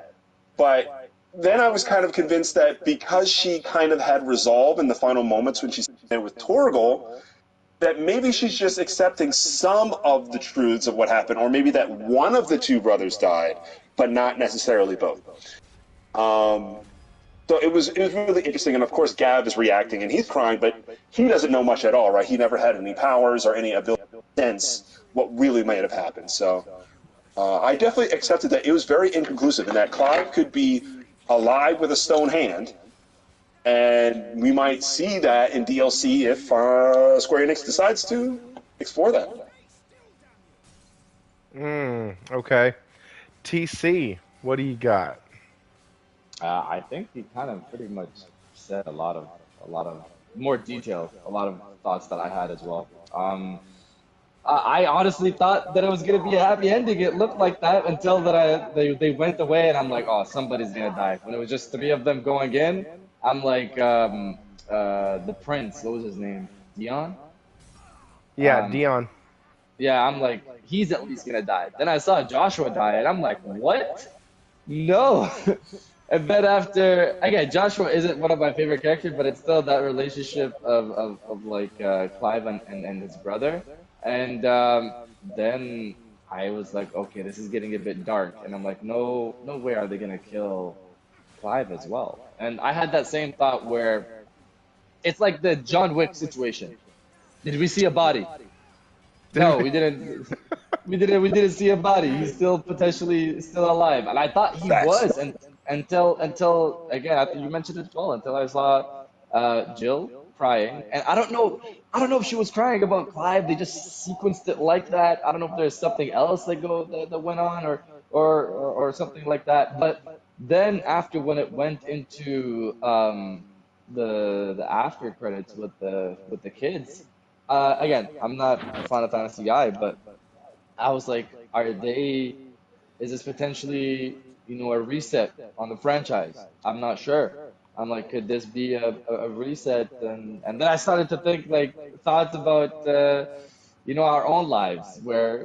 But then I was kind of convinced that because she kind of had resolve in the final moments when she's there with Torgal, that maybe she's just accepting some of the truths of what happened, or maybe that one of the two brothers died, but not necessarily both. Um, so it was really interesting, and of course Gav is reacting and he's crying, but he doesn't know much at all, right? He never had any powers or any ability to sense what really might have happened. So I definitely accepted that it was very inconclusive, and that Clive could be alive with a stone hand, and we might see that in DLC if Square Enix decides to explore that. Okay. TC, what do you got? I think he kind of pretty much said a lot of more detail, a lot of thoughts that I had as well. I honestly thought that it was gonna be a happy ending. It looked like that until they went away, and I'm like, oh, somebody's gonna die. When it was just three of them going in, I'm like, the prince, what was his name? Dion? Yeah, Um, Dion. yeah, I'm like, he's at least gonna die. Then I saw Joshua die, and I'm like, what? No. And then after, again, Joshua isn't one of my favorite characters, but it's still that relationship of like Clive and his brother. And then I was like, okay, this is getting a bit dark. And I'm like, no, no way are they gonna kill Clive as well. And I had that same thought where it's like the John Wick situation. Did we see a body? No, we didn't. We didn't see a body. He's still potentially still alive, and I thought he Facts. was, and until again, after you mentioned it as well, until I saw Jill crying, and I don't know if she was crying about Clive. They just sequenced it like that. I don't know if there's something else that went on, or or something like that. But then after when it went into the after credits with the kids, again, I'm not a Final Fantasy guy, but I was like, are they? Is this potentially, a reset on the franchise? I'm not sure. I'm like, could this be a reset? And then I started to think like thoughts about our own lives, where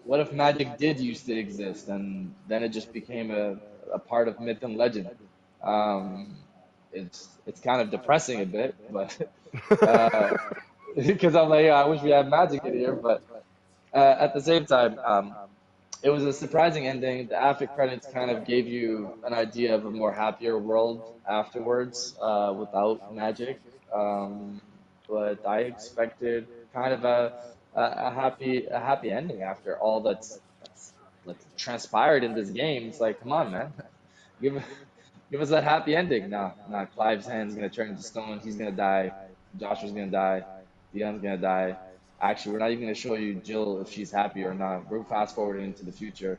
what if magic did used to exist, and then it just became a part of myth and legend. Um, it's kind of depressing a bit, but uh, because I'm like, yeah, I wish we had magic in here, but at the same time, it was a surprising ending. The after credits kind of gave you an idea of a more happier world afterwards, without magic. Um, but I expected kind of a happy ending after all that's like transpired in this game. It's like, come on, man, give give us that happy ending. Nah, nah. Clive's hand's gonna turn into stone. He's gonna die. Joshua's gonna die. Dion's gonna die. Actually, we're not even gonna show you Jill if she's happy or not. We're fast forwarding into the future.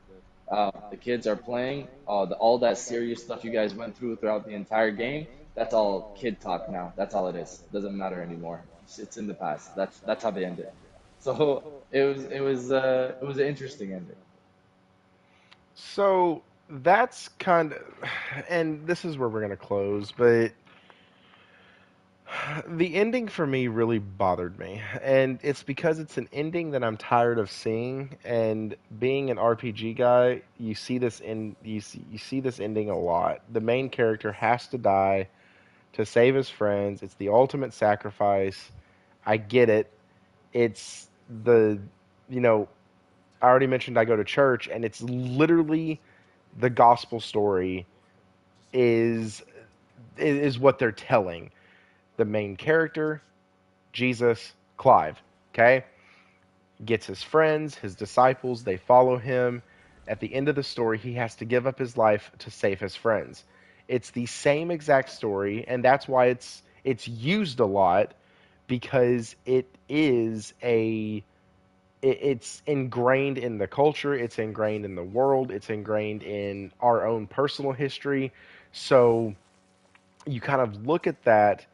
The kids are playing. All that serious stuff you guys went through throughout the entire game. That's all kid talk now. That's all it is. Doesn't matter anymore. It's in the past. That's how they end it. So it was an interesting ending. So that's kind of, and this is where we're going to close, but the ending for me really bothered me. And it's because it's an ending that I'm tired of seeing. And being an RPG guy, you see this ending a lot. The main character has to die to save his friends. It's the ultimate sacrifice. I get it. It's the, you know, I already mentioned I go to church, and it's literally the gospel story is is what they're telling. The main character, Jesus, Clive, okay, gets his friends, his disciples, they follow him. At the end of the story, he has to give up his life to save his friends. It's the same exact story, and that's why it's used a lot, because it's ingrained in the culture, it's ingrained in the world, it's ingrained in our own personal history. So you kind of look at that,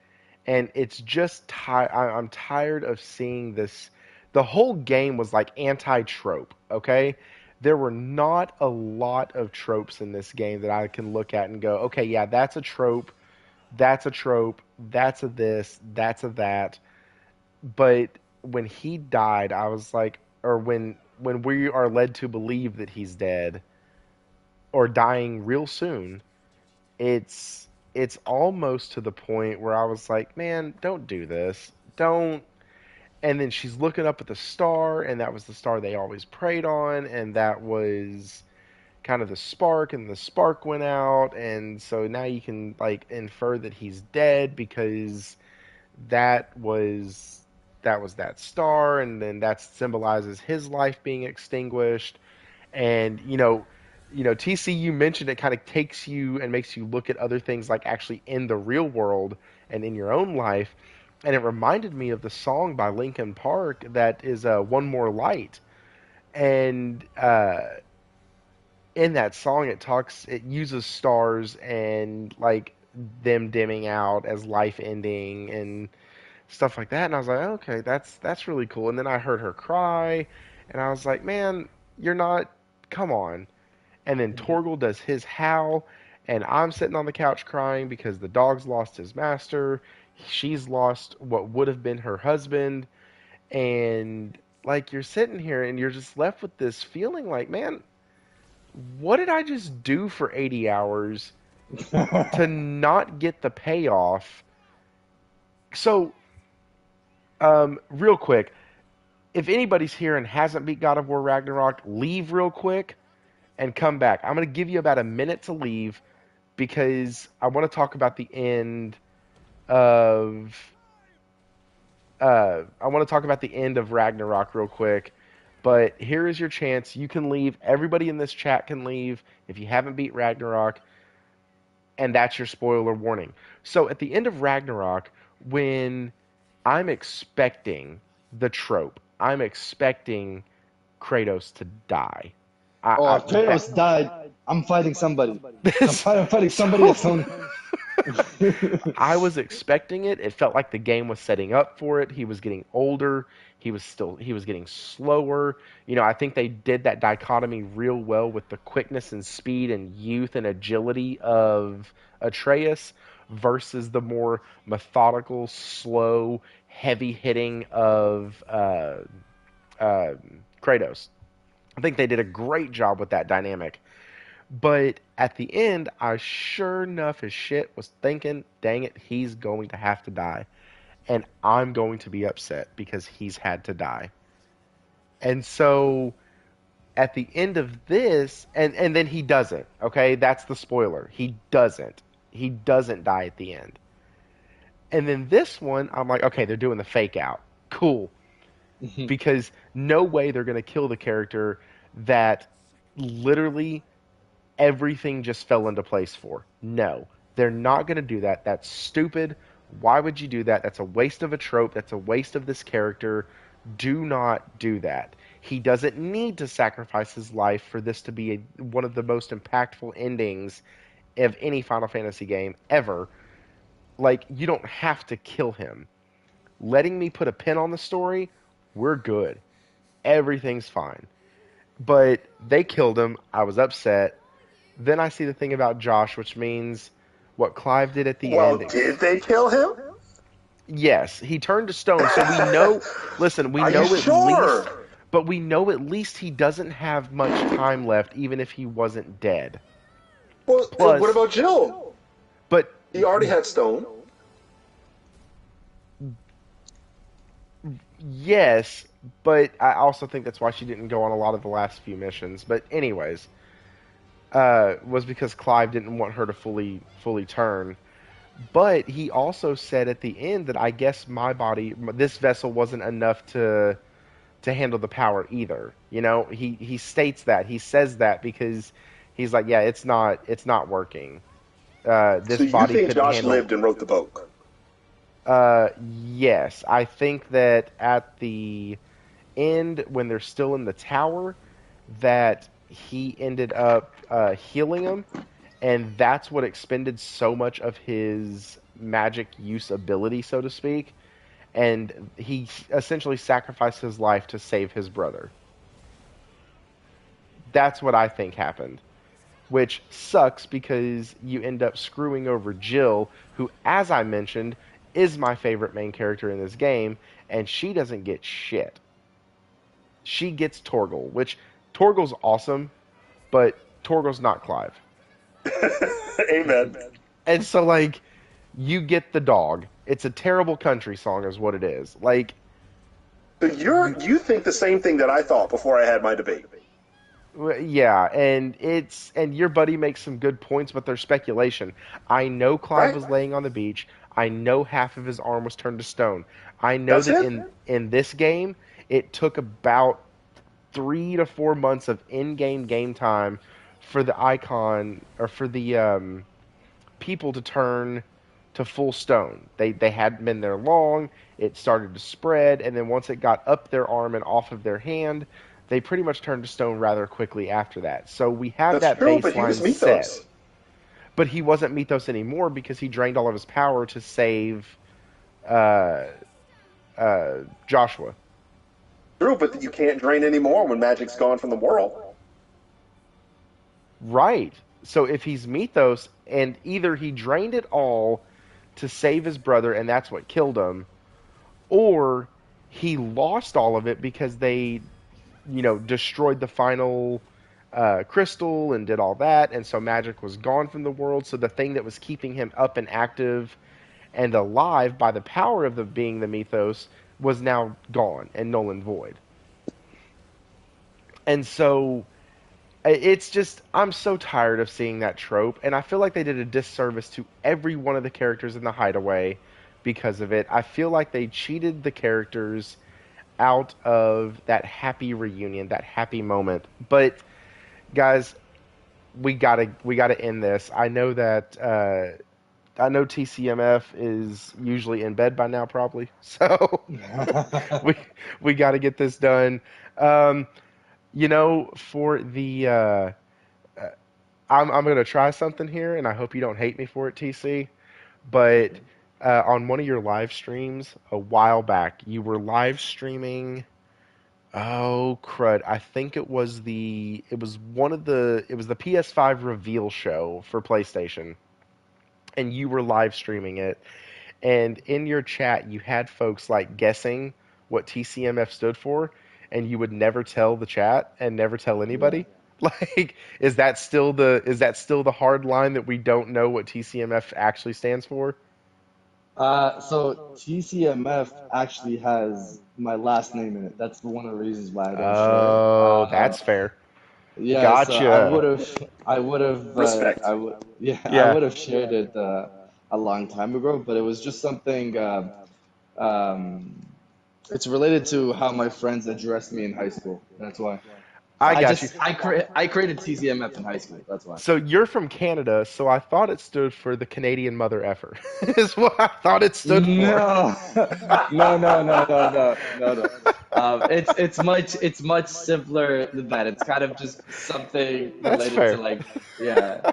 and it's just I'm tired of seeing this. The whole game was like anti-trope, okay? There were not a lot of tropes in this game that I can look at and go, okay, yeah, that's a trope, that's a trope, that's a this, that's a that. But when he died, I was like, or when we are led to believe that he's dead or dying real soon, it's almost to the point where I was like, man, don't do this. Don't. And then she's looking up at the star, and that was the star they always prayed on, and that was kind of the spark, and the spark went out, and so now you can like infer that he's dead because that was that star, and then that symbolizes his life being extinguished. And TC, you mentioned it kind of takes you and makes you look at other things like actually in the real world and in your own life. And it reminded me of the song by Linkin Park that is "One More Light." And in that song, it uses stars and like them dimming out as life ending and stuff like that. And I was like, okay, that's really cool. And then I heard her cry, and I was like, man, you're not. Come on. And then Torgal does his howl, and I'm sitting on the couch crying because the dog's lost his master. She's lost what would have been her husband. And like you're sitting here and you're just left with this feeling like, man, what did I just do for 80 hours to not get the payoff? So, real quick, if anybody's here and hasn't beat God of War Ragnarok, leave real quick and come back. I'm going to give you about a minute to leave because I want to talk about the end of I want to talk about the end of Ragnarok real quick. But here is your chance. You can leave. Everybody in this chat can leave if you haven't beat Ragnarok, and that's your spoiler warning. So at the end of Ragnarok, when I'm expecting the trope, I'm expecting Kratos to die. Oh, if That, Kratos died, I'm fighting somebody. this, I'm fighting somebody so that's on. I was expecting it. It felt like the game was setting up for it. He was getting older. He was getting slower. I think they did that dichotomy real well with the quickness and speed and youth and agility of Atreus versus the more methodical, slow, heavy hitting of uh, Kratos. I think they did a great job with that dynamic. But at the end, I sure enough as shit was thinking, dang it, he's going to have to die. And I'm going to be upset because he's had to die. And so at the end of this, and then he doesn't, okay? That's the spoiler. He doesn't. He doesn't die at the end. And then this one, I'm like, okay, they're doing the fake out. Cool. Because no way they're going to kill the character that literally everything just fell into place for. No, they're not going to do that. That's stupid. Why would you do that? That's a waste of a trope. That's a waste of this character. Do not do that. He doesn't need to sacrifice his life for this to be one of the most impactful endings of any Final Fantasy game ever. Like, you don't have to kill him. Letting me put a pin on the story, we're good. Everything's fine. But they killed him. I was upset. Then I see the thing about Josh, which means what Clive did at the Well, end. did they kill him? Yes, he turned to stone. So we know. Listen, we Are know you at least, sure? but we know at least he doesn't have much time left, even if he wasn't dead. Well, and what Plus, about Jill? but He already had stone. yes, but I also think that's why she didn't go on a lot of the last few missions. But anyways, was because Clive didn't want her to fully turn. But he also said at the end that I guess this vessel wasn't enough to handle the power either. He states that he says that because he's like, yeah, it's not working. So This you body think couldn't Josh handle. lived and wrote the book? Yes, I think that at the end when they're still in the tower, that he ended up healing him, and that's what expended so much of his magic use ability, so to speak. And he essentially sacrificed his life to save his brother. That's what I think happened, which sucks because you end up screwing over Jill, who, as I mentioned, is my favorite main character in this game, and she doesn't get shit. She gets Torgal, which Torgal's awesome, but Torgal's not Clive. Amen. And so, like, you get the dog. It's a terrible country song, is what it is. Like, So you think the same thing that I thought before I had my debate. yeah, and your buddy makes some good points, but they're speculation. I know Clive Right? was laying on the beach. I know half of his arm was turned to stone. I know That's that it? in this game, it took about 3 to 4 months of in-game game time for the icon or for the people to turn to full stone. They hadn't been there long. It started to spread, and then once it got up their arm and off of their hand, they pretty much turned to stone rather quickly after that. So we have That's that true, but he was baseline set. Mythos. But he wasn't Mythos anymore because he drained all of his power to save uh, Joshua. True, but you can't drain anymore when magic's gone from the world. Right. So if he's Mythos, and either he drained it all to save his brother, and that's what killed him, or he lost all of it because they, destroyed the final crystal and did all that, and so magic was gone from the world. So the thing that was keeping him up and active and alive by the power of being the Mythos was now gone and null and void. And so it's just, I'm so tired of seeing that trope, and I feel like they did a disservice to every one of the characters in the Hideaway because of it. I feel like they cheated the characters out of that happy reunion, that happy moment. But guys, we gotta end this. I know that I know TCMF is usually in bed by now, probably. So we we got to get this done. For the I'm gonna try something here, and I hope you don't hate me for it, TC. But on one of your live streams a while back, you were live streaming. Oh crud! I think it was the PS5 reveal show for PlayStation, and you were live streaming it. And in your chat, you had folks like guessing what TCMF stood for, and you would never tell the chat and never tell Yeah. anybody. Like, is that still the hard line that we don't know what TCMF actually stands for? So TCMF actually has my last name in it. That's one of the reasons why I don't share it. Oh, that's fair. Yeah, so Gotcha. Respect. yeah, I Yeah. would have shared it a long time ago, but it was just something. Um, it's related to how my friends addressed me in high school. That's why. I got you. I created TCMF in high school. That's why. So you're from Canada, so I thought it stood for the Canadian Mother Effer, is what I thought it stood for. No, no. It's much simpler than that. It's kind of just something That's related to fair. like, yeah.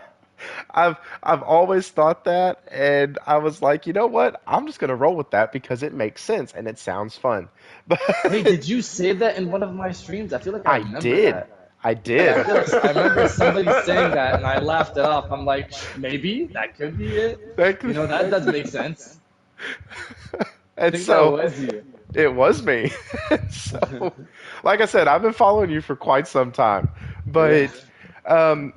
I've always thought that, and I was like, you know what? I'm just gonna roll with that because it makes sense and it sounds fun. But Hey, did you say that in one of my streams? I feel like I I remember did, that. I Yeah, did. I remember somebody saying that, and I laughed it off. I'm like, maybe that could be it. That You could- know, that does make sense. I and think that so was you. it was me. So, like I said, I've been following you for quite some time. Yeah. But,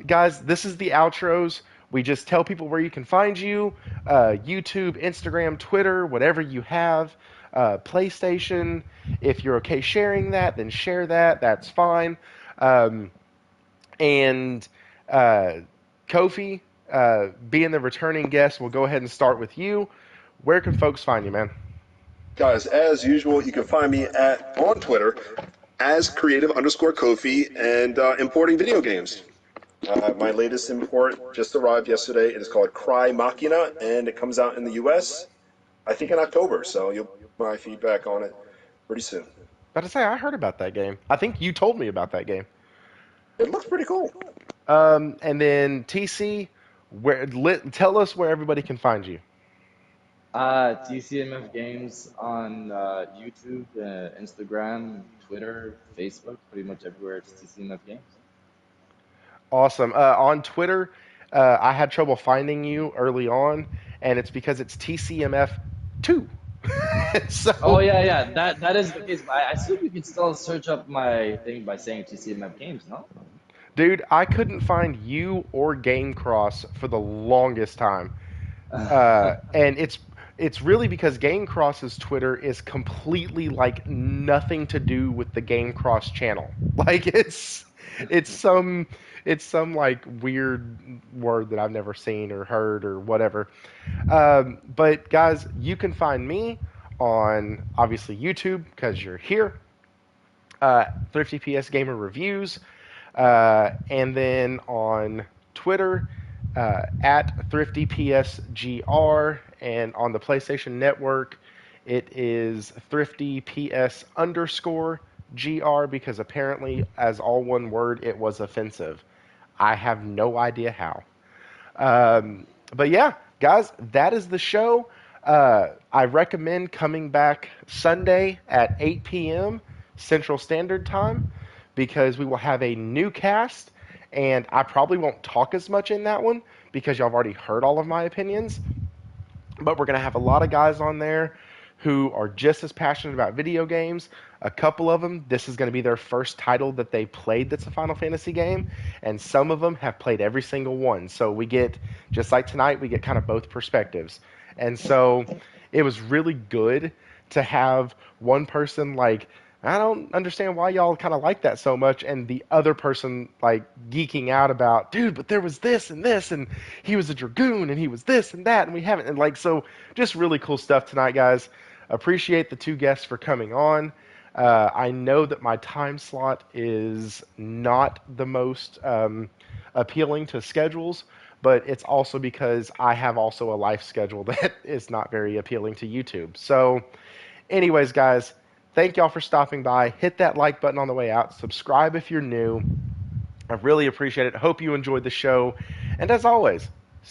guys, this is the outros. We just tell people where you can find you, YouTube, Instagram, Twitter, whatever you have, PlayStation. If you're okay sharing that, then share that. That's fine. Um, and uh, Kofi, being the returning guest, we'll go ahead and start with you. Where can folks find you, man? Guys, as usual, you can find me at on Twitter as creative_Kofi and importing video games. My latest import just arrived yesterday. It is called Cry Machina, and it comes out in the US, I think in October. So you'll get my feedback on it pretty soon. About to say, I heard about that game. I think you told me about that game. It looks pretty cool. And then TC, tell us where everybody can find you. TCMF Games on YouTube, Instagram, Twitter, Facebook, pretty much everywhere it's TCMF Games. Awesome. On Twitter, I had trouble finding you early on, and it's because it's TCMF2. Oh So, yeah, that is the case. But I assume you can still search up my thing by saying TCMF Games, no? dude, I couldn't find you or Game Cross for the longest time. And it's really because Game Cross's Twitter is completely like nothing to do with the Game Cross channel. Like it's some it's some like weird word that I've never seen or heard or whatever. But guys, you can find me on obviously YouTube because you're here. Thrifty PS Gamer Reviews, and then on Twitter at ThriftyPSGR, and on the PlayStation Network, it is ThriftyPS_GR because apparently, as all one word, it was offensive. I have no idea how. But yeah, guys, that is the show. I recommend coming back Sunday at 8 p.m. Central Standard Time because we will have a new cast, and I probably won't talk as much in that one because y'all have already heard all of my opinions. But we're going to have a lot of guys on there who are just as passionate about video games. A couple of them, this is going to be their first title that they played that's a Final Fantasy game, and some of them have played every single one. So we get, just like tonight, we get kind of both perspectives. And so it was really good to have one person like, I don't understand why y'all kind of like that so much, and the other person like geeking out about, dude, but there was this, and he was a dragoon, and he was this and that, and we haven't, and like, so just really cool stuff tonight, guys. Appreciate the two guests for coming on. I know that my time slot is not the most appealing to schedules, but it's also because I have also a life schedule that is not very appealing to YouTube. So, anyways, guys, Thank y'all for stopping by. Hit that like button on the way out. Subscribe if you're new. I really appreciate it. Hope you enjoyed the show. And as always,